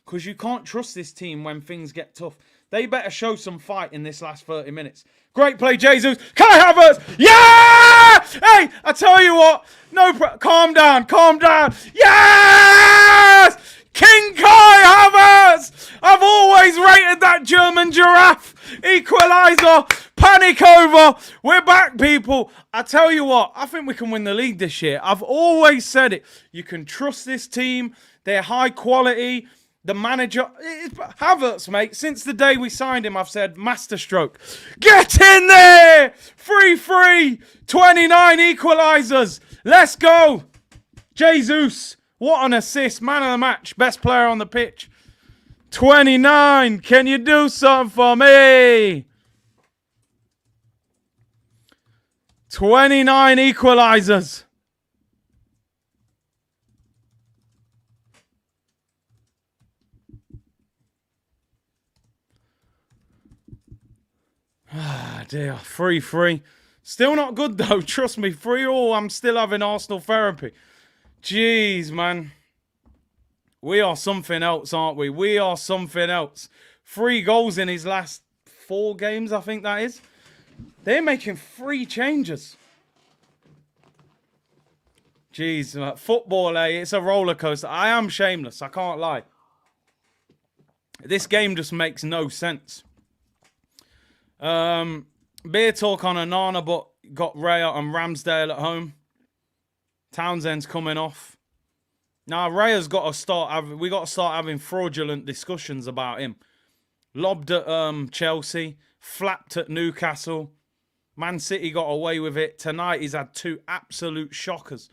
Because you can't trust this team when things get tough. They better show some fight in this last 30 minutes. Great play, Jesus. Kai Havertz. Yeah! Hey, I tell you what. Calm down. Calm down. Yes! King Kai Havertz. I've always rated that German giraffe. Equaliser. Panic over. We're back, people. I tell you what. I think we can win the league this year. I've always said it. You can trust this team. They're high quality. The manager, Havertz, mate, since the day we signed him, I've said, masterstroke. Get in there! 3-3, 29 equalisers. Let's go. Jesus, what an assist. Man of the match, best player on the pitch. 29, can you do something for me? 29 equalisers. Ah, dear. 3-3. Still not good, though. Trust me. 3-3. I'm still having Arsenal therapy. Jeez, man. We are something else, aren't we? We are something else. 3 goals in his last 4 games, I think that is. They're making 3 changes. Jeez, football, it's a roller coaster. I am shameless. I can't lie. This game just makes no sense. Beer talk on Onana, but got Raya and Ramsdale at home. Townsend's coming off. Now Raya's got to start. We got to start having fraudulent discussions about him. Lobbed at Chelsea, flapped at Newcastle. Man City got away with it. Tonight he's had 2 absolute shockers.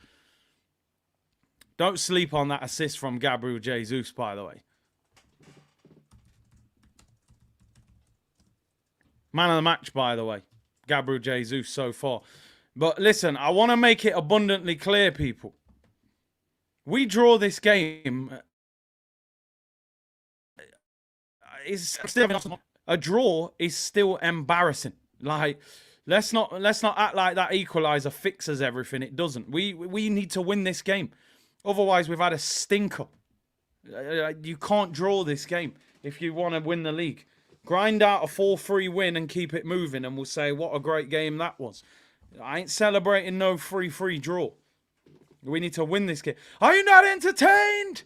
Don't sleep on that assist from Gabriel Jesus, by the way. Man of the match, by the way. Gabriel Jesus so far. But listen, I want to make it abundantly clear, people. We draw this game. A draw is still embarrassing. Like, let's not act like that equaliser fixes everything. It doesn't. We need to win this game. Otherwise, we've had a stinker. You can't draw this game if you want to win the league. Grind out a 4-3 win and keep it moving, and we'll say what a great game that was. I ain't celebrating no 3-3 draw. We need to win this game. Are you not entertained?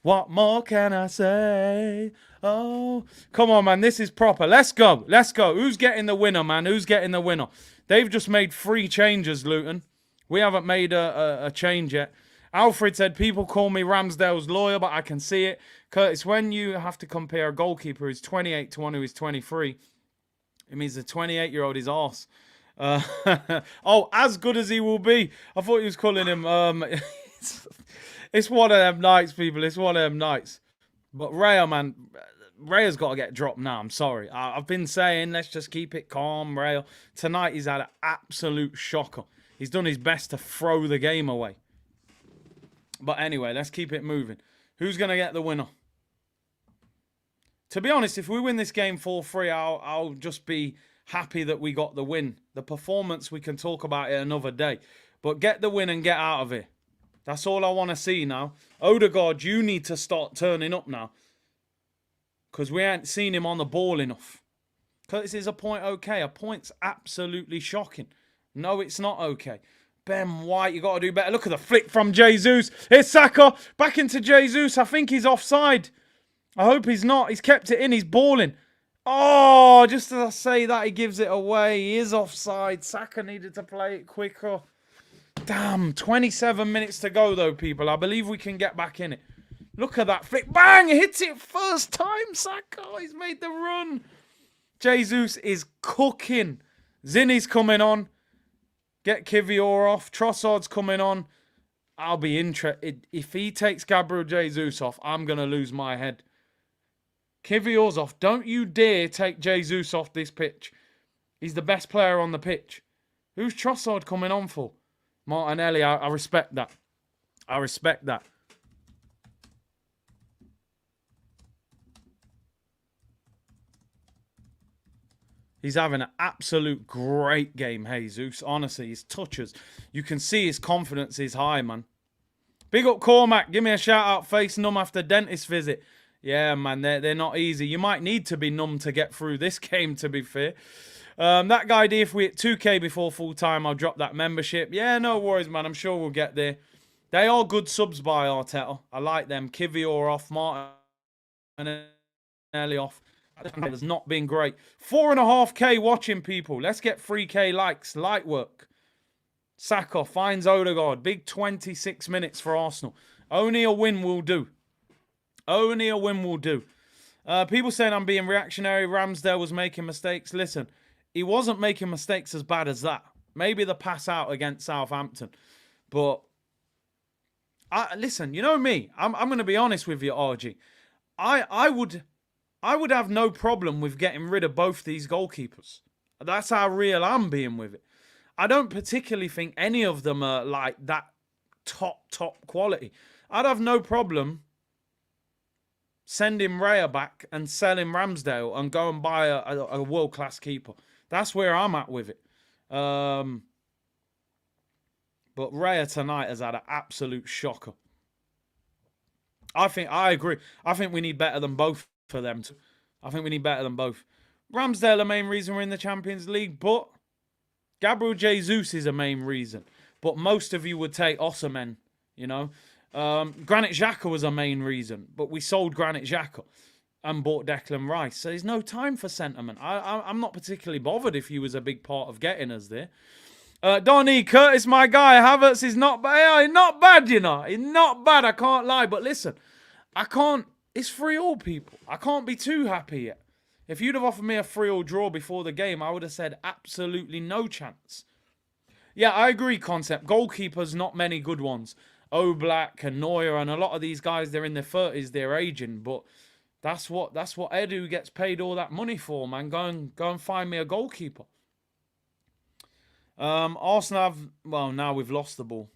What more can I say? Oh, come on, man. This is proper. Let's go. Let's go. Who's getting the winner, man? Who's getting the winner? They've just made 3 changes, Luton. We haven't made a change yet. Alfred said, people call me Ramsdale's lawyer, but I can see it. Curtis, when you have to compare a goalkeeper who's 28 to one who is 23, it means the 28-year-old is arse. Oh, as good as he will be. I thought he was calling him... it's one of them nights, people. It's one of them nights. But Raya, man, Raya's got to get dropped now. I'm sorry. I've been saying, let's just keep it calm, Raya. Tonight, he's had an absolute shocker. He's done his best to throw the game away. But anyway, let's keep it moving. Who's going to get the winner? To be honest, if we win this game 4-3, I'll just be happy that we got the win. The performance, we can talk about it another day. But get the win and get out of here. That's all I want to see now. Odegaard, you need to start turning up now. Because we ain't seen him on the ball enough. Curtis, is a point okay? A point's absolutely shocking. No, it's not okay. Ben White, you got to do better. Look at the flick from Jesus. It's Saka. Back into Jesus. I think he's offside. I hope he's not. He's kept it in. He's balling. Oh, just as I say that, he gives it away. He is offside. Saka needed to play it quicker. Damn, 27 minutes to go, though, people. I believe we can get back in it. Look at that flick. Bang! Hits it first time, Saka. He's made the run. Jesus is cooking. Zinni's coming on. Get Kivior off. Trossard's coming on. I'll be interested. If he takes Gabriel Jesus off, I'm going to lose my head. Kivior's off. Don't you dare take Jesus off this pitch. He's the best player on the pitch. Who's Trossard coming on for? Martinelli. I respect that. I respect that. He's having an absolute great game, Jesus. Honestly, his touches. You can see his confidence is high, man. Big up Cormac. Give me a shout out. Face numb after dentist visit. Yeah, man, they're not easy. You might need to be numb to get through this game, to be fair. That guy, D, if we hit 2K before full time, I'll drop that membership. Yeah, no worries, man. I'm sure we'll get there. They are good subs by Arteta. I like them. Kivior off. Martinelli off. Has not been great. 4.5K watching, people. Let's get 3K likes. Light work. Saka finds Odegaard. Big 26 minutes for Arsenal. Only a win will do. Only a win will do. People saying I'm being reactionary. Ramsdale was making mistakes. Listen, he wasn't making mistakes as bad as that. Maybe the pass out against Southampton. But, listen, you know me. I'm going to be honest with you, RG. I would have no problem with getting rid of both these goalkeepers. That's how real I'm being with it. I don't particularly think any of them are like that top quality. I'd have no problem sending Raya back and selling Ramsdale and go and buy a world-class keeper. That's where I'm at with it. But Raya tonight has had an absolute shocker. I agree. I think we need better than both for them. I think we need better than both. Ramsdale, the main reason we're in the Champions League, but Gabriel Jesus is a main reason. But most of you would take Osimhen, you know. Granit Xhaka was a main reason, but we sold Granit Xhaka and bought Declan Rice. So there's no time for sentiment. I'm not particularly bothered if he was a big part of getting us there. Donny, Curtis, my guy, Havertz is not bad. He's not bad, you know. He's not bad, I can't lie. But listen, I can't. It's 3-3, people. I can't be too happy yet. If you'd have offered me a 3-3 draw before the game, I would have said absolutely no chance. Yeah, I agree, Concept. Goalkeepers, not many good ones. Oblak and Neuer and a lot of these guys, they're in their 30s, they're aging. But that's what Edu gets paid all that money for, man. Go and find me a goalkeeper. Arsenal have, well, now we've lost the ball.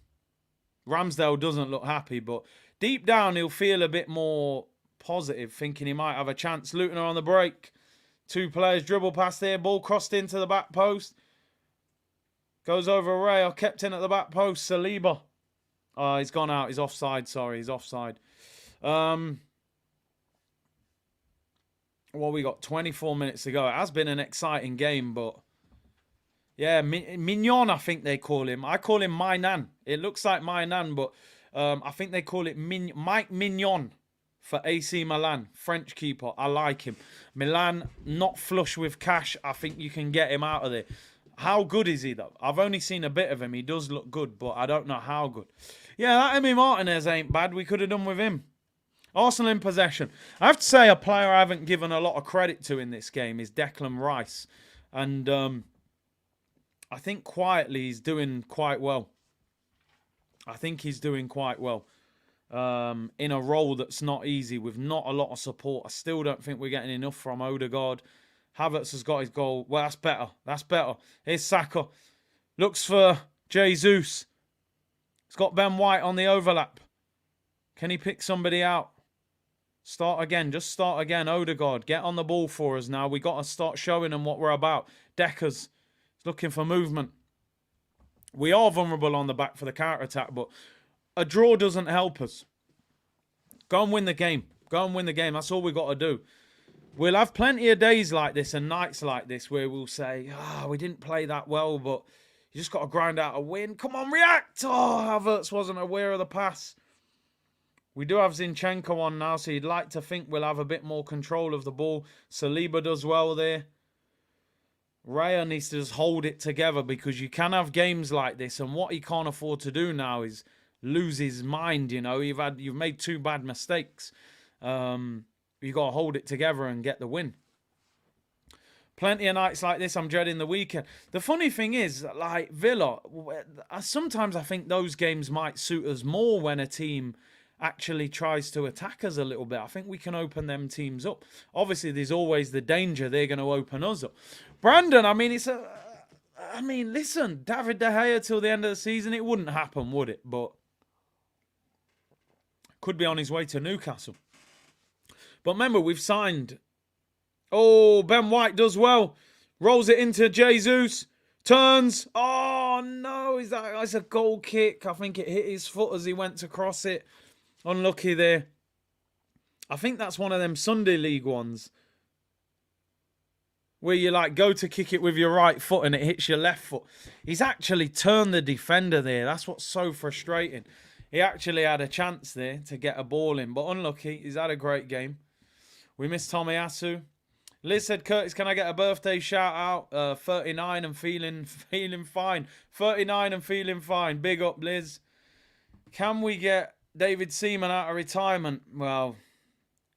Ramsdale doesn't look happy, but deep down he'll feel a bit more positive, thinking he might have a chance. Luton are on the break. 2 players dribble past there. Ball crossed into the back post. Goes over a rail. Kept in at the back post. Saliba. Oh, he's gone out. He's offside. Sorry, he's offside. Well, we got 24 minutes to go. It has been an exciting game, but yeah, Mignon, I think they call him. I call him My Nan. It looks like My Nan, but I think they call it Mike Mignon for AC Milan. French keeper. I like him. Milan, not flush with cash. I think you can get him out of there. How good is he, though? I've only seen a bit of him. He does look good, but I don't know how good. Yeah, that Emi Martinez ain't bad. We could have done with him. Arsenal in possession. I have to say, a player I haven't given a lot of credit to in this game is Declan Rice. And I think quietly he's doing quite well. I think he's doing quite well. In a role that's not easy with not a lot of support. I still don't think we're getting enough from Odegaard. Havertz has got his goal. Well, that's better. That's better. Here's Saka. Looks for Jesus. He's got Ben White on the overlap. Can he pick somebody out? Start again. Just start again. Odegaard, get on the ball for us now. We got to start showing them what we're about. Deckers looking for movement. We are vulnerable on the back for the counter-attack, but a draw doesn't help us. Go and win the game. Go and win the game. That's all we've got to do. We'll have plenty of days like this and nights like this where we'll say, we didn't play that well, but you just got to grind out a win. Come on, react! Oh, Havertz wasn't aware of the pass. We do have Zinchenko on now, so you'd like to think we'll have a bit more control of the ball. Saliba does well there. Raya needs to just hold it together because you can have games like this, and what he can't afford to do now is lose his mind, you know. You've made 2 bad mistakes. You got to hold it together and get the win. Plenty of nights like this, I'm dreading the weekend. The funny thing is, like Villa, sometimes I think those games might suit us more when a team actually tries to attack us a little bit. I think we can open them teams up. Obviously, there's always the danger they're going to open us up. Brandon, I mean, listen, David De Gea till the end of the season, it wouldn't happen, would it? But could be on his way to Newcastle. But remember, we've signed. Oh, Ben White does well. Rolls it into Jesus. Turns. Oh, no. That's a goal kick. I think it hit his foot as he went to cross it. Unlucky there. I think that's one of them Sunday League ones. Where you like go to kick it with your right foot and it hits your left foot. He's actually turned the defender there. That's what's so frustrating. He actually had a chance there to get a ball in. But unlucky. He's had a great game. We miss Tomiyasu. Liz said, Curtis, can I get a birthday shout out? 39 and feeling fine. 39 and feeling fine. Big up, Liz. Can we get David Seaman out of retirement? Well,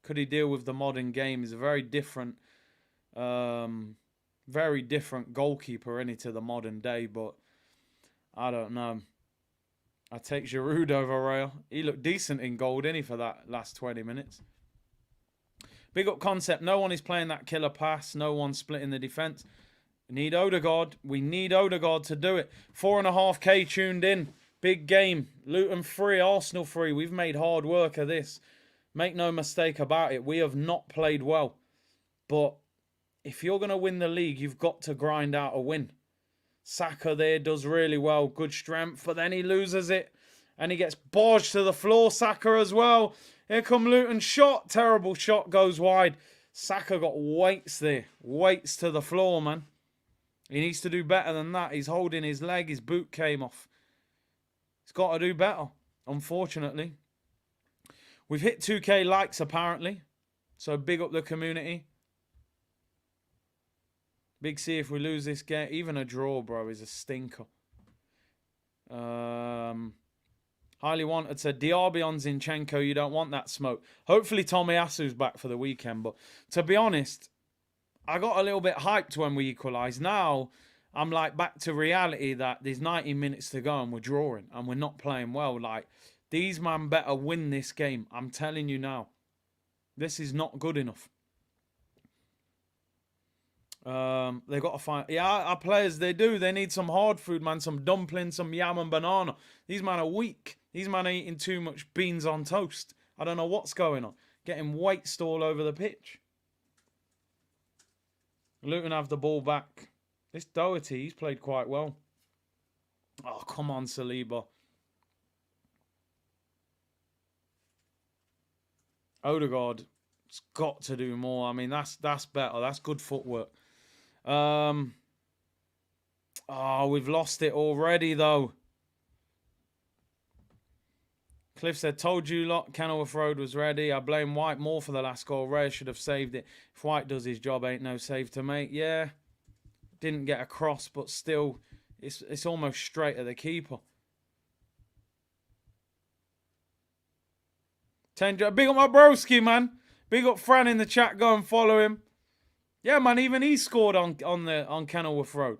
Could he deal with the modern game? He's a very different goalkeeper, any to the modern day, but I don't know. I take Giroud over Raya. He looked decent in goal, didn't he, for that last 20 minutes? Big up Concept. No one is playing that killer pass. No one splitting the defence. We need Odegaard. We need Odegaard to do it. 4.5K tuned in. Big game. Luton 3, Arsenal 3. We've made hard work of this. Make no mistake about it. We have not played well. But if you're going to win the league, you've got to grind out a win. Saka there does really well. Good strength. But then he loses it. And he gets bodged to the floor. Saka as well. Here come Luton. Shot. Terrible shot. Goes wide. Saka got weights there. Weights to the floor, man. He needs to do better than that. He's holding his leg. His boot came off. He's got to do better, unfortunately. We've hit 2K likes, apparently. So big up the community. Big C if we lose this game. Even a draw, bro, is a stinker. Highly Wanted said, Diaby on Zinchenko, you don't want that smoke. Hopefully Tomiyasu's back for the weekend. But to be honest, I got a little bit hyped when we equalised. Now, I'm like back to reality that there's 90 minutes to go and we're drawing. And we're not playing well. Like, these man better win this game. I'm telling you now. This is not good enough. They got to find... Yeah, our players, they do. They need some hard food, man. Some dumplings, some yam and banana. These men are weak. These men are eating too much beans on toast. I don't know what's going on. Getting weights all over the pitch. Luton have the ball back. This Doherty, he's played quite well. Oh, come on, Saliba. Odegaard has got to do more. I mean, that's better. That's good footwork. Oh, we've lost it already, though. Cliff said, told you lot, Kenilworth Road was ready. I blame White more for the last goal. Ray should have saved it. If White does his job, ain't no save to make. Yeah, didn't get across, but still, it's almost straight at the keeper. Big up my broski, man. Big up Fran in the chat. Go and follow him. Yeah, man. Even he scored on Kenilworth Road.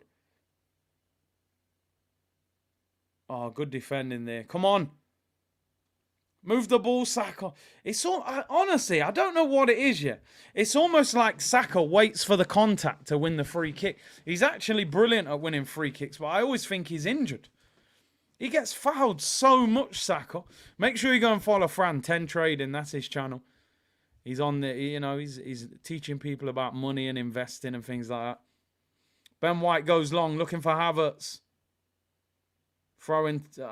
Oh, good defending there. Come on. Move the ball, Saka. It's all, honestly, I don't know what it is yet. It's almost like Saka waits for the contact to win the free kick. He's actually brilliant at winning free kicks, but I always think he's injured. He gets fouled so much, Saka. Make sure you go and follow Fran, 10 Trading. That's his channel. He's on the, you know, he's teaching people about money and investing and things like that. Ben White goes long, looking for Havertz. Throw into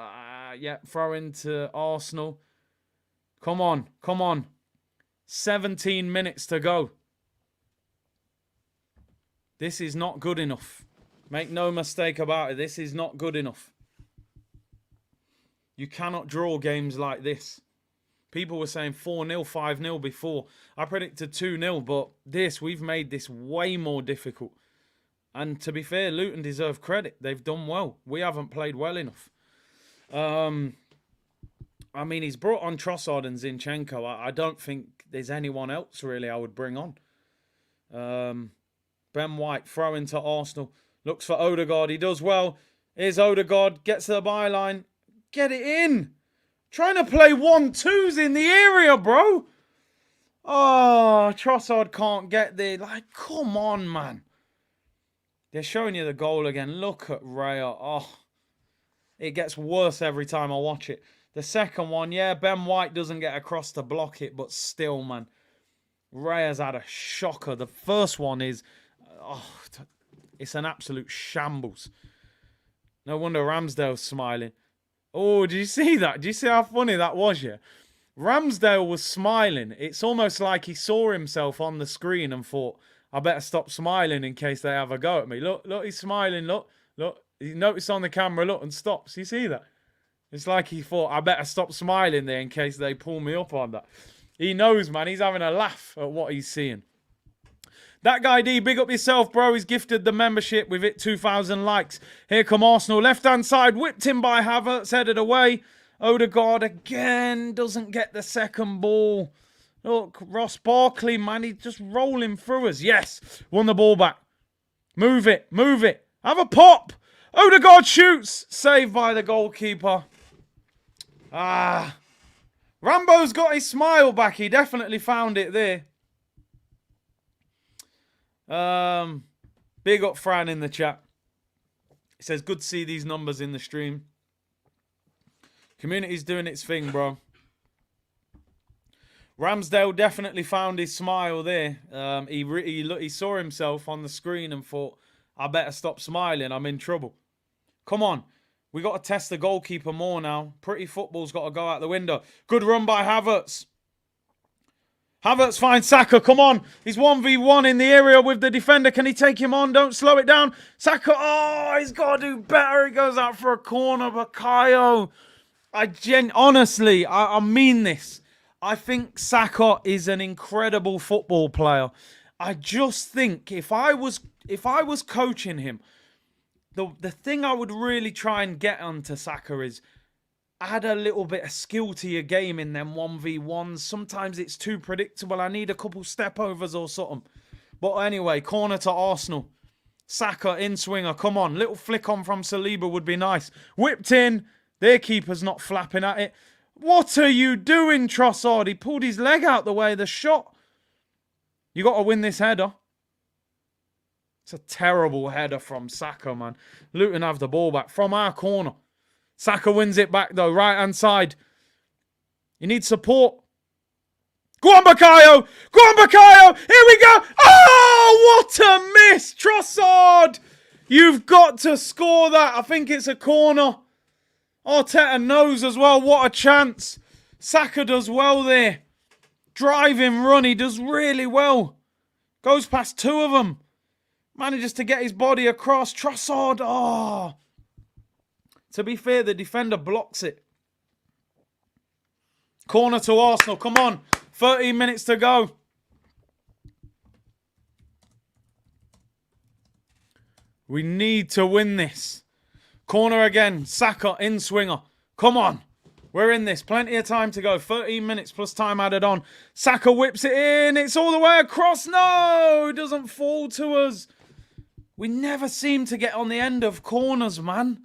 Arsenal. Come on, come on. 17 minutes to go. This is not good enough. Make no mistake about it. This is not good enough. You cannot draw games like this. People were saying 4-0, 5-0 before. I predicted 2-0, but we've made this way more difficult. And to be fair, Luton deserve credit. They've done well. We haven't played well enough. I mean, he's brought on Trossard and Zinchenko. I don't think there's anyone else really I would bring on. Ben White, throw into Arsenal. Looks for Odegaard. He does well. Here's Odegaard. Gets to the byline. Get it in. Trying to play 1-2s in the area, bro. Oh, Trossard can't get there. Like, come on, man. They're showing you the goal again. Look at Raya. Oh, it gets worse every time I watch it. The second one, yeah, Ben White doesn't get across to block it, but still, man. Raya's had a shocker. The first one is, it's an absolute shambles. No wonder Ramsdale's smiling. Oh, did you see that? Did you see how funny that was, yeah? Ramsdale was smiling. It's almost like he saw himself on the screen and thought, I better stop smiling in case they have a go at me. Look, he's smiling. Look. He noticed on the camera, look, and stops. You see that? It's like he thought, I better stop smiling there in case they pull me up on that. He knows, man. He's having a laugh at what he's seeing. That guy D, big up yourself, bro. He's gifted the membership. We've hit 2,000 likes. Here come Arsenal. Left-hand side, whipped in by Havertz, headed away. Odegaard again doesn't get the second ball. Look, Ross Barkley, man, he's just rolling through us. Yes, won the ball back. Move it, move it. Have a pop. Odegaard shoots. Saved by the goalkeeper. Rambo's got his smile back. He definitely found it there. Big up Fran in the chat. He says, good to see these numbers in the stream. Community's doing its thing, bro. Ramsdale definitely found his smile there. He saw himself on the screen and thought, I better stop smiling. I'm in trouble. Come on. We got to test the goalkeeper more now. Pretty football's got to go out the window. Good run by Havertz. Havertz finds Saka. Come on. He's 1v1 in the area with the defender. Can he take him on? Don't slow it down. Saka. Oh, he's got to do better. He goes out for a corner. Bukayo. Honestly, I mean this. I think Saka is an incredible football player. I just think if I was coaching him, the thing I would really try and get onto Saka is add a little bit of skill to your game in them 1v1s. Sometimes it's too predictable. I need a couple step overs or something. But anyway, corner to Arsenal. Saka in swinger. Come on. Little flick on from Saliba would be nice. Whipped in. Their keeper's not flapping at it. What are you doing, Trossard? He pulled his leg out the way of the shot. You got to win this header. It's a terrible header from Saka, man. Luton have the ball back from our corner. Saka wins it back, though. Right-hand side. You need support. Go on, Bukayo! Go on, Bukayo! Here we go! Oh, what a miss! Trossard! You've got to score that. I think it's a corner. Arteta knows as well. What a chance. Saka does well there. Driving run. He does really well. Goes past two of them. Manages to get his body across. Trossard. Oh. To be fair, the defender blocks it. Corner to Arsenal. Come on. 13 minutes to go. We need to win this. Corner again. Saka in swinger. Come on. We're in this. Plenty of time to go. 13 minutes plus time added on. Saka whips it in. It's all the way across. No, it doesn't fall to us. We never seem to get on the end of corners, man.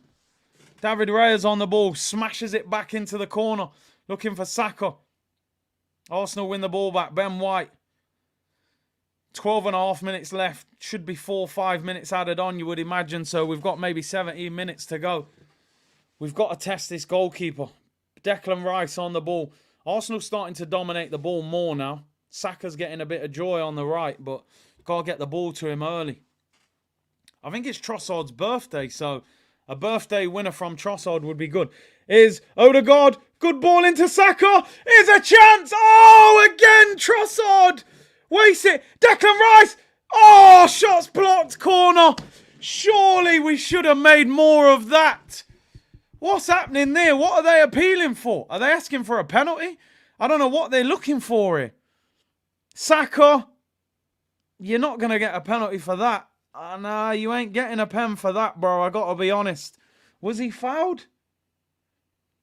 David Reyes on the ball. Smashes it back into the corner. Looking for Saka. Arsenal win the ball back. Ben White. 12.5 minutes left. Should be 4 or 5 minutes added on, you would imagine. So we've got maybe 17 minutes to go. We've got to test this goalkeeper. Declan Rice on the ball. Arsenal starting to dominate the ball more now. Saka's getting a bit of joy on the right, but got to get the ball to him early. I think it's Trossard's birthday, so a birthday winner from Trossard would be good. Is Odegaard. Good ball into Saka. Here's a chance. Oh, again, Trossard. Waste it. Declan Rice. Oh, shots blocked. Corner. Surely we should have made more of that. What's happening there? What are they appealing for? Are they asking for a penalty? I don't know what they're looking for here. Saka. You're not going to get a penalty for that. Nah, you ain't getting a pen for that, bro. I got to be honest. Was he fouled?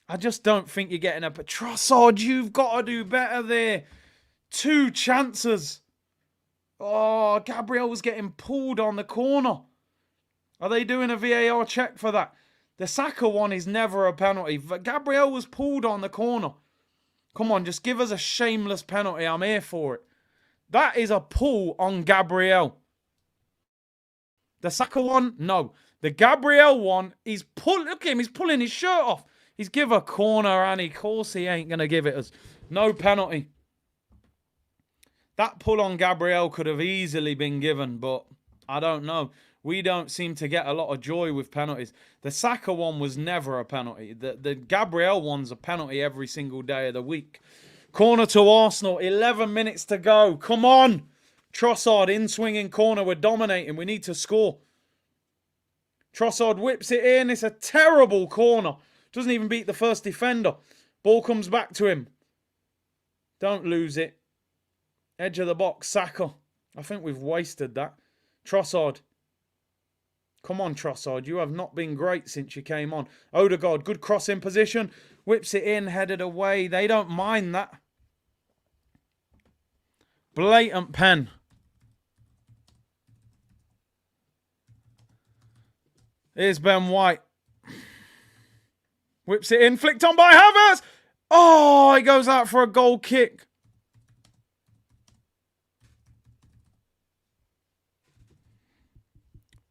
I just don't think you're getting a... Trossard, you've got to do better there. 2 chances. Oh, Gabriel was getting pulled on the corner. Are they doing a VAR check for that? The Saka one is never a penalty. Gabriel was pulled on the corner. Come on, just give us a shameless penalty. I'm here for it. That is a pull on Gabriel. The Saka one, no. The Gabriel one, look at him, he's pulling his shirt off. He's give a corner, and of course he ain't going to give it us. No penalty. That pull on Gabriel could have easily been given, but I don't know. We don't seem to get a lot of joy with penalties. The Saka one was never a penalty. The Gabriel one's a penalty every single day of the week. Corner to Arsenal, 11 minutes to go. Come on. Trossard in swinging corner. We're dominating. We need to score. Trossard whips it in. It's a terrible corner. Doesn't even beat the first defender. Ball comes back to him. Don't lose it. Edge of the box. Saka. I think we've wasted that. Trossard. Come on, Trossard. You have not been great since you came on. Odegaard. Good cross in position. Whips it in. Headed away. They don't mind that. Blatant pen. Here's Ben White. Whips it in, flicked on by Havertz. Oh, he goes out for a goal kick.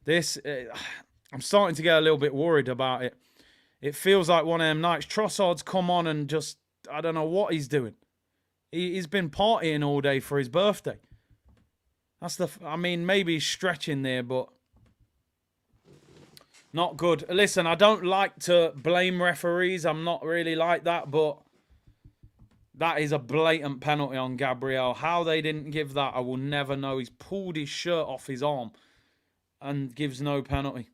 This, I'm starting to get a little bit worried about it. It feels like one of them nights. Trossard's come on and just, I don't know what he's doing. He's been partying all day for his birthday. I mean, maybe he's stretching there, but not good. Listen, I don't like to blame referees. I'm not really like that, but that is a blatant penalty on Gabriel. How they didn't give that, I will never know. He's pulled his shirt off his arm and gives no penalty.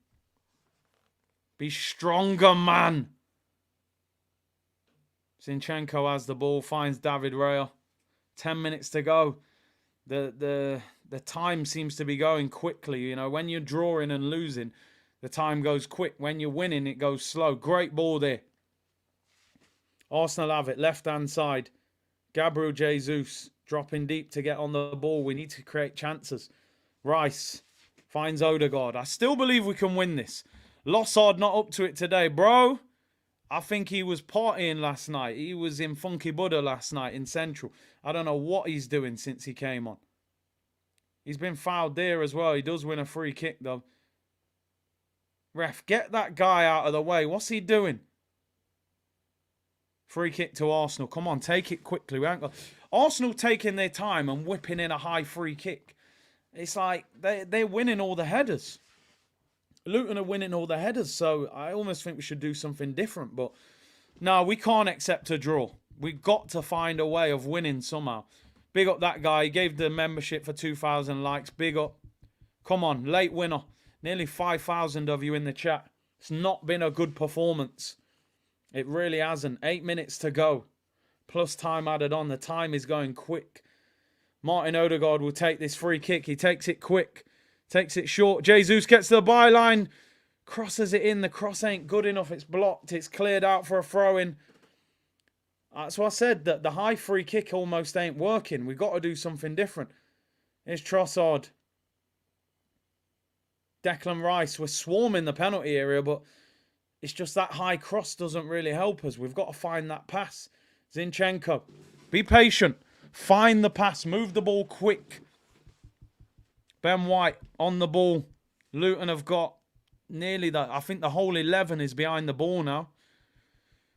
Be stronger, man. Zinchenko has the ball, finds David Raya. 10 minutes to go. The time seems to be going quickly. You know, when you're drawing and losing, the time goes quick. When you're winning, it goes slow. Great ball there. Arsenal have it. Left-hand side. Gabriel Jesus dropping deep to get on the ball. We need to create chances. Rice finds Odegaard. I still believe we can win this. Lossard not up to it today. Bro, I think he was partying last night. He was in Funky Buddha last night in Central. I don't know what he's doing since he came on. He's been fouled there as well. He does win a free kick, though. Ref, get that guy out of the way. What's he doing? Free kick to Arsenal. Come on, take it quickly. We ain't got... Arsenal taking their time and whipping in a high free kick. It's like they're winning all the headers. Luton are winning all the headers, so I almost think we should do something different. But no, we can't accept a draw. We've got to find a way of winning somehow. Big up that guy. He gave the membership for 2,000 likes. Big up. Come on, late winner. Nearly 5,000 of you in the chat. It's not been a good performance. It really hasn't. 8 minutes to go. Plus time added on. The time is going quick. Martin Odegaard will take this free kick. He takes it quick. Takes it short. Jesus gets to the byline. Crosses it in. The cross ain't good enough. It's blocked. It's cleared out for a throw-in. That's why I said that the high free kick almost ain't working. We've got to do something different. Here's Trossard. Declan Rice. We're swarming the penalty area, but it's just that high cross doesn't really help us. We've got to find that pass. Zinchenko. Be patient. Find the pass. Move the ball quick. Ben White on the ball. Luton have got nearly that. I think the whole 11 is behind the ball now.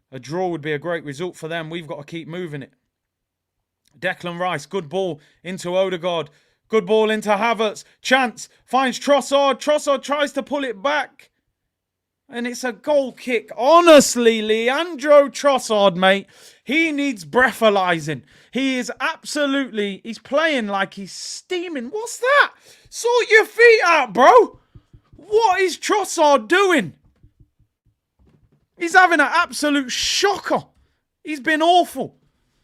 A draw would be a great result for them. We've got to keep moving it. Declan Rice. Good ball into Odegaard. Good ball into Havertz. Chance. Finds Trossard. Trossard tries to pull it back. And it's a goal kick. Honestly, Leandro Trossard, mate, he needs breathalyzing. He is absolutely, he's playing like he's steaming. What's that? Sort your feet out, bro. What is Trossard doing? He's having an absolute shocker. He's been awful.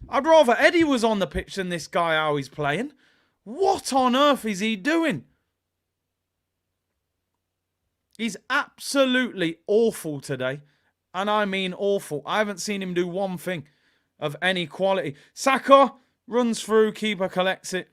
I'd rather Eddie was on the pitch than this guy how he's playing. What on earth is he doing? He's absolutely awful today. And I mean awful. I haven't seen him do one thing of any quality. Saka runs through. Keeper collects it.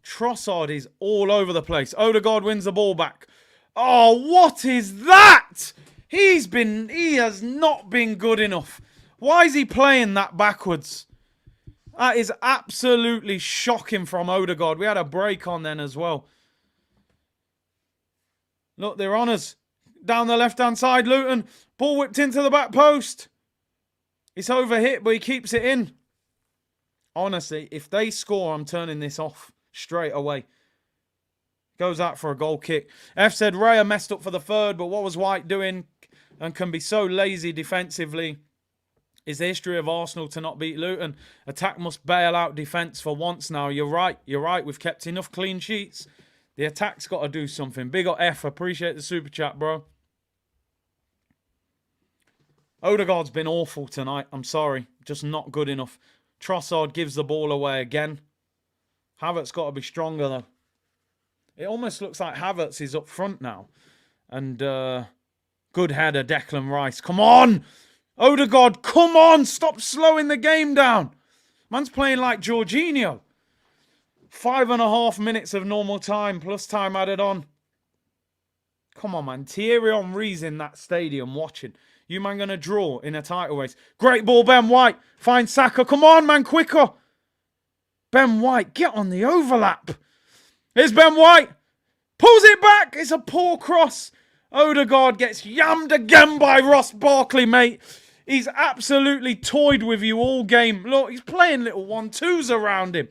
Trossard is all over the place. Odegaard wins the ball back. Oh, what is that? He has not been good enough. Why is he playing that backwards? That is absolutely shocking from Odegaard. We had a break on then as well. Look, they're on us. Down the left-hand side, Luton. Ball whipped into the back post. It's overhit, but he keeps it in. Honestly, if they score, I'm turning this off straight away. Goes out for a goal kick. F said Raya messed up for the third, but what was White doing and can be so lazy defensively? Is the history of Arsenal to not beat Luton? Attack must bail out defence for once now. You're right. You're right. We've kept enough clean sheets. The attack's got to do something. Big up F. Appreciate the super chat, bro. Odegaard's been awful tonight. I'm sorry. Just not good enough. Trossard gives the ball away again. Havertz got to be stronger, though. It almost looks like Havertz is up front now. And good header, Declan Rice. Come on! Odegaard, come on! Stop slowing the game down. Man's playing like Jorginho. 5.5 minutes of normal time, plus time added on. Come on, man. Thierry Henry's in that stadium watching. You, man, going to draw in a title race. Great ball, Ben White. Find Saka. Come on, man, quicker. Ben White, get on the overlap. Here's Ben White. Pulls it back. It's a poor cross. Odegaard gets yammed again by Ross Barkley, mate. He's absolutely toyed with you all game. Look, he's playing little 1-2s around him.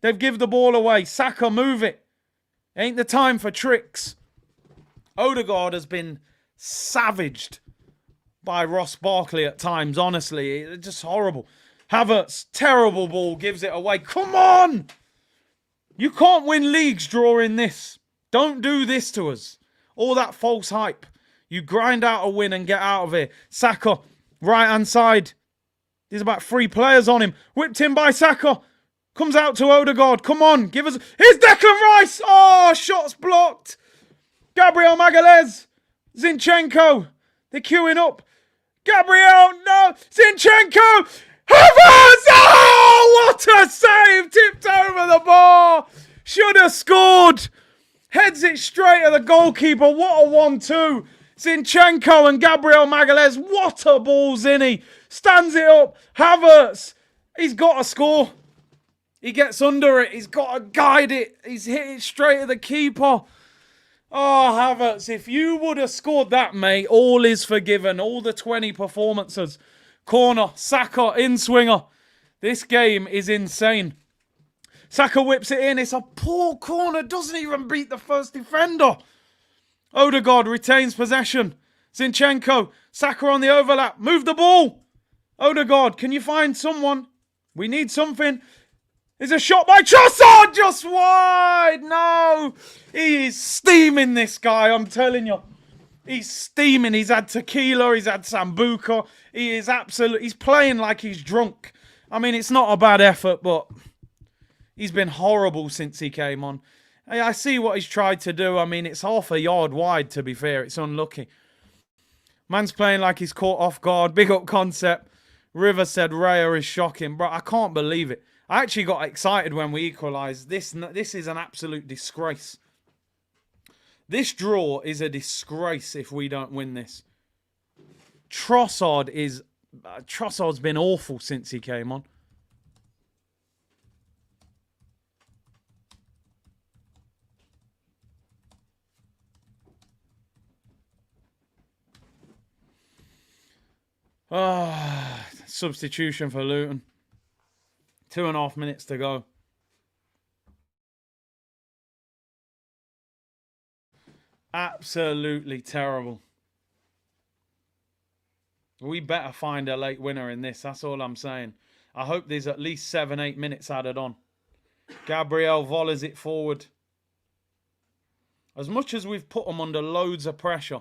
They've given the ball away. Saka, move it. Ain't the time for tricks. Odegaard has been savaged by Ross Barkley at times, honestly. It's just horrible. Havertz, terrible ball, gives it away. Come on! You can't win leagues drawing this. Don't do this to us. All that false hype. You grind out a win and get out of here. Saka, right-hand side. There's about 3 players on him. Whipped in by Saka. Comes out to Odegaard. Come on, give us... Here's Declan Rice! Oh, shots blocked. Gabriel Magalhaes. Zinchenko. They're queuing up. Gabriel, no. Zinchenko. Havertz! Oh, what a save. Tipped over the bar. Should have scored. Heads it straight at the goalkeeper. What a 1-2. Zinchenko and Gabriel Magalhaes. What a ball, Zinny. Stands it up. Havertz. He's got to score. He gets under it. He's got to guide it. He's hit it straight at the keeper. Oh, Havertz, if you would have scored that, mate, all is forgiven. All the 20 performances. Corner, Saka, in-swinger. This game is insane. Saka whips it in. It's a poor corner. Doesn't even beat the first defender. Odegaard retains possession. Zinchenko, Saka on the overlap. Move the ball. Odegaard, can you find someone? We need something. There's a shot by Trossard, just wide. No, he is steaming, this guy, I'm telling you. He's steaming. He's had tequila, he's had sambuca. He is absolutely, he's playing like he's drunk. I mean, it's not a bad effort, but he's been horrible since he came on. I see what he's tried to do. I mean, it's half a yard wide, to be fair. It's unlucky. Man's playing like he's caught off guard. Big up Concept. River said Raya is shocking. Bro, I can't believe it. I actually got excited when we equalised. This is an absolute disgrace. This draw is a disgrace if we don't win this. Trossard's been awful since he came on. Substitution for Luton. 2.5 minutes to go. Absolutely terrible. We better find a late winner in this. That's all I'm saying. I hope there's at least 7-8 minutes added on. Gabriel volleys it forward. As much as we've put them under loads of pressure,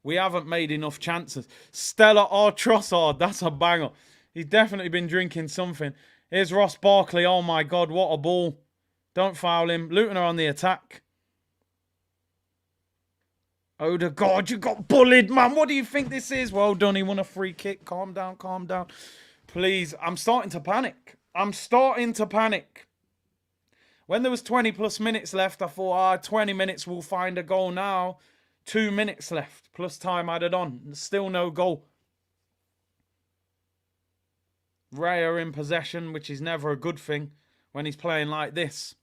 we haven't made enough chances. Stella or Trossard, that's a banger. He's definitely been drinking something. Here's Ross Barkley. Oh my God, what a ball. Don't foul him. Luton are on the attack. Odegaard, you got bullied, man. What do you think this is? Well done, he won a free kick. Calm down, calm down. Please, I'm starting to panic. I'm starting to panic. When there was 20 plus minutes left, I thought, 20 minutes, we'll find a goal now. 2 minutes left, plus time added on. Still no goal. Raya in possession, which is never a good thing when he's playing like this.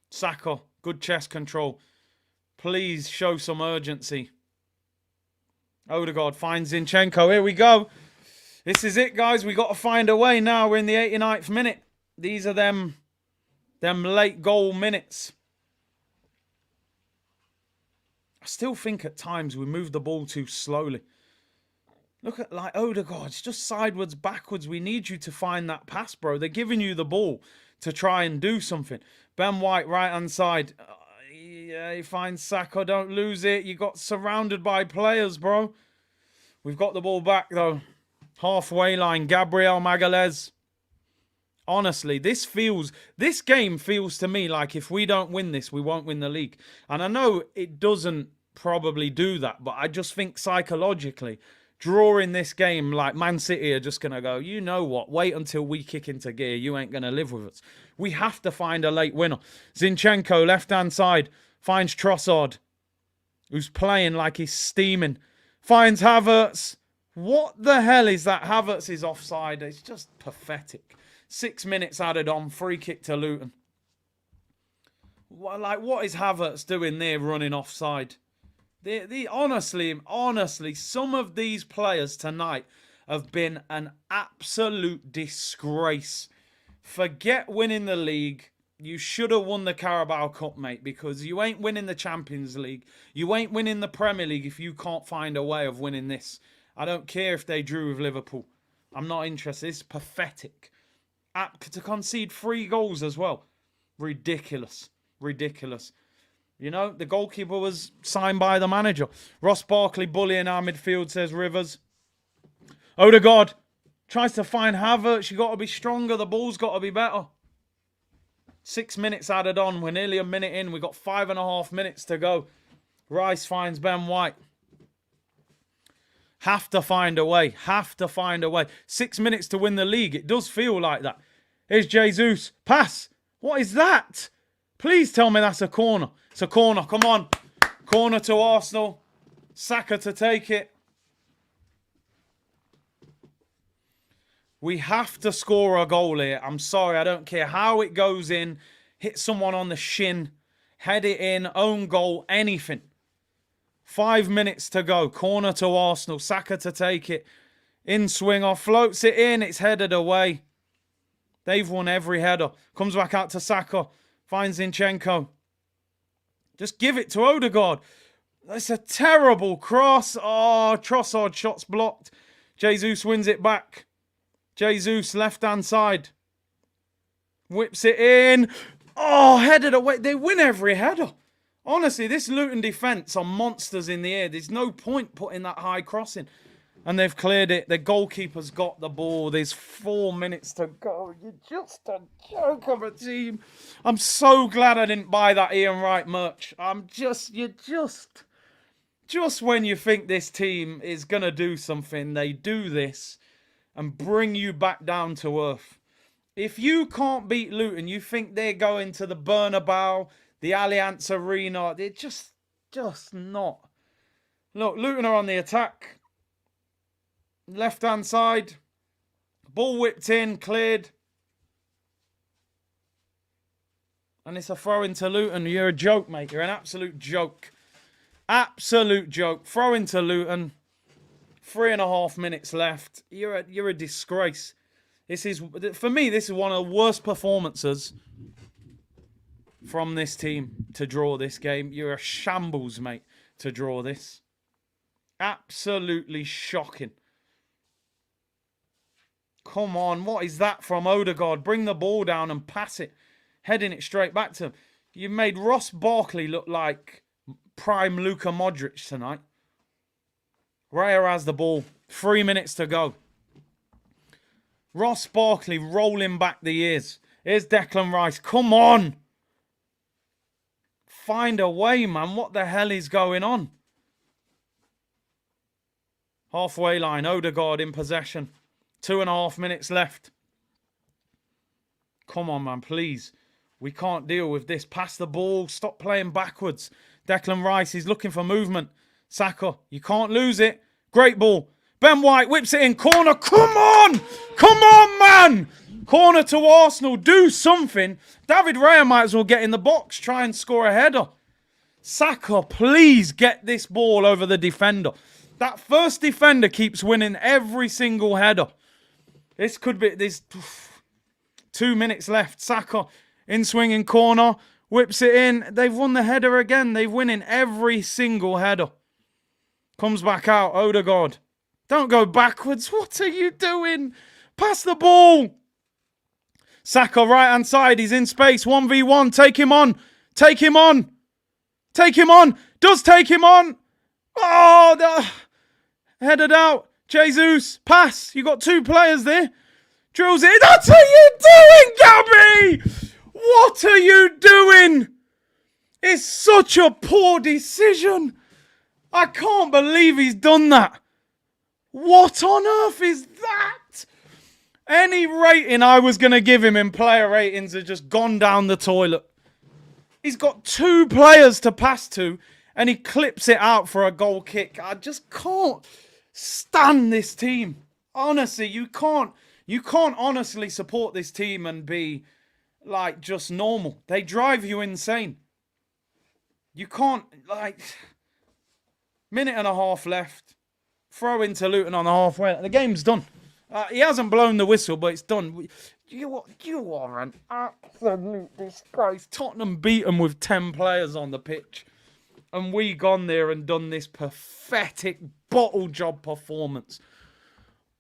Saka, good chest control. Please show some urgency. Odegaard finds Zinchenko. Here we go. This is it, guys. We got to find a way now. We're in the 89th minute. These are them late goal minutes. I still think at times we move the ball too slowly. Look at like Odegaard. It's just sideways, backwards. We need you to find that pass, bro. They're giving you the ball to try and do something. Ben White, right-hand side. Yeah, he finds Saka. Don't lose it. You got surrounded by players, bro. We've got the ball back, though. Halfway line. Gabriel Magalhaes. Honestly, this game feels to me like if we don't win this, we won't win the league. And I know it doesn't probably do that, but I just think psychologically, drawing this game, like Man City are just going to go, you know what, wait until we kick into gear. You ain't going to live with us. We have to find a late winner. Zinchenko, left-hand side, finds Trossard, who's playing like he's steaming. Finds Havertz. What the hell is that? Havertz is offside. It's just pathetic. 6 minutes added on. Free kick to Luton. What is Havertz doing there running offside? Honestly, some of these players tonight have been an absolute disgrace. Forget winning the league. You should have won the Carabao Cup, mate, because you ain't winning the Champions League. You ain't winning the Premier League if you can't find a way of winning this. I don't care if they drew with Liverpool. I'm not interested. It's pathetic. To concede 3 goals as well. Ridiculous. Ridiculous. You know, the goalkeeper was signed by the manager. Ross Barkley bullying our midfield, says Rivers. Odegaard tries to find Havertz. You got to be stronger. The ball's got to be better. 6 minutes added on. We're nearly a minute in. We've got 5.5 minutes to go. Rice finds Ben White. Have to find a way. Have to find a way. 6 minutes to win the league. It does feel like that. Here's Jesus. Pass. What is that? Please tell me that's a corner. It's a corner. Come on. Corner to Arsenal. Saka to take it. We have to score a goal here. I'm sorry. I don't care how it goes in. Hit someone on the shin. Head it in. Own goal. Anything. 5 minutes to go. Corner to Arsenal. Saka to take it. In swinger. Floats it in. It's headed away. They've won every header. Comes back out to Saka. Finds Zinchenko. Just give it to Odegaard. That's a terrible cross. Oh, Trossard shot's blocked. Jesus wins it back. Jesus, left-hand side. Whips it in. Oh, headed away. They win every header. Honestly, this Luton defence are monsters in the air. There's no point putting that high cross in. And they've cleared it. The goalkeeper's got the ball. There's 4 minutes to go. You're just a joke of a team. I'm so glad I didn't buy that Ian Wright merch. Just when you think this team is going to do something, they do this and bring you back down to earth. If you can't beat Luton, you think they're going to the Bernabeu, the Allianz Arena. They're just not. Look, Luton are on the attack. Left-hand side. Ball whipped in, cleared. And it's a throw into Luton. You're a joke, mate. You're an absolute joke. Absolute joke. Throw into Luton. 3.5 minutes left. You're a disgrace. For me, this is one of the worst performances from this team to draw this game. You're a shambles, mate, to draw this. Absolutely shocking. Come on, what is that from Odegaard? Bring the ball down and pass it. Heading it straight back to him. You made Ross Barkley look like prime Luka Modric tonight. Raya has the ball. 3 minutes to go. Ross Barkley rolling back the years. Here's Declan Rice. Come on. Find a way, man. What the hell is going on? Halfway line. Odegaard in possession. 2.5 minutes left. Come on, man, please. We can't deal with this. Pass the ball. Stop playing backwards. Declan Rice, he's looking for movement. Saka, you can't lose it. Great ball. Ben White whips it in. Corner. Come on. Come on, man. Corner to Arsenal. Do something. David Raya might as well get in the box. Try and score a header. Saka, please get this ball over the defender. That first defender keeps winning every single header. This could be... There's 2 minutes left. Saka in swinging corner. Whips it in. They've won the header again. They've winning every single header. Comes back out. Odegaard. Don't go backwards. What are you doing? Pass the ball. Saka right hand side. He's in space. 1v1. Take him on. Take him on. Take him on. Does take him on. Oh, headed out. Jesus. Pass. You got 2 players there. Drills it. What are you doing, Gabby? What are you doing? It's such a poor decision. I can't believe he's done that. What on earth is that? Any rating I was going to give him in player ratings has just gone down the toilet. He's got 2 players to pass to, and he clips it out for a goal kick. I just can't stand this team. Honestly, you can't honestly support this team and be like just normal. They drive you insane. You can't, like, minute and a half left. Throw into Luton on the halfway. The game's done. He hasn't blown the whistle, but it's done. You are an absolute disgrace. Tottenham beat them with 10 players on the pitch. And we gone there and done this pathetic bottle job performance.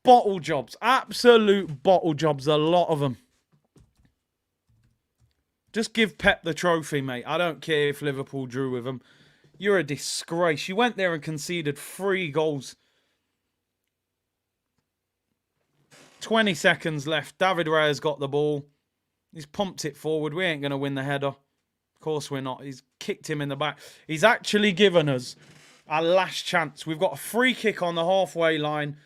Bottle jobs. Absolute bottle jobs. A lot of them. Just give Pep the trophy, mate. I don't care if Liverpool drew with him. You're a disgrace. You went there and conceded 3 goals. 20 seconds left. David Raya's got the ball. He's pumped it forward. We ain't going to win the header. Of course we're not. He's kicked him in the back. He's actually given us our last chance. We've got a free kick on the halfway line.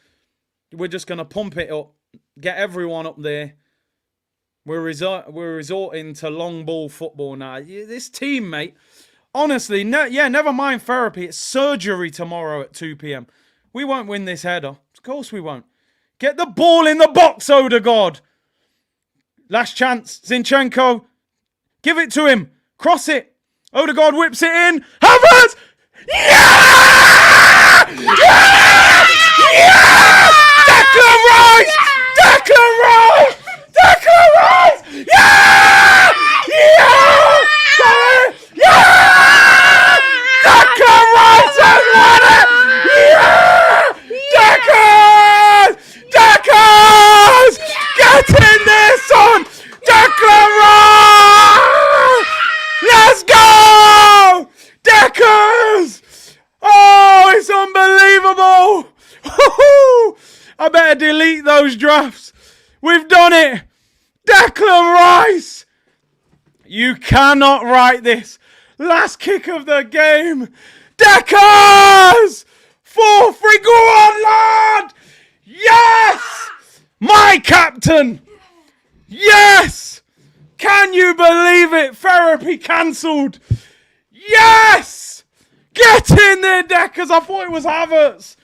We're just going to pump it up. Get everyone up there. We're resorting to long ball football now. This team, mate, honestly, never mind therapy. It's surgery tomorrow at 2 p.m. We won't win this header. Of course we won't. Get the ball in the box, Odegaard. Last chance. Zinchenko. Give it to him. Cross it. Odegaard whips it in. Havertz! Yeah! Yeah! Yeah! Declan Rice! Declan Rice! Declan Rice! Yeah! Yeah! Yeah! Declan Rice has won it! Yeah! Declan! Declan! Get in there, son! Declan Rice! Let's go! Deckers! Oh, it's unbelievable! I better delete those drafts. We've done it! Declan Rice! You cannot write this. Last kick of the game. Deckers! 4-3. Go on, lad! Yes! My captain! Yes! Can you believe it? Therapy cancelled. Yes! Get in there, Deckers. I thought it was Havertz.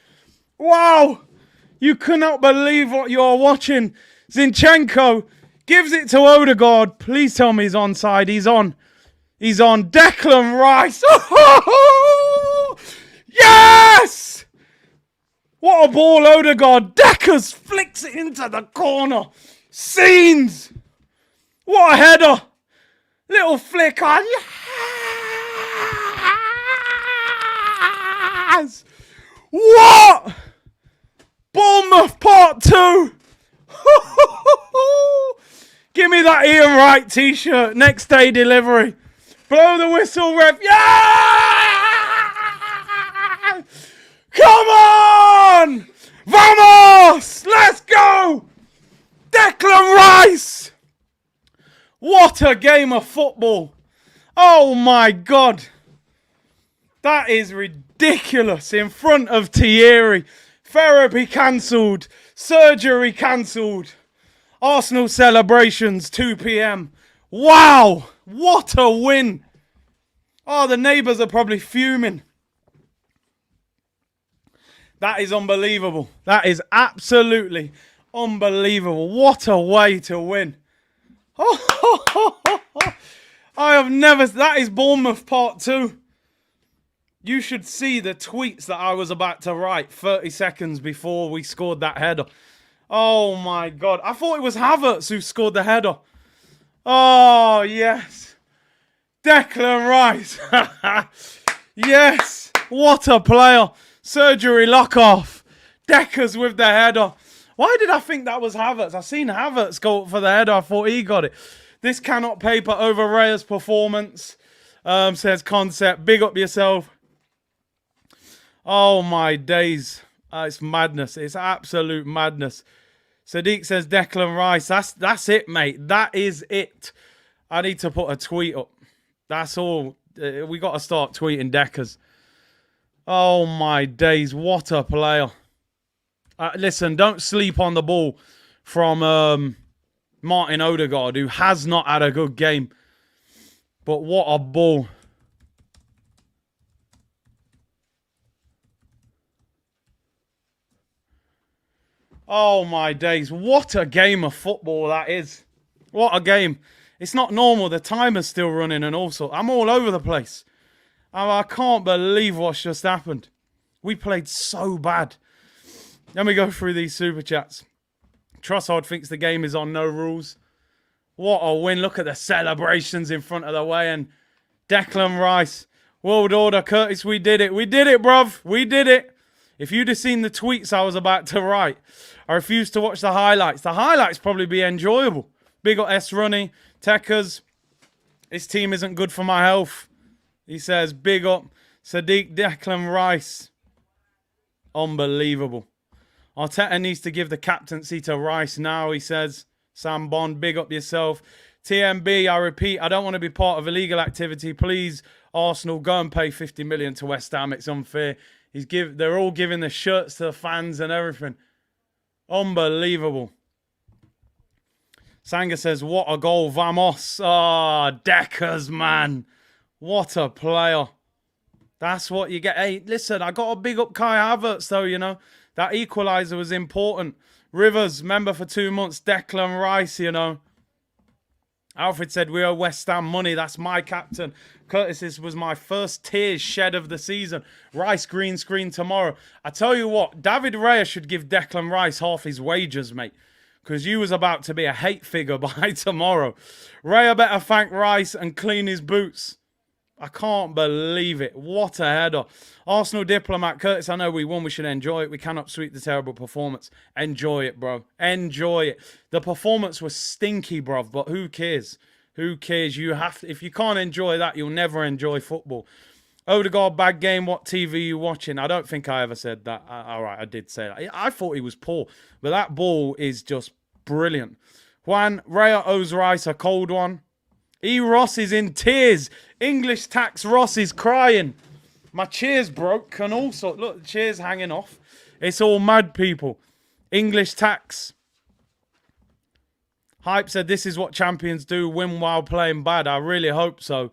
Wow. You cannot believe what you're watching. Zinchenko gives it to Odegaard. Please tell me he's onside. He's on. He's on. Declan Rice. Yes! What a ball, Odegaard. Deckers flicks it into the corner. Scenes. What a header. Little flick on. Yes! What? Bournemouth Part 2. Give me that Ian Wright t-shirt. Next day delivery. Blow the whistle, ref. Yeah! Come on! Vamos! Let's go! Declan Rice! What a game of football. Oh my God. That is ridiculous. In front of Thierry. Therapy cancelled. Surgery cancelled. Arsenal celebrations, 2 p.m. Wow! What a win! Oh, the neighbours are probably fuming. That is unbelievable. That is absolutely unbelievable. What a way to win. I have never... That is Bournemouth Part 2. You should see the tweets that I was about to write 30 seconds before we scored that header. Oh my God. I thought it was Havertz who scored the header. Oh, yes. Declan Rice. Yes. What a player. Surgery lock-off. Deckers with the header. Why did I think that was Havertz? I seen Havertz go up for the header. I thought he got it. This cannot paper over Raya's performance. Says Concept. Big up yourself. Oh my days. It's madness. It's absolute madness. Sadiq says Declan Rice. That's it, mate. That is it. I need to put a tweet up. That's all. We got to start tweeting Deckers. Oh my days. What a player. Listen, don't sleep on the ball from Martin Odegaard, who has not had a good game. But what a ball. Oh, my days. What a game of football that is. What a game. It's not normal. The timer's still running and all sorts. I'm all over the place. I can't believe what's just happened. We played so bad. Let me go through these super chats. Trossard thinks the game is on no rules. What a win. Look at the celebrations in front of the way. And Declan Rice. World order, Curtis. We did it. We did it, bruv. We did it. If you'd have seen the tweets I was about to write, I refuse to watch the highlights. The highlights probably be enjoyable. Big up S. Runny. Techers. This team isn't good for my health. He says, big up Sadiq Declan Rice. Unbelievable. Arteta needs to give the captaincy to Rice now, he says. Sam Bond, big up yourself. TMB, I repeat, I don't want to be part of illegal activity. Please, Arsenal, go and pay 50 million to West Ham. It's unfair. They're all giving the shirts to the fans and everything. Unbelievable. Sanga says, what a goal, Vamos. Ah, Deckers, man. What a player. That's what you get. Hey, listen, I got to big up Kai Havertz, though, you know. That equaliser was important. Rivers, member for 2 months. Declan Rice, you know. Alfred said, we owe West Ham money. That's my captain. Curtis, this was my first tears shed of the season. Rice green screen tomorrow. I tell you what, David Raya should give Declan Rice half his wages, mate. Because you was about to be a hate figure by tomorrow. Raya better thank Rice and clean his boots. I can't believe it. What a header. Arsenal diplomat. Curtis, I know we won. We should enjoy it. We cannot sweep the terrible performance. Enjoy it, bro. Enjoy it. The performance was stinky, bro. But who cares? Who cares? You have to, if you can't enjoy that, you'll never enjoy football. Odegaard, bad game. What TV are you watching? I don't think I ever said that. All right, I did say that. I thought he was poor. But that ball is just brilliant. Juan, Raya owes Rice a cold one. E. Ross is in tears. English tax Ross is crying. My chair's broke and also, look, the chair's hanging off. It's all mad, people. English tax. Hype said, this is what champions do, win while playing bad. I really hope so.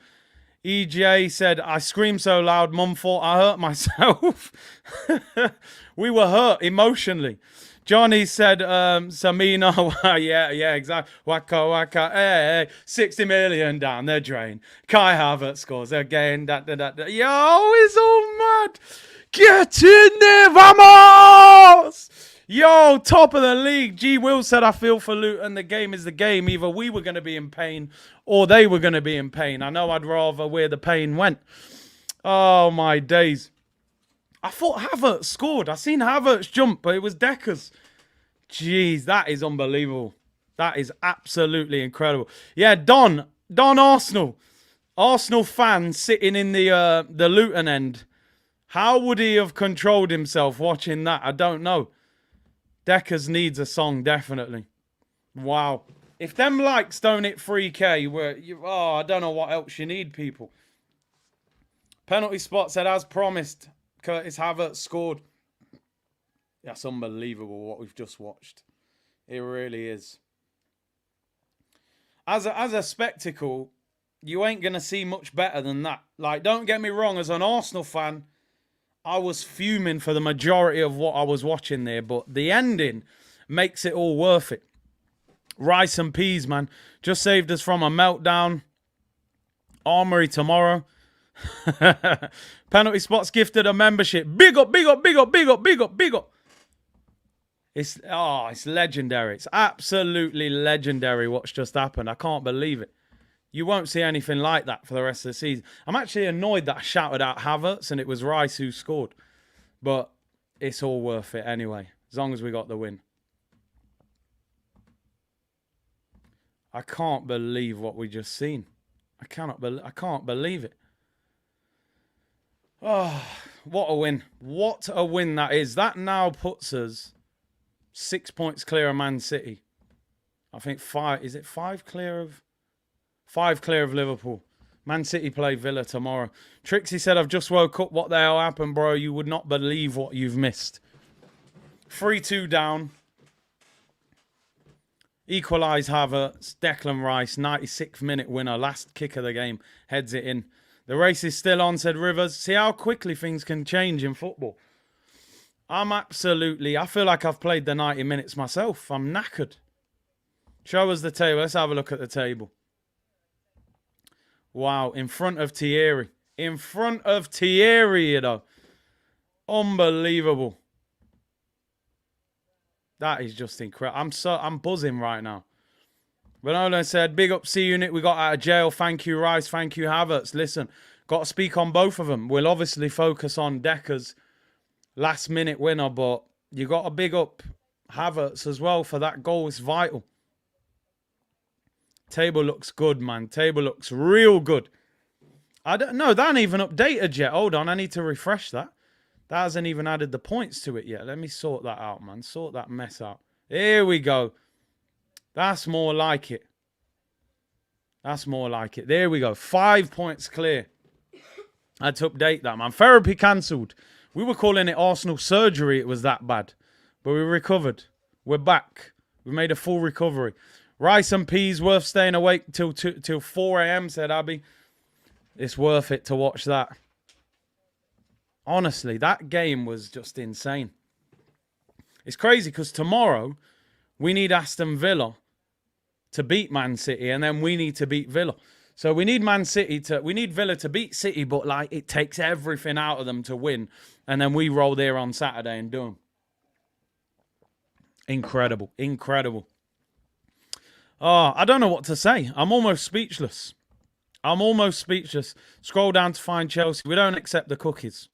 EJ said, I screamed so loud, Mum thought I hurt myself. We were hurt emotionally. Johnny said, Samino, yeah, exactly. Waka, waka, hey, 60 million down the drain. Kai Havertz scores again. Yo, it's all mad. Get in there, vamos! Yo, top of the league. G. Will said, I feel for Luton. The game is the game. Either we were going to be in pain or they were going to be in pain. I know I'd rather where the pain went. Oh, my days. I thought Havertz scored. I seen Havertz jump, but it was Deckers. Jeez, that is unbelievable. That is absolutely incredible. Yeah, Don Arsenal. Arsenal fan sitting in the Luton end. How would he have controlled himself watching that? I don't know. Deckers needs a song, definitely. Wow. If them likes don't hit 3K, I don't know what else you need, people. Penalty spot said, as promised, Curtis Havertz scored. That's unbelievable what we've just watched. It really is. As a spectacle, you ain't going to see much better than that. Like, don't get me wrong, as an Arsenal fan, I was fuming for the majority of what I was watching there, but the ending makes it all worth it. Rice and peas, man. Just saved us from a meltdown. Armory tomorrow. Penalty spots gifted a membership. Big up, big up, big up, big up, big up, big up. It's legendary. It's absolutely legendary what's just happened. I can't believe it. You won't see anything like that for the rest of the season. I'm actually annoyed that I shouted out Havertz and it was Rice who scored. But it's all worth it anyway, as long as we got the win. I can't believe what we just seen. I can't believe it. Oh, what a win. What a win that is. That now puts us 6 points clear of Man City. I think 5. Is it 5 clear of... 5 clear of Liverpool. Man City play Villa tomorrow. Trixie said, I've just woke up. What the hell happened, bro? You would not believe what you've missed. 3-2 down. Equalise Havertz, Declan Rice, 96th minute winner, last kick of the game, heads it in. The race is still on, said Rivers. See how quickly things can change in football. I feel like I've played the 90 minutes myself. I'm knackered. Show us the table. Let's have a look at the table. Wow, in front of Thierry. In front of Thierry, you know. Unbelievable. That is just incredible. I'm buzzing right now. Ronaldo said, big up C Unit. We got out of jail. Thank you, Rice. Thank you, Havertz. Listen, got to speak on both of them. We'll obviously focus on Decker's last minute winner, but you got to big up Havertz as well for that goal. It's vital. Table looks good, man. Table looks real good. I don't know. That ain't even updated yet. Hold on. I need to refresh that. That hasn't even added the points to it yet. Let me sort that out, man. Sort that mess out. Here we go. That's more like it. That's more like it. There we go. 5 points clear. I had to update that, man. Therapy cancelled. We were calling it Arsenal surgery. It was that bad. But we recovered. We're back. We made a full recovery. Rice and peas worth staying awake till 4 a.m., said Abby. It's worth it to watch that. Honestly, that game was just insane. It's crazy because tomorrow we need Aston Villa to beat Man City, and then we need to beat Villa. So we need we need Villa to beat City, but like it takes everything out of them to win, and then we roll there on Saturday and do them. Incredible, incredible. Oh, I don't know what to say. I'm almost speechless. Scroll down to find Chelsea. We don't accept the cookies.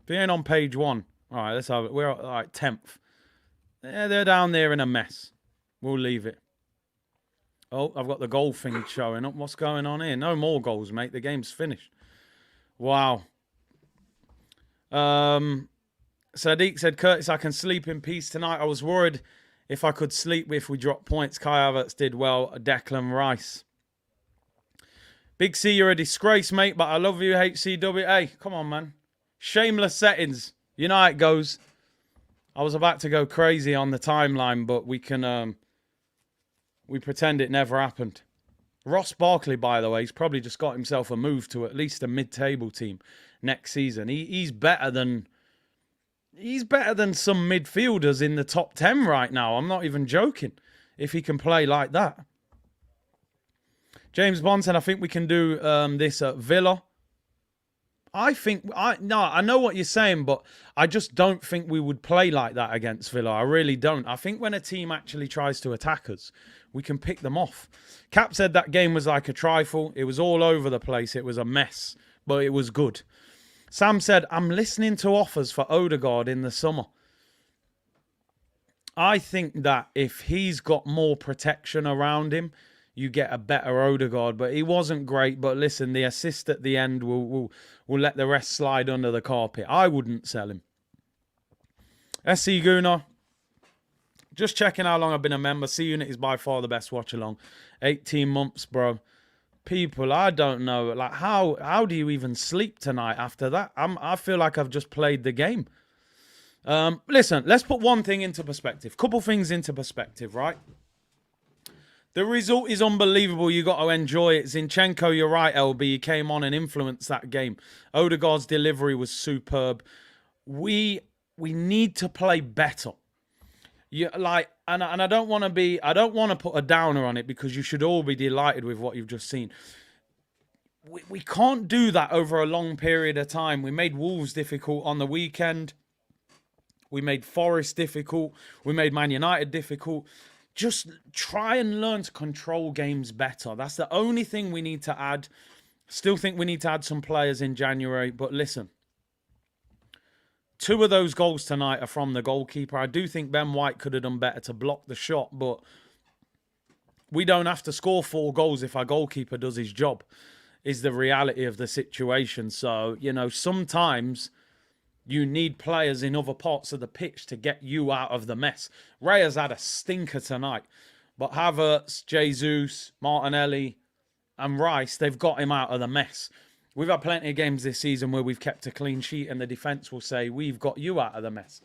Being on page 1. All right, let's have it. We're all right, 10th. Yeah, they're down there in a mess. We'll leave it. Oh, I've got the goal thing showing up. What's going on here? No more goals, mate. The game's finished. Wow. Sadiq said, Curtis, I can sleep in peace tonight. I was worried if I could sleep if we dropped points. Kai Havertz did well. Declan Rice. Big C, you're a disgrace, mate, but I love you, HCW. Hey, come on, man. Shameless settings. You know how it goes. I was about to go crazy on the timeline, but we can... we pretend it never happened. Ross Barkley, by the way, he's probably just got himself a move to at least a mid-table team next season. He's better than some midfielders in the top 10 right now. I'm not even joking. If he can play like that. James Bond said, I think we can do this at Villa. I know what you're saying, but I just don't think we would play like that against Villa. I really don't. I think when a team actually tries to attack us, we can pick them off. Cap said that game was like a trifle. It was all over the place. It was a mess, but it was good. Sam said, I'm listening to offers for Odegaard in the summer. I think that if he's got more protection around him, you get a better Odegaard. But he wasn't great. But listen, the assist at the end will let the rest slide under the carpet. I wouldn't sell him. SC Guna. Just checking how long I've been a member. C Unit is by far the best watch along. 18 months, bro. People, I don't know. Like, how do you even sleep tonight after that? I feel like I've just played the game. Listen, let's put one thing into perspective. Couple things into perspective, right? The result is unbelievable. You got to enjoy it. Zinchenko, you're right, LB. He came on and influenced that game. Odegaard's delivery was superb. We need to play better. And I don't want to put a downer on it because you should all be delighted with what you've just seen. We can't do that over a long period of time. We made Wolves difficult on the weekend. We made Forest difficult. We made Man United difficult. Just try and learn to control games better. That's the only thing we need to add. Still think we need to add some players in January. But listen, 2 of those goals tonight are from the goalkeeper. I do think Ben White could have done better to block the shot. But we don't have to score 4 goals if our goalkeeper does his job, is the reality of the situation. So, you know, sometimes you need players in other parts of the pitch to get you out of the mess. Raya's had a stinker tonight. But Havertz, Jesus, Martinelli and Rice, they've got him out of the mess. We've had plenty of games this season where we've kept a clean sheet and the defence will say, we've got you out of the mess.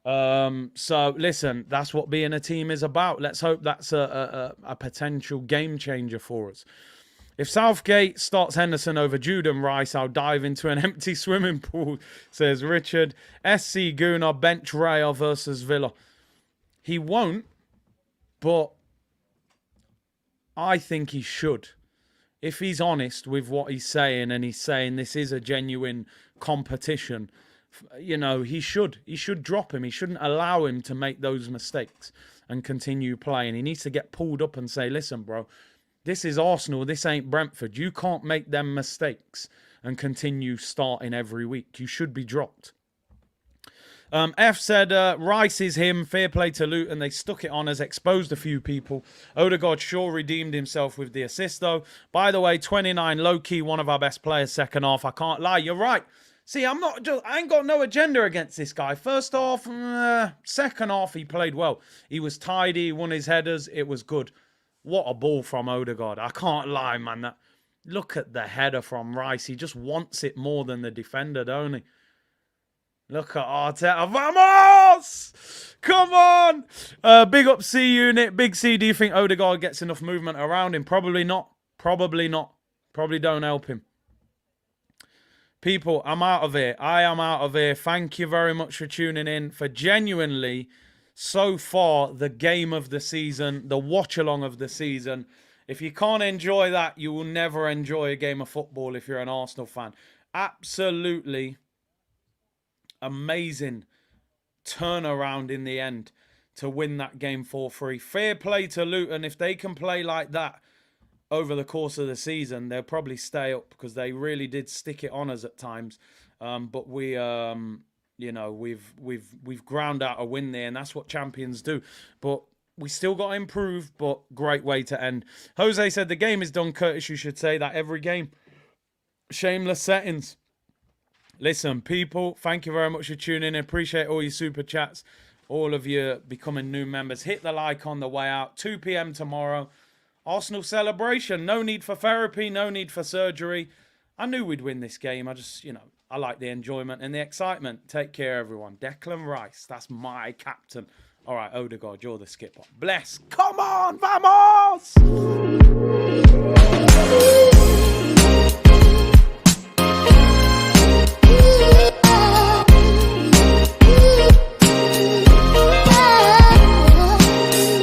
So listen, that's what being a team is about. Let's hope that's a potential game changer for us. If Southgate starts Henderson over Jude and Rice, I'll dive into an empty swimming pool, says Richard. SC Gunnar bench Raya versus Villa. He won't, but I think he should. If he's honest with what he's saying and he's saying this is a genuine competition, you know, he should drop him. He shouldn't allow him to make those mistakes and continue playing. He needs to get pulled up and say, listen, bro, this is Arsenal. This ain't Brentford. You can't make them mistakes and continue starting every week. You should be dropped. F said, Rice is him. Fair play to Luton. They stuck it on us, exposed a few people. Odegaard sure redeemed himself with the assist, though. By the way, 29, low-key, one of our best players second half. I can't lie. You're right. See, I ain't got no agenda against this guy. First half, second half, he played well. He was tidy, won his headers. It was good. What a ball from Odegaard. I can't lie, man. Look at the header from Rice. He just wants it more than the defender, don't he? Look at Arteta. Vamos! Come on! Big up C unit. Big C, do you think Odegaard gets enough movement around him? Probably not. Probably not. Probably don't help him. People, I'm out of here. I am out of here. Thank you very much for tuning in. For genuinely, so far, the game of the season, the watch-along of the season. If you can't enjoy that, you will never enjoy a game of football if you're an Arsenal fan. Absolutely amazing turnaround in the end to win that game 4-3. Fair play to Luton. If they can play like that over the course of the season, they'll probably stay up because they really did stick it on us at times. But we, you know, we've ground out a win there, and that's what champions do. But we still got to improve, but great way to end. Jose said, the game is done, Curtis. You should say that every game. Shameless settings. Listen, people, thank you very much for tuning in. Appreciate all your super chats. All of you becoming new members. Hit the like on the way out. 2 p.m. tomorrow. Arsenal celebration. No need for therapy. No need for surgery. I knew we'd win this game. I just, you know, I like the enjoyment and the excitement. Take care, everyone. Declan Rice. That's my captain. All right, Odegaard, you're the skipper. Bless. Come on, vamos!